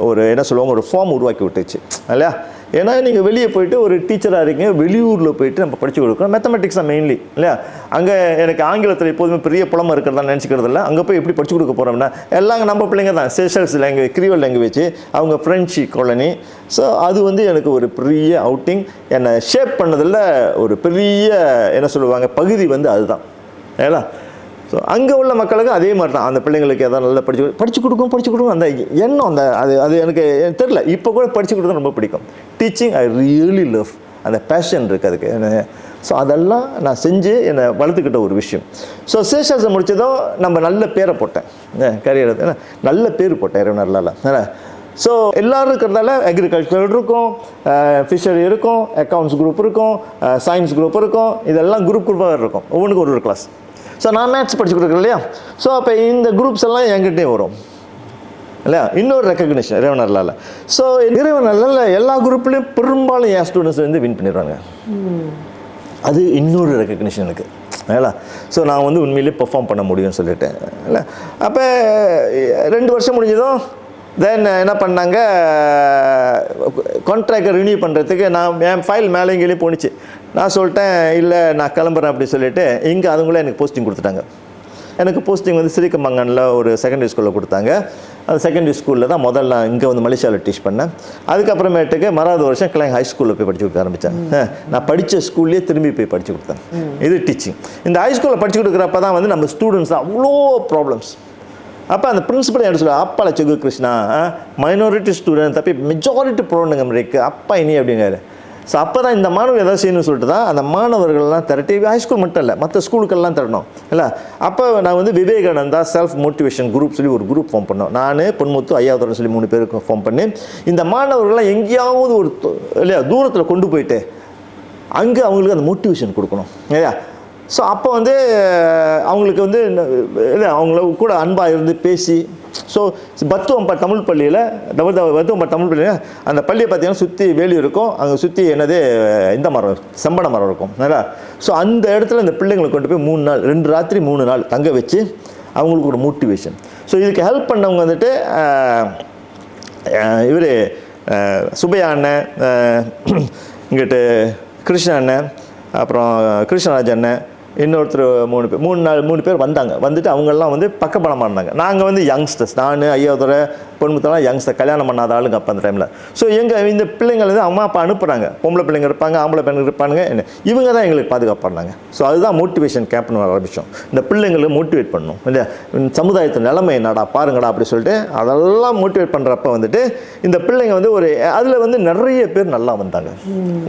ஒரு என்ன சொல்லுவாங்க ஒரு ஃபார்ம் உருவாக்கி விட்டுச்சு இல்லையா. ஏன்னா நீங்கள் வெளியே போயிட்டு ஒரு டீச்சராக இருக்கீங்க, வெளியூரில் போயிட்டு நம்ம படித்து கொடுக்குறோம், மேத்தமெட்டிக்ஸ் தான் மெயின்லி இல்லையா. அங்கே எனக்கு ஆங்கிலத்தில் எப்போதுமே பெரிய புலமை இருக்கிறதா நினச்சிக்கிறது இல்லை. அங்கே போய் எப்படி படித்து கொடுக்க போகிறோம்னா எல்லாம் நம்ம பிள்ளைங்க தான், செஷல்ஸ் லாங்குவேஜ், கிரியோல் லாங்குவேஜ், அவங்க ஃப்ரெஞ்சு காலனி. ஸோ அது வந்து எனக்கு ஒரு பெரிய அவுட்டிங், என்னை ஷேப் பண்ணதில் ஒரு பெரிய என்ன சொல்லுவாங்க பகுதி வந்து அதுதான் ஏங்களா. ஸோ அங்கே உள்ள மக்களுக்கு அதே மாதிரி தான், அந்த பிள்ளைங்களுக்கு எதாவது நல்லா படித்து கொடுக்கும் அந்த எண்ணம், அது எனக்கு தெரில. இப்போ கூட படித்து கொடுக்க ரொம்ப பிடிக்கும். டீச்சிங் ஐ ரியலி லவ், அந்த பேஷன் இருக்குது அதுக்கு. ஸோ அதெல்லாம் நான் செஞ்சு என்னை வளர்த்துக்கிட்ட ஒரு விஷயம். ஸோ செஷல்ஸை முடித்ததும் நம்ம நல்ல பேரை போட்டேன், கரியர் நல்ல பேர் போட்டேன் இறைவனர்லால். ஸோ எல்லோரும் இருக்கிறதால அக்ரிகல்ச்சர் இருக்கும், ஃபிஷரி இருக்கும், அக்கௌண்ட்ஸ் குரூப் இருக்கும், சயின்ஸ் குரூப் இருக்கும், இதெல்லாம் குரூப்பாக இருக்கும், ஒவ்வொன்றுக்கும் ஒரு கிளாஸ். ஸோ நான் மேத்ஸ் படிச்சு கொடுக்குறேன் இல்லையா. ஸோ அப்போ இந்த குரூப்ஸ் எல்லாம் என்கிட்டே வரும். இல்லையா, இன்னொரு ரெக்கக்னிஷன் இறைவன் அருளால். ஸோ இறைவன் அருளால் எல்லா குரூப்லேயும் பெரும்பாலும் என் ஸ்டூடெண்ட்ஸ் வந்து வின் பண்ணிடுறாங்க. அது இன்னொரு ரெக்கக்னிஷன் எனக்கு இல்லைங்களா. ஸோ நான் வந்து உண்மையிலேயே பெர்ஃபார்ம் பண்ண முடியும்னு சொல்லிட்டேன் இல்லை. அப்போ 2 வருஷம் முடிஞ்சதும் தென் என்ன பண்ணாங்க, கான்ட்ராக்டை ரினியூ பண்ணுறதுக்கு நான் என் ஃபைல் மேலே இங்கேயும் போணுச்சு. நான் சொல்லிட்டேன் இல்லை நான் கிளம்புறேன் அப்படி சொல்லிவிட்டு இங்கே அதுங்களே எனக்கு போஸ்டிங் கொடுத்துட்டாங்க. எனக்கு போஸ்டிங் வந்து ஸ்ரீகமங்கனில் ஒரு செகண்டரி ஸ்கூலில் கொடுத்தாங்க. அந்த செகண்டரி ஸ்கூலில் தான் முதல்ல நான் இங்கே வந்து மலேசியாவில் டீச் பண்ணேன். அதுக்கப்புறமேட்டுக்கு மறாவது வருஷம் கிளைங் ஹை ஸ்கூலில் போய் படித்து கொடுக்க ஆரம்பித்தேன். நான் படித்த ஸ்கூல்லேயே திரும்பி போய் படித்து கொடுத்தேன். இது டீச்சிங். இந்த ஹை ஸ்கூலில் படித்து கொடுக்குறப்ப தான் வந்து நம்ம ஸ்டூடெண்ட்ஸ் அவ்வளோ ப்ராப்ளம்ஸ். அப்போ அந்த பிரின்சிபல் என்ன சொல்லுவாங்க, அப்பா லட்சகு கிருஷ்ணா மைனாரிட்டி ஸ்டூடெண்ட் தப்பி மெஜாரிட்டி ப்ரோனுங்க முறைக்கு அப்பா இனி அப்படிங்காரு. ஸோ அப்போ தான் இந்த மாணவர்கள் எதாவது செய்யணும்னு சொல்லிட்டு தான் அந்த மாணவர்கள்லாம் திரட்டி ஹைஸ்கூல் மட்டும் இல்லை மற்ற ஸ்கூலுக்கெல்லாம் தரணும் இல்லை. அப்போ நான் வந்து விவேகானந்தா செல்ஃப் மோட்டிவேஷன் குரூப் சொல்லி ஒரு குரூப் ஃபார்ம் பண்ணோம். நான் பொன்முத்து ஐயாவதுன்னு சொல்லி 3 பேருக்கு ஃபார்ம் பண்ணி இந்த மாணவர்கள்லாம் எங்கேயாவது ஒரு இல்லையா தூரத்தில் கொண்டு போயிட்டு அங்கே அவங்களுக்கு அந்த மோட்டிவேஷன் கொடுக்கணும் இல்லையா. ஸோ அப்போ வந்து அவங்களுக்கு வந்து இல்லை அவங்கள கூட அன்பாக இருந்து பேசி. ஸோ பத்துவம்பா தமிழ் பள்ளியில் பத்துவம்பா தமிழ் பள்ளியில் அந்த பள்ளியை பார்த்தீங்கன்னா சுற்றி வேலி இருக்கும், அங்கே சுற்றி என்னது இந்த மரம் செம்பனை மரம் இருக்கும் நல்லா. ஸோ அந்த இடத்துல இந்த பிள்ளைங்களை கொண்டு போய் 3 நாள் 2 ராத்திரி 3 நாள் தங்க வச்சு அவங்களுக்கு ஒரு மோட்டிவேஷன். ஸோ இதுக்கு ஹெல்ப் பண்ணவங்க வந்துட்டு இவர் சுபையா அண்ணன், இங்கிட்டு கிருஷ்ண அண்ணன், அப்புறம் கிருஷ்ணராஜ் அண்ணன், இன்னொருத்தர் 3 பேர் வந்தாங்க. வந்துட்டு அவங்கெல்லாம் வந்து பக்கபலமாக இருந்தாங்க. நாங்கள் வந்து யங்ஸ்டர்ஸ், நான் ஐயாவதுரை பொன்முத்தெல்லாம் யங்ஸ்டர், கல்யாணம் பண்ணாத ஆளுங்க அப்போ அந்த டைமில். ஸோ எங்கள் இந்த பிள்ளைங்கள் வந்து அம்மா அப்பா அனுப்புகிறாங்க, பொம்பளை பிள்ளைங்க இருப்பாங்க, ஆம்பளை பிள்ளைங்க இருப்பானுங்க, என்ன இவங்க தான் எங்களுக்கு பாதுகாப்பு பண்ணாங்க. ஸோ அதுதான் மோட்டிவேஷன் கேம்ப்னு ஆரம்பித்தோம். இந்த பிள்ளைங்களை மோட்டிவேட் பண்ணணும் இல்லையா, சமுதாயத்தின் நிலைமை என்னடா பாருங்கடா அப்படி சொல்லிட்டு அதெல்லாம் மோட்டிவேட் பண்ணுறப்ப வந்துட்டு இந்த பிள்ளைங்க வந்து ஒரு அதில் வந்து நிறைய பேர் நல்லா வந்தாங்க.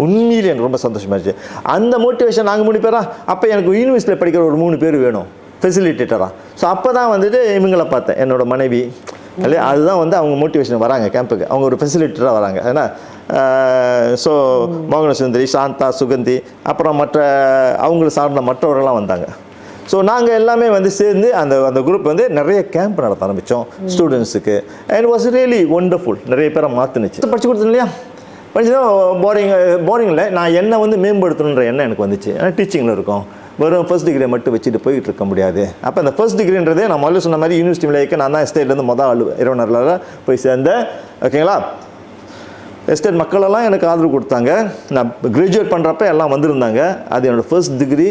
உண்மையிலே எனக்கு ரொம்ப சந்தோஷமாக இருந்துச்சு. அந்த மோட்டிவேஷன் நாங்கள் 3 பேரா அப்போ எனக்கு யூனிவர்சிட்டியில் படிக்கிற ஒரு 3 பேர் வேணும் ஃபெசிலிட்டேட்டராக. ஸோ அப்போ தான் வந்துட்டு இவங்களை பார்த்தேன், என்னோடய மனைவி இல்லையா, அதுதான் வந்து அவங்க மோட்டிவேஷன் வராங்க கேம்புக்கு, அவங்க ஒரு ஃபெசிலிட்டேட்டராக வராங்க ஏன்னா. ஸோ மோகன சுந்தரி, சாந்தா, சுகந்தி, அப்புறம் மற்ற அவங்கள சார்ந்த மற்றவர்கள்லாம் வந்தாங்க. ஸோ நாங்கள் எல்லாமே வந்து சேர்ந்து அந்த குரூப் வந்து நிறைய கேம்ப் நடத்த ஆரம்பித்தோம் ஸ்டூடெண்ட்ஸுக்கு. And was really wonderful. நிறைய பேரை மாற்றுனுச்சு. படித்து கொடுத்தோம் இல்லையா, படிச்சுதான் போரிங்கில் நான் என்னை வந்து மேம்படுத்தணுன்ற எண்ணம் எனக்கு வந்துச்சு. ஏன்னா டீச்சிங்கில் இருக்கும், வெறும் ஃபர்ஸ்ட் டிகிரியை மட்டும் வச்சுட்டு போயிட்டு இருக்க முடியாது. அப்போ அந்த ஃபர்ஸ்ட் டிகிரின்றதே நான் முதல்ல சொன்ன மாதிரி யூனிவர்சிட்டி விளையாக்க நான் தான் எஸ்டேட்லேருந்து ஆள் இறைவனரில் போய் சேர்ந்தேன். ஓகேங்களா. எஸ்டேட் மக்களெல்லாம் எனக்கு ஆதரவு கொடுத்தாங்க. நான் கிராஜுவேட் பண்ணுறப்ப எல்லாம் வந்திருந்தாங்க. அது என்னோடய ஃபர்ஸ்ட் டிகிரி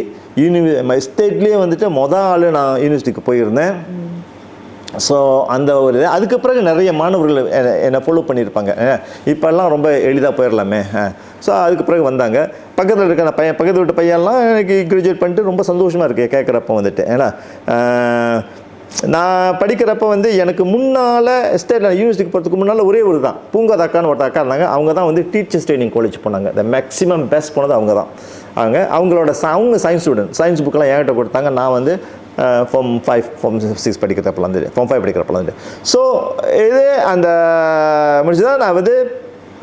எஸ்டேட்லேயே வந்துட்டு ஆள் நான் யூனிவர்சிட்டிக்கு போயிருந்தேன். ஸோ அந்த ஒரு அதுக்கு பிறகு நிறைய மாணவர்கள் என்னை ஃபாலோ பண்ணியிருப்பாங்க. இப்போல்லாம் ரொம்ப எளிதாக போயிடலாமே. ஸோ அதுக்கு பிறகு வந்தாங்க. பக்கத்தில் இருக்க பக்கத்து வீட்டு பையன்லாம் எனக்கு கிராஜுவேட் பண்ணிட்டு ரொம்ப சந்தோஷமாக இருக்குது கேட்குறப்ப வந்துட்டு. ஏன்னா நான் படிக்கிறப்ப வந்து எனக்கு முன்னால் எஸ்டேட் யூனிவர்சிட்டிக்கு போகிறதுக்கு முன்னால் ஒரே ஒரு தான் பூங்காத அக்கான்னு ஒருத்த அக்கா இருந்தாங்க. அவங்க தான் வந்து டீச்சர்ஸ் ட்ரைனிங் காலேஜ் போனாங்க. இந்த மேக்ஸிமம் பெஸ்ட் போனது அவங்க தான். அவங்க சயின்ஸ் ஸ்டூடெண்ட் சயின்ஸ் புக்கெல்லாம் என்கிட்ட கொடுத்தாங்க. நான் வந்து ஃபார்ம் 5 ஃபார்ம் 6 படிக்கிறப்பலாம் வந்து ஃபார்ம் 5 படிக்கிறப்பலாம் வந்து. ஸோ இது அந்த முடிச்சு தான் நான் வந்து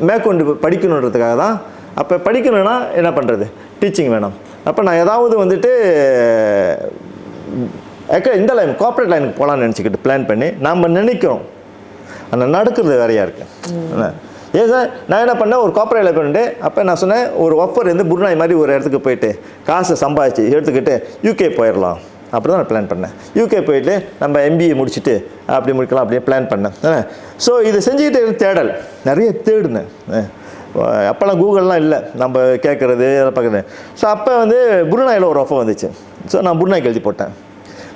மேற்கொண்டு படிக்கணுன்றதுக்காக தான். அப்போ படிக்கணும்னா என்ன பண்ணுறது, டீச்சிங் வேணும். அப்போ நான் ஏதாவது வந்துட்டு இந்த லைன் கார்ப்பரேட் லைனுக்கு போகலான்னு நினச்சிக்கிட்டு பிளான் பண்ணி நம்ம நினைக்கிறோம், அந்த நடக்கிறது வேறையாக இருக்குது. ஏன் சார் நான் என்ன பண்ணேன், ஒரு கார்ப்பரேட்டில் பண்ணிட்டு அப்போ நான் சொன்னேன் ஒரு ஆஃபர் வந்து புருனாய் மாதிரி ஒரு இடத்துக்கு போயிட்டு காசை சம்பாதிச்சு எடுத்துக்கிட்டு யூகே போயிடலாம் அப்படி தான் நான் பிளான் பண்ணேன். யூகே போயிட்டு நம்ம MBA முடிச்சுட்டு அப்படி முடிக்கலாம் அப்படியே பிளான் பண்ணேன். ஸோ இதை செஞ்சுக்கிட்டு தேடல் நிறைய தேடினேன். அப்போல்லாம் கூகுள்லாம் இல்லை, நம்ம கேட்குறது அதை பார்க்குறது. ஸோ அப்போ வந்து புருனாயில் ஒரு ஆஃபர் வந்துச்சு. ஸோ நான் புருனாய்க்கு எழுதி போட்டேன்.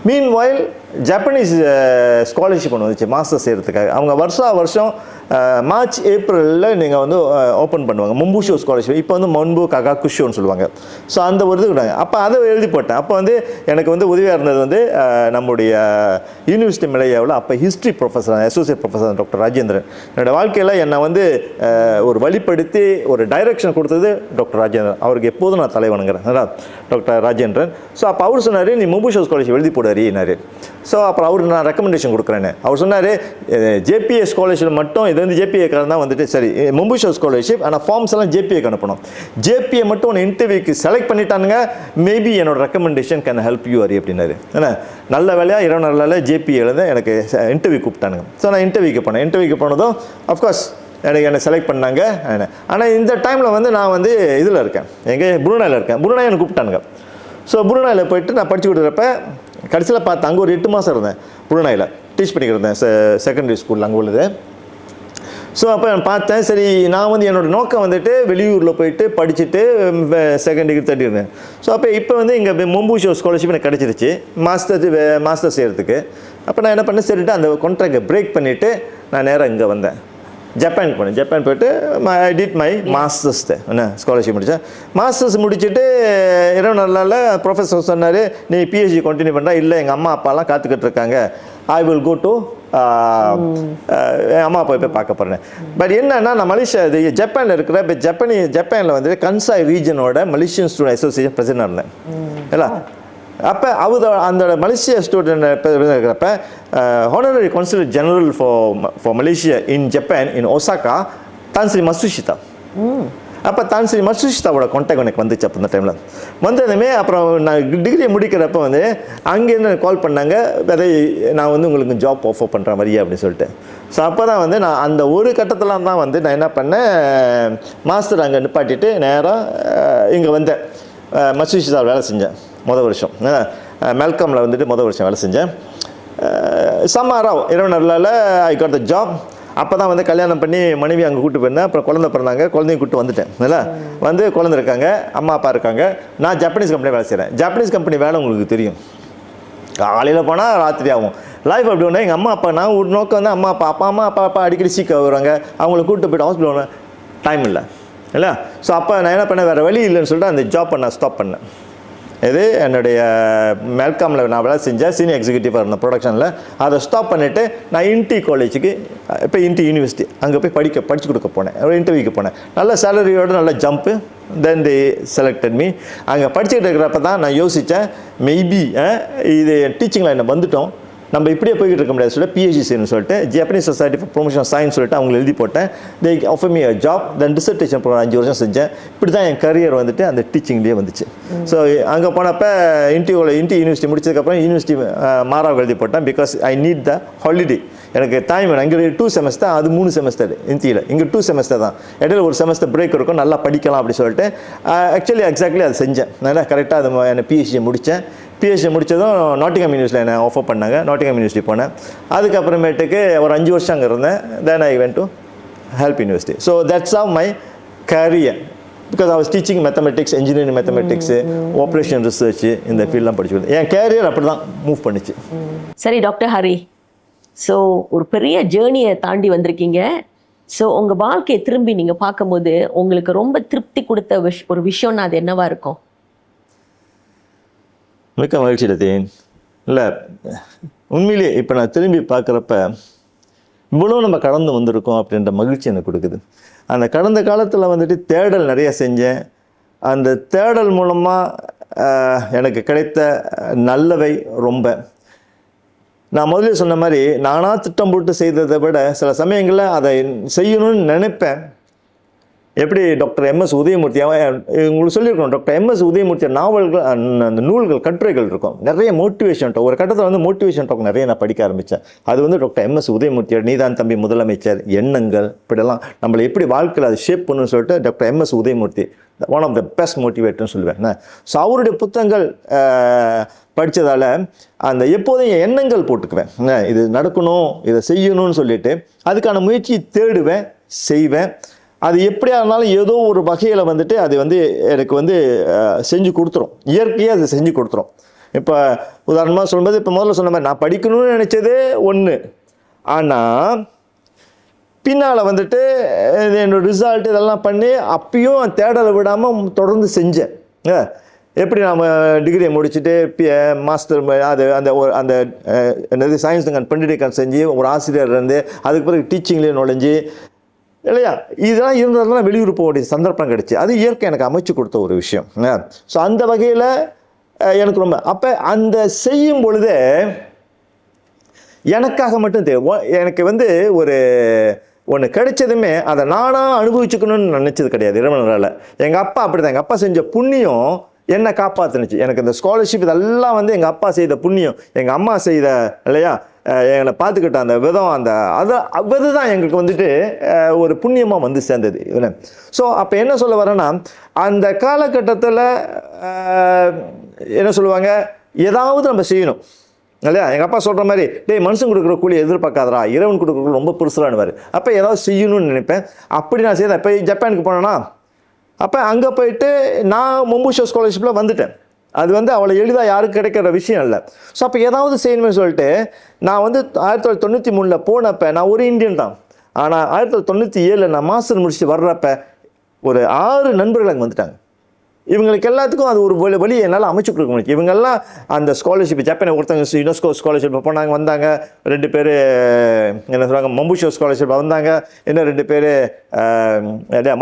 மீன்வாயில் ஜப்பனீஸ் ஸ்காலர்ஷிப் ஒன்று வந்துச்சு மாஸ்டர்ஸ் செய்கிறதுக்காக. அவங்க வருஷம் மார்ச் ஏப்ரலில் நீங்கள் வந்து ஓப்பன் பண்ணுவாங்க மொம்புஷோ ஸ்காலர்ஷிப். இப்போ வந்து மொன்பு ககா குஷோன்னு சொல்லுவாங்க. ஸோ அந்த ஒரு இது விடாங்க. அப்போ அதை எழுதி போட்டேன். அப்போ வந்து எனக்கு வந்து உதவியாக இருந்தது வந்து நம்முடைய யூனிவர்சிட்டி மலேயாவில் அப்போ history professor associate professor doctor Rajendran. என்னோடய வாழ்க்கையில் என்னை வந்து ஒரு வழிப்படுத்தி ஒரு டைரெக்ஷன் கொடுத்தது டாக்டர் ராஜேந்திரன். அவருக்கு எப்போதும் நான் தலை வணங்குறேன் டாக்டர் ராஜேந்திரன். ஸோ அப்போ அவர் சொன்னார், நீ மொம்புஷோ ஸ்காலர்ஷிப் எழுதி போடாரினாரு. ஸோ அப்புறம் அவருக்கு நான் ரெக்கமெண்டேஷன் கொடுக்குறேன்னு அவர் சொன்னார், ஜேபிஏ ஸ்காலர்ஷிப் மட்டும் இது வந்து ஜேபிஏக்காரன் தான் வந்துட்டு சரி மும்புஷோ ஸ்காலர்ஷிப், ஆனால் ஃபார்ம்ஸ் எல்லாம் ஜேபிஏக்கு அனுப்பணும். ஜேபிஏ மட்டும் உன்னை இன்டர்வியூக்கு செலக்ட் பண்ணிட்டானுங்க, மேபி என்னோட ரெக்கமெண்டேஷன் கேன் ஹெல்ப் யூ அரி அப்படின்னாரு. ஏன்னா நல்ல வேலையாக இரவு நல்ல ஜேபிஏல தான் எனக்கு இன்டர்வியூ கூப்பிட்டானுங்க. ஸோ நான் இன்டர்வியூக்கு போனேன். இன்டர்வியூக்கு போனதும் அஃப்கோர்ஸ் என்னை செலக்ட் பண்ணாங்க. ஆனால் இந்த டைமில் வந்து நான் வந்து இதில் இருக்கேன், எங்கே புருனாயில் இருக்கேன். புருனாய் எனக்கு கூப்பிட்டானுங்க. ஸோ புருனாயில் போயிட்டு நான் படித்து கொடுக்குறப்ப கடைசியில் பார்த்தேன், அங்கே ஒரு 8 மாதம் இருந்தேன் புருனாயில் டீச் பண்ணிக்கிருந்தேன் செகண்டரி ஸ்கூலில் அங்கே உள்ளது. ஸோ அப்போ நான் பார்த்தேன், சரி நான் வந்து என்னோடய நோக்கம் வந்துட்டு வெளியூரில் போயிட்டு படிச்சுட்டு செகண்ட் டிகிரி தேர்ட் இருந்தேன். ஸோ அப்போ இப்போ வந்து இங்கே மும்புஷோ ஸ்காலர்ஷிப் எனக்கு கிடச்சிருச்சு மாஸ்டர் செய்கிறதுக்கு. அப்போ நான் என்ன பண்ணேன், சரிட்டு அந்த கான்ட்ராக்டை பிரேக் பண்ணிவிட்டு நான் நேராக இங்கே வந்தேன். ஜப்பானுக்கு போனேன். ஜப்பான் போய்ட்டு ஐ டிட் மை மாஸ்டர்ஸ் என்ன ஸ்காலர்ஷிப் முடித்தேன். மாஸ்டர்ஸ் முடிச்சுட்டு இரவு நாளில் ப்ரொஃபஸர் சொன்னார், நீ பிஹெச்டி கண்டினியூ பண்ணுறா, இல்லை எங்கள் அம்மா அப்பாலாம் காத்துக்கிட்டு இருக்காங்க, ஐ வில் கோ டு அம்மா அப்பா போய் பார்க்க போகிறேன். பட் என்னன்னா நான் மலேசியா இது ஜப்பானில் இருக்கிற இப்போ ஜப்பானில் வந்து கன்சாய் ரீஜனோட மலேசியன் ஸ்டூடெண்ட் அசோசியேஷன் பிரசிடென்ட் இருந்தேன் இல்லை. அப்போ அந்த மலேசியா ஸ்டூடெண்ட் இருக்கிறப்ப honorary consulate general for Malaysia in Japan in Osaka தான் ஸ்ரீ மசுஷிதா. அப்போ தான் ஸ்ரீ மசுஷிதாவோட கான்டாக்ட் எனக்கு வந்துச்சு. அப்போ இந்த டைமில் வந்ததுமே அப்புறம் நான் டிகிரியை முடிக்கிறப்ப வந்து அங்கேருந்து கால் பண்ணாங்க, அதை நான் வந்து உங்களுக்கு ஜாப் ஆஃபர் பண்ணுற மாதிரியே அப்படின்னு சொல்லிட்டு. ஸோ அப்போ தான் வந்து நான் அந்த ஒரு கட்டத்தில் தான் வந்து நான் என்ன பண்ணேன், மாஸ்டர் அங்கே நிப்பாட்டிட்டு நேராக இங்கே வந்தேன். மசுஷிதா வேலை செஞ்சேன் மொதல் வருஷம், மெல்கமில் வந்துட்டு மொதல் வருஷம் வேலை செஞ்சேன். சம்மாராவ் இரவு நாளில் ஐ காட் த ஜாப். அப்போ தான் வந்து கல்யாணம் பண்ணி மனைவி அங்கே கூப்பிட்டு போயிருந்தேன். அப்புறம் குழந்தை பிறந்தாங்க, குழந்தையும் கூப்பிட்டு வந்துட்டேன் இல்லை. வந்து குழந்தை இருக்காங்க, அம்மா அப்பா இருக்காங்க. நான் ஜப்பனீஸ் கம்பெனி வேலை செய்கிறேன். ஜப்பனீஸ் கம்பெனி வேலை உங்களுக்கு தெரியும், காலையில் போனால் ராத்திரி ஆகும். லைஃப் அப்படி ஒன்று. எங்கள் அம்மா அப்பா நான் ஒரு நோக்கம் வந்து அம்மா அப்பா அடிக்கடி சீக்க வருவாங்க, அவங்கள கூப்பிட்டு போய்ட்டு ஹாஸ்பிட்டல் போன டைம் இல்லை. ஸோ அப்போ நான் என்ன பண்ணேன், வேறு வழி இல்லைன்னு சொல்லிட்டு அந்த ஜாப்பை நான் ஸ்டாப் பண்ணேன். இது என்னுடைய மெல்காமில் நான் வேலை செஞ்சேன், சீனியர் எக்ஸிக்யூட்டிவாக இருந்தேன் ப்ரொடக்ஷனில். அதை ஸ்டாப் பண்ணிவிட்டு நான் இன்டி காலேஜுக்கு இப்போ இன்டி யூனிவர்சிட்டி அங்கே போய் படித்து கொடுக்க போனேன். ஒரு இன்டர்வியூக்கு போனேன். நல்ல சேலரியோடு நல்ல ஜம்ப்பு. தென் தே செலக்டட் மீ. அங்கே படிச்சுக்கிட்டு இருக்கிறப்ப தான் நான் யோசித்தேன், மெய்பி இது டீச்சிங் லைனில் வந்துட்டோம், நம்ம இப்படியே போய்கிட்டு இருக்க முடியாது சொல்லிட்டு பிஹெச்டி செய்யணும்னு சொல்லிட்டு Japanese society for promotion of science சொல்லிட்டு அவங்களை எழுதி போட்டேன். They offer me a job. Then dissertation programme 5 வருஷம் செஞ்சேன். இப்படி தான் என் கரியர் வந்துட்டு அந்த டீச்சிங்லேயே வந்துச்சு. ஸோ அங்கே போனப்போ இன்டி யூனிவர்சிட்டி முடிச்சதுக்கப்புறம் யூனிவர்சிட்டி மாறாக எழுதி போட்டேன். Because I need the holiday. எனக்கு டைம் வேணும். இங்கே 2 செமஸ்டர், அது 3 செமஸ்டர் இந்தியில். இங்கே 2 செமஸ்டர் தான். இடையில ஒரு செமஸ்டர் பிரேக் இருக்கும், நல்லா படிக்கலாம் அப்படி சொல்லிட்டு எக்ஸாக்ட்லி அதை செஞ்சேன். நல்லா கரெக்டாக அது என்னை பிஹெச்டி முடித்தேன். பிஹெச்டி முடித்ததும் நாட்டிங்ஹாம் யூனிவர்சிட்டியில் என்னை ஆஃபர் பண்ணாங்க. நாட்டிங்ஹாம் யூனிவர்சிட்டி போனேன். அதுக்கப்புறமேட்டுக்கு ஒரு 5 வருஷம் அங்கே இருந்தேன். Then I went to help university. So that's of my career. Because I was teaching mathematics, engineering mathematics, operation research, இந்த ஃபீல்டெலாம் படிச்சு கொடுத்தேன். என் கேரியர் அப்படி தான் மூவ் பண்ணிச்சு. சரி டாக்டர் ஹரி, ஸோ ஒரு பெரிய ஜேர்னியை தாண்டி வந்திருக்கீங்க. ஸோ உங்கள் வாழ்க்கையை திரும்பி நீங்கள் பார்க்கும்போது உங்களுக்கு ரொம்ப திருப்தி கொடுத்த ஒரு விஷயம்னா அது என்னவா இருக்கும்? மிக்க மகிழ்ச்சி ரத்தீன். இல்லை உண்மையிலே இப்போ நான் திரும்பி பார்க்குறப்ப இவ்வளோ நம்ம கடந்து வந்திருக்கோம் அப்படின்ற மகிழ்ச்சி எனக்கு கொடுக்குது. அந்த கடந்த காலத்தில் வந்துட்டு தேடல் நிறைய செஞ்சேன். அந்த தேடல் மூலமாக எனக்கு கிடைத்த நல்லவை ரொம்ப. நான் முதல்ல சொன்ன மாதிரி நானாக திட்டம் போட்டு செய்ததை விட சில சமயங்களில் அதை செய்யணும்னு நினைப்பேன். எப்படி டாக்டர் எம்எஸ் உதயமூர்த்தி, உங்களுக்கு சொல்லியிருக்கணும், டாக்டர் எம்எஸ் உதயமூர்த்தி நாவல்கள், அந்த நூல்கள், கட்டுரைகள் இருக்கும் நிறைய. மோட்டிவேஷன் டாக், ஒரு கட்டத்தில் வந்து மோட்டிவேஷன் டாக் நிறைய நான் படிக்க ஆரம்பித்தேன். அது வந்து டாக்டர் எம்எஸ் உதயமூர்த்தியோட நீதான் தம்பி முதலமைச்சர், எண்ணங்கள், இப்படிலாம் நம்மளை எப்படி வாழ்க்கையில் அது ஷேப் பண்ணுன்னு சொல்லிட்டு doctor MS Udayamurthy one of the best மோட்டிவேட்டர்னு சொல்லுவேன். ஸோ அவருடைய புத்தகங்கள் படித்ததால் அந்த எப்போதும் என் எண்ணங்கள் போட்டுக்குவேன், இது நடக்கணும், இதை செய்யணும்னு சொல்லிட்டு அதுக்கான முயற்சி தேடுவேன், செய்வேன். அது எப்படியா இருந்தாலும் ஏதோ ஒரு வகையில் வந்துட்டு அது வந்து எனக்கு வந்து செஞ்சு கொடுத்துரும், இயற்கையாக அது செஞ்சு கொடுத்துரும். இப்போ உதாரணமாக சொல்லும்போது இப்போ முதல்ல சொன்ன மாதிரி நான் படிக்கணும்னு நினச்சதே ஒன்று, ஆனால் பின்னால் வந்துட்டு என்னோடய ரிசல்ட் இதெல்லாம் பண்ணி அப்பயும் தேடலை விடாமல் தொடர்ந்து செஞ்சேன். எப்படி நம்ம டிகிரியை முடிச்சுட்டு மாஸ்டர் அது அந்த அந்த என்னது சயின்ஸ் அண்ட் பண்டிகைக்கான் செஞ்சு ஒரு ஆசிரியர் இருந்து அதுக்கு பிறகு டீச்சிங்லேயே நுழைஞ்சி இல்லையா, இதெல்லாம் இருந்ததுனால வெளியூர் போக வேண்டிய சந்தர்ப்பம் கிடச்சி. அது இயற்கை எனக்கு அமைச்சு கொடுத்த ஒரு விஷயம். ஸோ அந்த வகையில் எனக்கு ரொம்ப அப்போ அந்த செய்யும் பொழுதே எனக்காக மட்டும் தேவை. எனக்கு வந்து ஒரு ஒன்று கிடைச்சதுமே அதை நானாக அனுபவிச்சுக்கணும்னு நினச்சது கிடையாது இறைவனால். எங்கள் அப்பா அப்படி தான். எங்கள் அப்பா செஞ்ச புண்ணியம் என்னை காப்பாற்றுனுச்சு. எனக்கு இந்த ஸ்காலர்ஷிப் இதெல்லாம் வந்து எங்கள் அப்பா செய்த புண்ணியம், எங்கள் அம்மா செய்த இல்லையா என்னை பார்த்துக்கிட்ட அந்த விதம், அந்த அது தான் எங்களுக்கு வந்துட்டு ஒரு புண்ணியமாக வந்து சேர்ந்தது. ஸோ அப்போ என்ன சொல்ல வரேன்னா, அந்த காலகட்டத்தில் என்ன சொல்லுவாங்க, ஏதாவது நம்ம செய்யணும் இல்லையா. எங்கள் அப்பா சொல்கிற மாதிரி, டேய் மனுஷன் கொடுக்குற கூலி எதிர்பார்க்காதரா, இறைவன் கொடுக்குற ரொம்ப பெருசுலானுவார். அப்போ ஏதாவது செய்யணும்னு நினைப்பேன். அப்படி நான் செய்தேன். இப்போ ஜப்பானுக்கு போனேன்னா, அப்போ அங்கே போயிட்டு நான் மொம்புஷோ ஸ்காலர்ஷிப்பில் வந்துட்டேன். அது வந்து அவ்வளோ எளிதாக யாருக்கு கிடைக்கிற விஷயம் இல்லை. ஸோ அப்போ ஏதாவது செய்யணும்னு சொல்லிட்டு நான் வந்து 1993 போனப்போ நான் ஒரு இந்தியன் தான். ஆனால் 1997 நான் மாஸ்டர் முடிச்சுட்டு வர்றப்ப ஒரு 6 நண்பர்கள் அங்கே வந்துட்டாங்க. இவங்களுக்கு எல்லாத்துக்கும் அது ஒரு வழி என்னால் அமைச்சு கொடுக்க முடியும். இவங்கெல்லாம் அந்த ஸ்காலர்ஷிப் ஜப்பானை ஒருத்தவங்க யுனெஸ்கோ ஸ்காலர்ஷிப் போனாங்க, வந்தாங்க. 2 பேர் என்ன சொல்கிறாங்க மொம்புஷோ ஸ்காலர்ஷிப் வந்தாங்க. இன்னும் 2 பேர்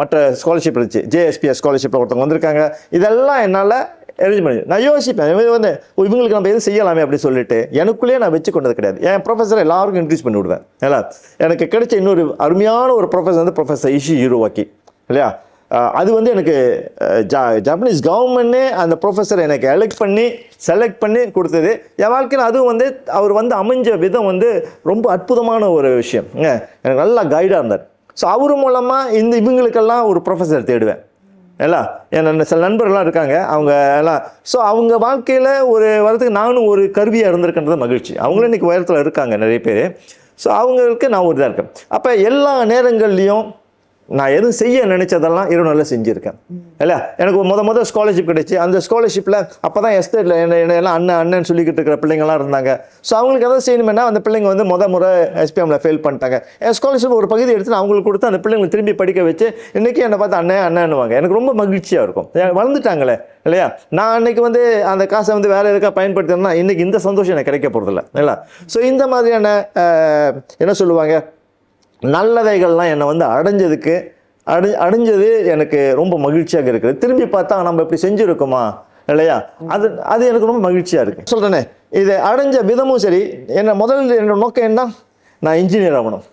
மற்ற ஸ்காலர்ஷிப் இருந்துச்சு, JSPS ஸ்காலர்ஷிப்பில் ஒருத்தவங்க வந்திருக்காங்க. இதெல்லாம் என்னால் அரேஞ்ச் பண்ணி நான் யோசிப்பேன் வந்து இவங்களுக்கு நம்ம எதுவும் செய்யலாமே அப்படி சொல்லிட்டு எனக்குள்ளேயே நான் வச்சு கொண்டது கிடையாது. என் ப்ரொஃபஸரை எல்லாருக்கும் இன்க்ரீஸ் பண்ணி விடுவேன். இல்லை எனக்கு கிடைச்ச இன்னொரு அருமையான ஒரு ப்ரொஃபஸர் வந்து ப்ரொஃபஸர் இஷி யுரோவாக்கி இல்லையா. அது வந்து எனக்கு ஜப்பனீஸ் கவர்மெண்ட்டே அந்த ப்ரொஃபஸரை எனக்கு செலக்ட் பண்ணி கொடுத்தது என் வாழ்க்கையில். அதுவும் வந்து அவர் வந்து அமைஞ்ச விதம் வந்து ரொம்ப அற்புதமான ஒரு விஷயம். எனக்கு நல்லா கைடாக இருந்தார். ஸோ அவர் மூலமாக இவங்களுக்கெல்லாம் ஒரு ப்ரொஃபஸர் தேடுவேன். எல்லாம் என் சில நண்பர்கள்லாம் இருக்காங்க அவங்க எல்லாம். ஸோ அவங்க வாழ்க்கையில் ஒரு வரத்துக்கு நானும் ஒரு கருவியாக இருந்திருக்கின்றது மகிழ்ச்சி. அவங்களும் இன்றைக்கி உயரத்தில் இருக்காங்க நிறைய பேர். ஸோ அவங்களுக்கு நான் ஒரு இதாக இருக்கேன். அப்போ எல்லா நேரங்கள்லையும் நான் எதுவும் செய்ய நினைச்சதெல்லாம் இறைவனால் செஞ்சுருக்கேன். இல்லை எனக்கு முதல் ஸ்காலர்ஷிப் கிடைச்சி அந்த ஸ்காலர்ஷிப்பில் அப்போ தான் எஸ்டேட்டில் என்னெல்லாம் அண்ணன் சொல்லிக்கிட்டு இருக்கிற பிள்ளைங்கள்லாம் இருந்தாங்க. ஸோ அவங்களுக்கு எதாவது செய்யணுமென்னா அந்த பிள்ளைங்க வந்து முறை SPMல ஃபெயில் பண்ணிட்டாங்க. என் ஸ்காலர்ஷிப் ஒரு பகுதி எடுத்து அவங்களுக்கு கொடுத்து அந்த பிள்ளைங்களை திரும்பி படிக்க வச்சு இன்றைக்கி என்னை பார்த்து அண்ணன்னுவாங்க. எனக்கு ரொம்ப மகிழ்ச்சியாக இருக்கும். வளர்ந்துட்டாங்களே இல்லையா. நான் அன்றைக்கி வந்து அந்த காசை வந்து வேறு எதுக்காக பயன்படுத்தினா இன்றைக்கி இந்த சந்தோஷம் எனக்கு கிடைக்க போகிறதில்ல இல்லை. ஸோ இந்த மாதிரியான என்ன சொல்லுவாங்க நல்லவைகள்லாம் என்னை வந்து அடைஞ்சது எனக்கு ரொம்ப மகிழ்ச்சியாக இருக்குது. திரும்பி பார்த்தா நம்ம இப்படி செஞ்சுருக்கோமா இல்லையா, அது எனக்கு ரொம்ப மகிழ்ச்சியாக இருக்குது. சொல்கிறேனே இதை அடைஞ்ச விதமும் சரி. என்னோட நோக்கம் என்ன, நான் இன்ஜினியர் ஆகணும்.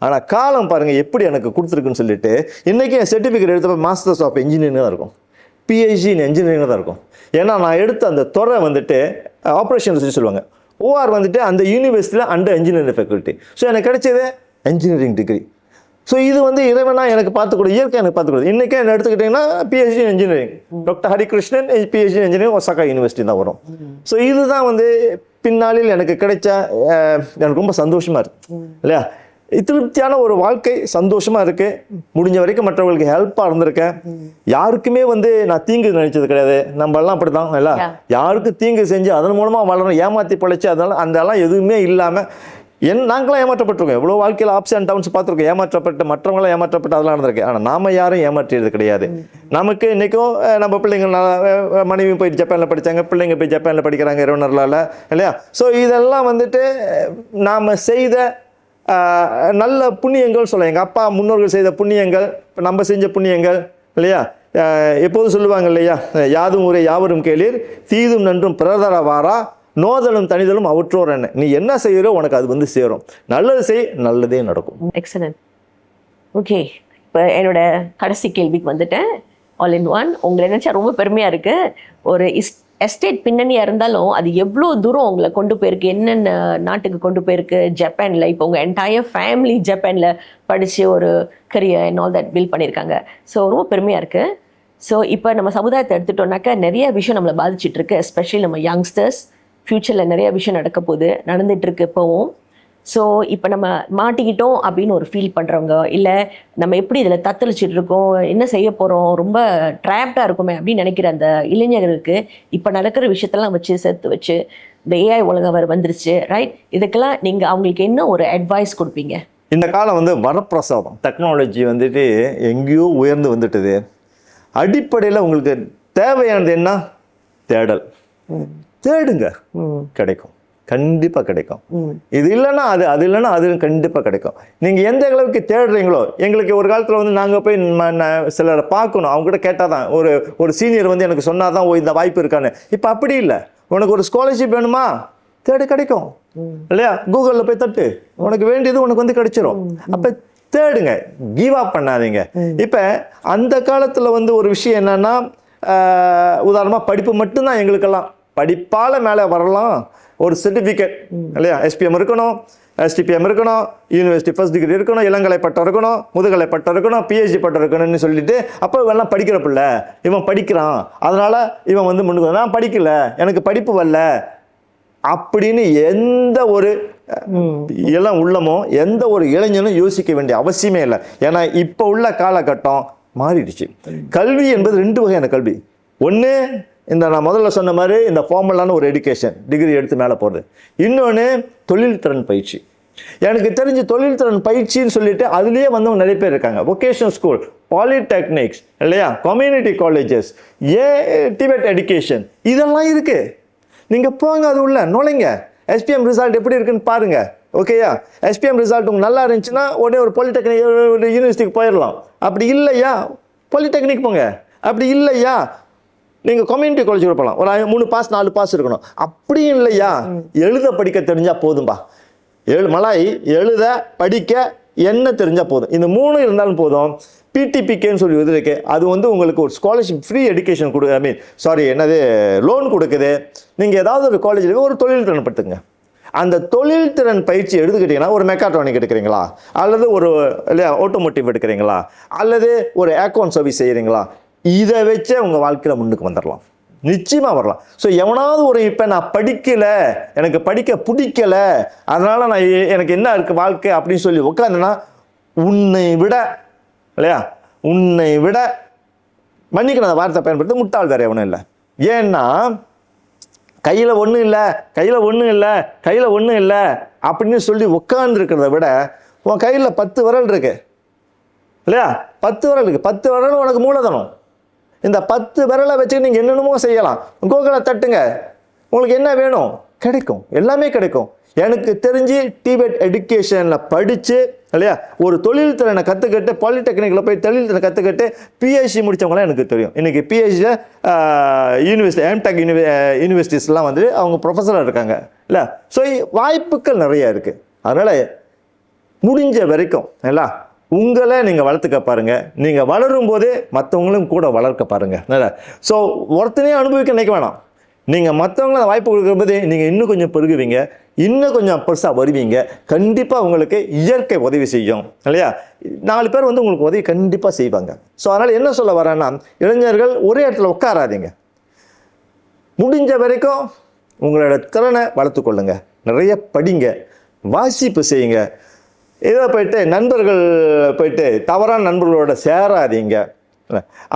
ஆனால் காலம் பாருங்கள் எப்படி எனக்கு கொடுத்துருக்குன்னு சொல்லிட்டு இன்றைக்கி என் சர்டிஃபிகேட் எடுத்தப்போ மாஸ்டர்ஸ் ஆஃப் இன்ஜினியரிங் தான் இருக்கும், PhD இன் இன்ஜினியரிங் தான் இருக்கும். ஏன்னா நான் எடுத்த அந்த துறை வந்துட்டு ஆப்ரேஷன் சொல்லுவாங்க. OR வந்துட்டு அந்த யூனிவர்சிட்டியில் அண்டர் இன்ஜினியரிங் ஃபேக்கல்ட்டி. ஸோ எனக்கு கிடைச்சது இன்ஜினியரிங் டிகிரி. ஸோ இது வந்து இறைவனா எனக்கு பார்த்துக்கூட இயற்கை எனக்கு பார்த்துக்கூடாது. இன்றைக்கே என்ன எடுத்துக்கிட்டிங்கன்னா PhD இன் இன்ஜினியரிங் டாக்டர் ஹரிகிருஷ்ணன் PhD இன் இன்ஜினியரிங் ஒசாகா யூனிவர்சிட்டி தான் வரும். ஸோ இதுதான் வந்து பின்னாளில் எனக்கு கிடைச்ச எனக்கு ரொம்ப சந்தோஷமாக இருக்குது இல்லையா. திருப்தியான ஒரு வாழ்க்கை, சந்தோஷமாக இருக்குது. முடிஞ்ச வரைக்கும் மற்றவர்களுக்கு ஹெல்ப்பாக இருந்திருக்கேன். யாருக்குமே வந்து நான் தீங்கு நினைச்சது கிடையாது. நம்ம எல்லாம் அப்படி தான் இல்லை, யாருக்கும் தீங்கு செஞ்சு அதன் மூலமாக வளரணும், ஏமாற்றி பழைச்சி அதெல்லாம் எதுவுமே இல்லாமல் நாங்களாம் ஏமாற்றப்பட்டிருக்கோம். எவ்வளோ வாழ்க்கையில் ஆப்ஸ் அண்ட் டவுன்ஸ் பார்த்துருக்கோம். ஏமாற்றப்பட்டு மற்றவங்களாம் ஏமாற்றப்பட்டு அதெல்லாம் நடந்திருக்கு. ஆனால் நாம் யாரும் ஏமாற்றியது கிடையாது. நமக்கு இன்றைக்கும் நம்ம பிள்ளைங்க மனைவி போய் ஜப்பானில் படித்தாங்க, பிள்ளைங்க போய் ஜப்பானில் படிக்கிறாங்க இறைவனர்களால் இல்லையா. ஸோ இதெல்லாம் வந்துட்டு நாம் செய்த நல்ல புண்ணியங்கள் சொல்ல. எங்கள் அப்பா முன்னோர்கள் செய்த புண்ணியங்கள், நம்ம செஞ்ச புண்ணியங்கள் இல்லையா. எப்போதும் சொல்லுவாங்க இல்லையா, யாதும் ஊரே யாவரும் கேளீர், தீதும் நன்றும் பிறதர வாரா, நோதலும் தனிதலும் அவற்றோர் என்ன. நீ என்ன செய்யறோ உனக்கு அது வந்து சேரும். நல்லது செய், நல்லதே நடக்கும். எக்ஸலன்ட். ஓகே, இப்போ என்னோட கடைசி கேள்விக்கு வந்துட்டேன். All in one. உங்களை நினச்சா ரொம்ப பெருமையாக இருக்குது. ஒரு எஸ்டேட் பின்னணியாக இருந்தாலும் அது எவ்வளோ தூரம் உங்களை கொண்டு போயிருக்கு, என்னென்ன நாட்டுக்கு கொண்டு போயிருக்கு. ஜப்பானில் இப்போ உங்கள் என்டையர் ஃபேமிலி ஜப்பானில் படித்து ஒரு career and all that build பண்ணியிருக்காங்க. ஸோ ரொம்ப பெருமையாக இருக்குது. ஸோ இப்போ நம்ம சமுதாயத்தை எடுத்துட்டோம்னாக்கா நிறைய விஷயம் நம்மளை பாதிச்சிட்ருக்கு. எஸ்பெஷலி நம்ம யங்ஸ்டர்ஸ் ஃப்யூச்சரில் நிறைய விஷயம் நடக்க போகுது, நடந்துகிட்ருக்கு இப்போவும். ஸோ இப்போ நம்ம மாட்டிக்கிட்டோம் அப்படின்னு ஒரு ஃபீல் பண்ணுறவங்க, இல்லை நம்ம எப்படி இதில் தத்தளிச்சிட்டு இருக்கோம், என்ன செய்ய போகிறோம், ரொம்ப ட்ராப்டாக இருக்குமே அப்படின்னு நினைக்கிற அந்த இளைஞர்களுக்கு இப்போ நடக்கிற விஷயத்தெல்லாம் சேர்த்து வச்சு இந்த AI உலகம் வந்துருச்சு ரைட், இதுக்கெல்லாம் நீங்கள் அவங்களுக்கு என்ன ஒரு அட்வைஸ் கொடுப்பீங்க? இந்த காலம் வந்து வரப்பிரசாதம். டெக்னாலஜி வந்துட்டு எங்கேயோ உயர்ந்து வந்துட்டுது. அடிப்படையில் உங்களுக்கு தேவையானது என்ன, தேடல். தேடுங்க, கிடைக்கும், கண்டிப்பாக கிடைக்கும். இது இல்லைன்னா அது இல்லைன்னா அது கண்டிப்பாக கிடைக்கும். நீங்கள் எந்த அளவுக்கு தேடுறீங்களோ. எங்களுக்கு ஒரு காலத்தில் வந்து நாங்கள் போய் சிலரை பார்க்கணும், அவங்ககிட்ட கேட்டால் தான் ஒரு சீனியர் வந்து எனக்கு சொன்னால் தான் இந்த வாய்ப்பு இருக்கான்னு. இப்போ அப்படி இல்லை. உனக்கு ஒரு ஸ்காலர்ஷிப் வேணுமா, தேடு, கிடைக்கும். இல்லையா? கூகுளில் போய் தட்டு, உனக்கு வேண்டியது உனக்கு வந்து கிடைச்சிரும். அப்போ தேடுங்க, கிவ் அப் பண்ணாதீங்க. இப்போ அந்த காலத்தில் வந்து ஒரு விஷயம் என்னன்னா, உதாரணமாக படிப்பு மட்டும்தான் எங்களுக்கெல்லாம், படிப்பால் மேலே வரலாம், ஒரு சர்டிஃபிகேட் இல்லையா, SPM இருக்கணும், STPM இருக்கணும், யூனிவர்சிட்டி ஃபர்ஸ்ட் டிகிரி இருக்கணும், இளங்கலை பட்டம் இருக்கணும், முதுகலை பட்டம் இருக்கணும், PhD பட்டம் இருக்கணும்னு சொல்லிட்டு, அப்போ இவெல்லாம் படிக்கிற பிள்ளை, இவன் படிக்கிறான், அதனால இவன் வந்து முன்னுக்கு, நான் படிக்கல, எனக்கு படிப்பு வரல அப்படின்னு எந்த ஒரு இளம் உள்ளமோ எந்த ஒரு இளைஞனும் யோசிக்க வேண்டிய அவசியமே இல்லை. ஏன்னா இப்போ உள்ள காலகட்டம் மாறிடுச்சு. கல்வி என்பது 2 வகையான கல்வி. ஒன்று இந்த நான் முதல்ல சொன்ன மாதிரி இந்த ஃபார்மலான ஒரு எஜுகேஷன், டிகிரி எடுத்து மேலே போகிறது. இன்னொன்று தொழில்திறன் பயிற்சி. எனக்கு தெரிஞ்சு தொழில்திறன் பயிற்சின்னு சொல்லிட்டு அதுலேயே வந்தவங்க நிறைய பேர் இருக்காங்க. வொகேஷனல் ஸ்கூல், பாலிடெக்னிக்ஸ் இல்லையா, கம்யூனிட்டி காலேஜஸ், டிபெட் எஜுகேஷன், இதெல்லாம் இருக்குது. நீங்கள் போங்க, அது உள்ள நுழைங்க, SPM ரிசல்ட் எப்படி இருக்குன்னு பாருங்கள். ஓகேயா? SPM ரிசல்ட் உங்களுக்கு நல்லா இருந்துச்சுன்னா உடனே ஒரு பாலிடெக்னிக் யூனிவர்சிட்டிக்கு போயிடலாம். அப்படி இல்லையா பாலிடெக்னிக் போங்க. அப்படி இல்லையா நீங்கள் கம்யூனிட்டி காலேஜ் போகலாம். ஒரு 3 பாஸ் 4 பாஸ் இருக்கணும். அப்படியும் இல்லையா எழுத படிக்க தெரிஞ்சால் போதும்பா. மலாய் எழுத படிக்க என்ன தெரிஞ்சால் போதும். இந்த 3 இருந்தாலும் போதும். PTPKன்னு சொல்லி இருக்கு, அது வந்து உங்களுக்கு ஒரு ஸ்காலர்ஷிப், ஃப்ரீ எஜுகேஷன் கொடு, லோன் கொடுக்குது. நீங்கள் ஏதாவது ஒரு காலேஜில் ஒரு தொழில்திறன் படுத்துங்க. அந்த தொழில்திறன் பயிற்சி எடுத்துக்கிட்டிங்கன்னா, ஒரு மெக்காட்ரானிக் எடுக்கிறீங்களா, அல்லது ஒரு இல்லையா ஆட்டோமோட்டிவ் எடுக்கிறீங்களா, அல்லது ஒரு அக்கௌண்ட் சர்வீஸ் செய்கிறீங்களா, இதை வச்சே உங்கள் வாழ்க்கையில் முன்னுக்கு வந்துடலாம், நிச்சயமாக வரலாம். ஸோ எவனாவது ஒரு இப்போ நான் படிக்கலை, எனக்கு படிக்க பிடிக்கலை, அதனால் நான் எனக்கு என்ன இருக்குது வாழ்க்கை அப்படின்னு சொல்லி உட்காந்துன்னா, உன்னை விட இல்லையா, உன்னை விட மன்னிக்கணும் அந்த வார்த்தை பயன்படுத்த முட்டாள் வேறு எவனும் இல்லை. ஏன்னா கையில் ஒன்றும் இல்லை, கையில் ஒன்றும் இல்லை, கையில் ஒன்றும் இல்லை அப்படின்னு சொல்லி உட்காந்துருக்கிறத விட உன் கையில் 10 விரல் இருக்கு இல்லையா, 10 விரல் இருக்குது, 10 விரலும் உனக்கு மூலதனம். இந்த 10 விரலை வச்சு நீங்கள் என்னென்னமோ செய்யலாம். கூகுளை தட்டுங்க, உங்களுக்கு என்ன வேணும் கிடைக்கும், எல்லாமே கிடைக்கும். எனக்கு தெரிஞ்சு டிபெட் எஜுகேஷனில் படித்து இல்லையா ஒரு தொழில் திறனை கற்றுக்கிட்டு, பாலிடெக்னிக்கில் போய் தொழில் திறனை கற்றுக்கிட்டு PhD முடித்தவங்களாம் எனக்கு தெரியும். இன்றைக்கி PhD யூனிவர்சிட்டி எம்டெக் யூனிவர்சிட்டிஸ்லாம் வந்து அவங்க ப்ரொஃபஸராக இருக்காங்க இல்லை. ஸோ வாய்ப்புகள் நிறைய இருக்குது. அதனால் முடிஞ்ச வரைக்கும் இல்லை உங்களை நீங்கள் வளர்த்துக்க பாருங்கள். நீங்கள் வளரும் போதே மற்றவங்களும் கூட வளர்க்க பாருங்கள். ஸோ ஒருத்தனையே அனுபவிக்க நினைக்க வேணாம். நீங்கள் மற்றவங்கள வாய்ப்பு கொடுக்கும்போது நீங்கள் இன்னும் கொஞ்சம் பெருகுவீங்க, இன்னும் கொஞ்சம் பெருசாக வருவீங்க. கண்டிப்பாக உங்களுக்கு இயற்கை உதவி செய்யும் இல்லையா. 4 பேர் வந்து உங்களுக்கு உதவி கண்டிப்பாக செய்வாங்க. ஸோ அதனால் என்ன சொல்ல வரேன்னா, இளைஞர்கள் ஒரே இடத்துல உட்காராதீங்க. முடிஞ்ச வரைக்கும் உங்களோட திறனை வளர்த்து கொள்ளுங்க, நிறைய படிங்க, வாசிப்பு செய்யுங்க. இதை போயிட்டு நண்பர்கள் போயிட்டு தவறான நண்பர்களோட சேராதீங்க.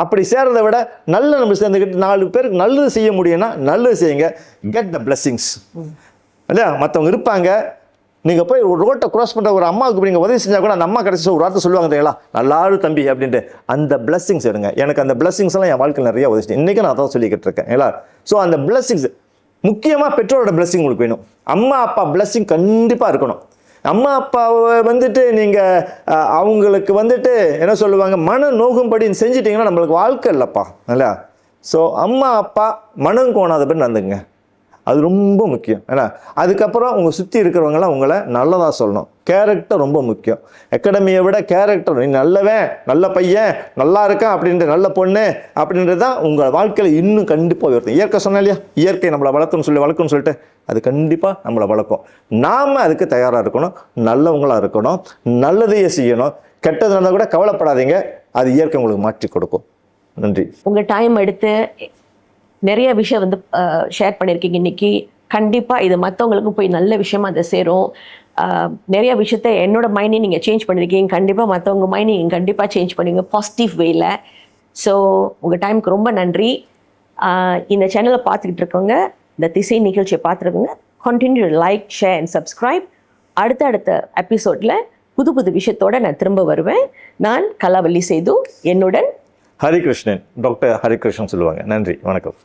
அப்படி சேர்றதை விட நல்ல நண்பர் சேர்ந்துக்கிட்டு 4 பேருக்கு நல்லது செய்ய முடியும்னா நல்லது செய்யுங்க. கெட் த பிளெஸிங்ஸ் இல்லையா. மற்றவங்க இருப்பாங்க, நீங்கள் போய் ஒரு ரோட்டை க்ராஸ் பண்ணுற ஒரு அம்மாவுக்கு நீங்கள் உதவி செஞ்சால் கூட அந்த அம்மா கடைசி ஒரு வார்த்தை சொல்லுவாங்க தெரியுங்களா, நல்லாரு தம்பி அப்படின்ட்டு. அந்த பிளெஸிங்ஸ் எடுங்க. எனக்கு அந்த பிளெஸிங்ஸ்லாம் என் வாழ்க்கையில் நிறைய உதவிச்சு, இன்றைக்கி நான் அதான் சொல்லிக்கிட்டு இருக்கேன் இல்லையா. ஸோ அந்த பிளெஸிங்ஸ் முக்கியமாக பெற்றோரோட பிளெஸிங் உங்களுக்கு வேணும். அம்மா அப்பா பிளெஸிங் கண்டிப்பாக இருக்கணும். அம்மா அப்பாவை வந்துட்டு நீங்கள் அவங்களுக்கு வந்துட்டு என்ன சொல்லுவாங்க, மன நோகும்படின்னு செஞ்சிட்டிங்கன்னா நம்மளுக்கு வாழ்க்கை இல்லைப்பா இல்லையா. ஸோ அம்மா அப்பா மனம் கோணாதபடி நடந்துங்க, அது ரொம்ப முக்கியம் ஏன்னா. அதுக்கப்புறம் உங்கள் சுற்றி இருக்கிறவங்களாம் உங்களை நல்லதாக சொல்லணும். கேரக்டர் ரொம்ப முக்கியம். அகாடமியை விட கேரக்டர், நீ நல்லவன், நல்ல பையன், நல்லா இருக்கான் அப்படின்ற, நல்ல பொண்ணு அப்படின்றது தான் உங்கள் வாழ்க்கையில் இன்னும் கண்டிப்பாக உயர்த்தும். இயற்கை சொன்னா இல்லையா, இயற்கை நம்மளை வளர்க்குன்னு சொல்லிட்டு அது கண்டிப்பாக நம்மளை வளர்க்கும். நாம் அதுக்கு தயாராக இருக்கணும், நல்லவங்களாக இருக்கணும், நல்லதையே செய்யணும். கெட்டது நடந்தால் கூட கவலைப்படாதீங்க, அது இயற்கை உங்களுக்கு மாற்றி கொடுக்கும். நன்றி. உங்கள் டைம் எடுத்து நிறைய விஷயம் வந்து ஷேர் பண்ணியிருக்கீங்க இன்னைக்கு. கண்டிப்பாக இது மற்றவங்களுக்கும் போய் நல்ல விஷயமா அதை சேரும். நிறைய விஷயத்த என்னோட மைண்டையும் நீங்கள் சேஞ்ச் பண்ணியிருக்கீங்க. கண்டிப்பாக மற்றவங்க மைண்டை நீங்கள் கண்டிப்பாக சேஞ்ச் பண்ணுவீங்க பாசிட்டிவ் வேல. ஸோ உங்கள் டைமுக்கு ரொம்ப நன்றி. இந்த சேனலை பார்த்துக்கிட்டு இருக்கவங்க, இந்த திசை நிகழ்ச்சியை பார்த்துருக்கோங்க, continue like, share and subscribe. அடுத்த எபிசோடில் புது விஷயத்தோடு நான் திரும்ப வருவேன். நான் கலாவல்லி சேது, என்னுடன் ஹரிகிருஷ்ணன், டாக்டர் ஹரிகிருஷ்ணன் சொல்லுவாங்க. நன்றி, வணக்கம்.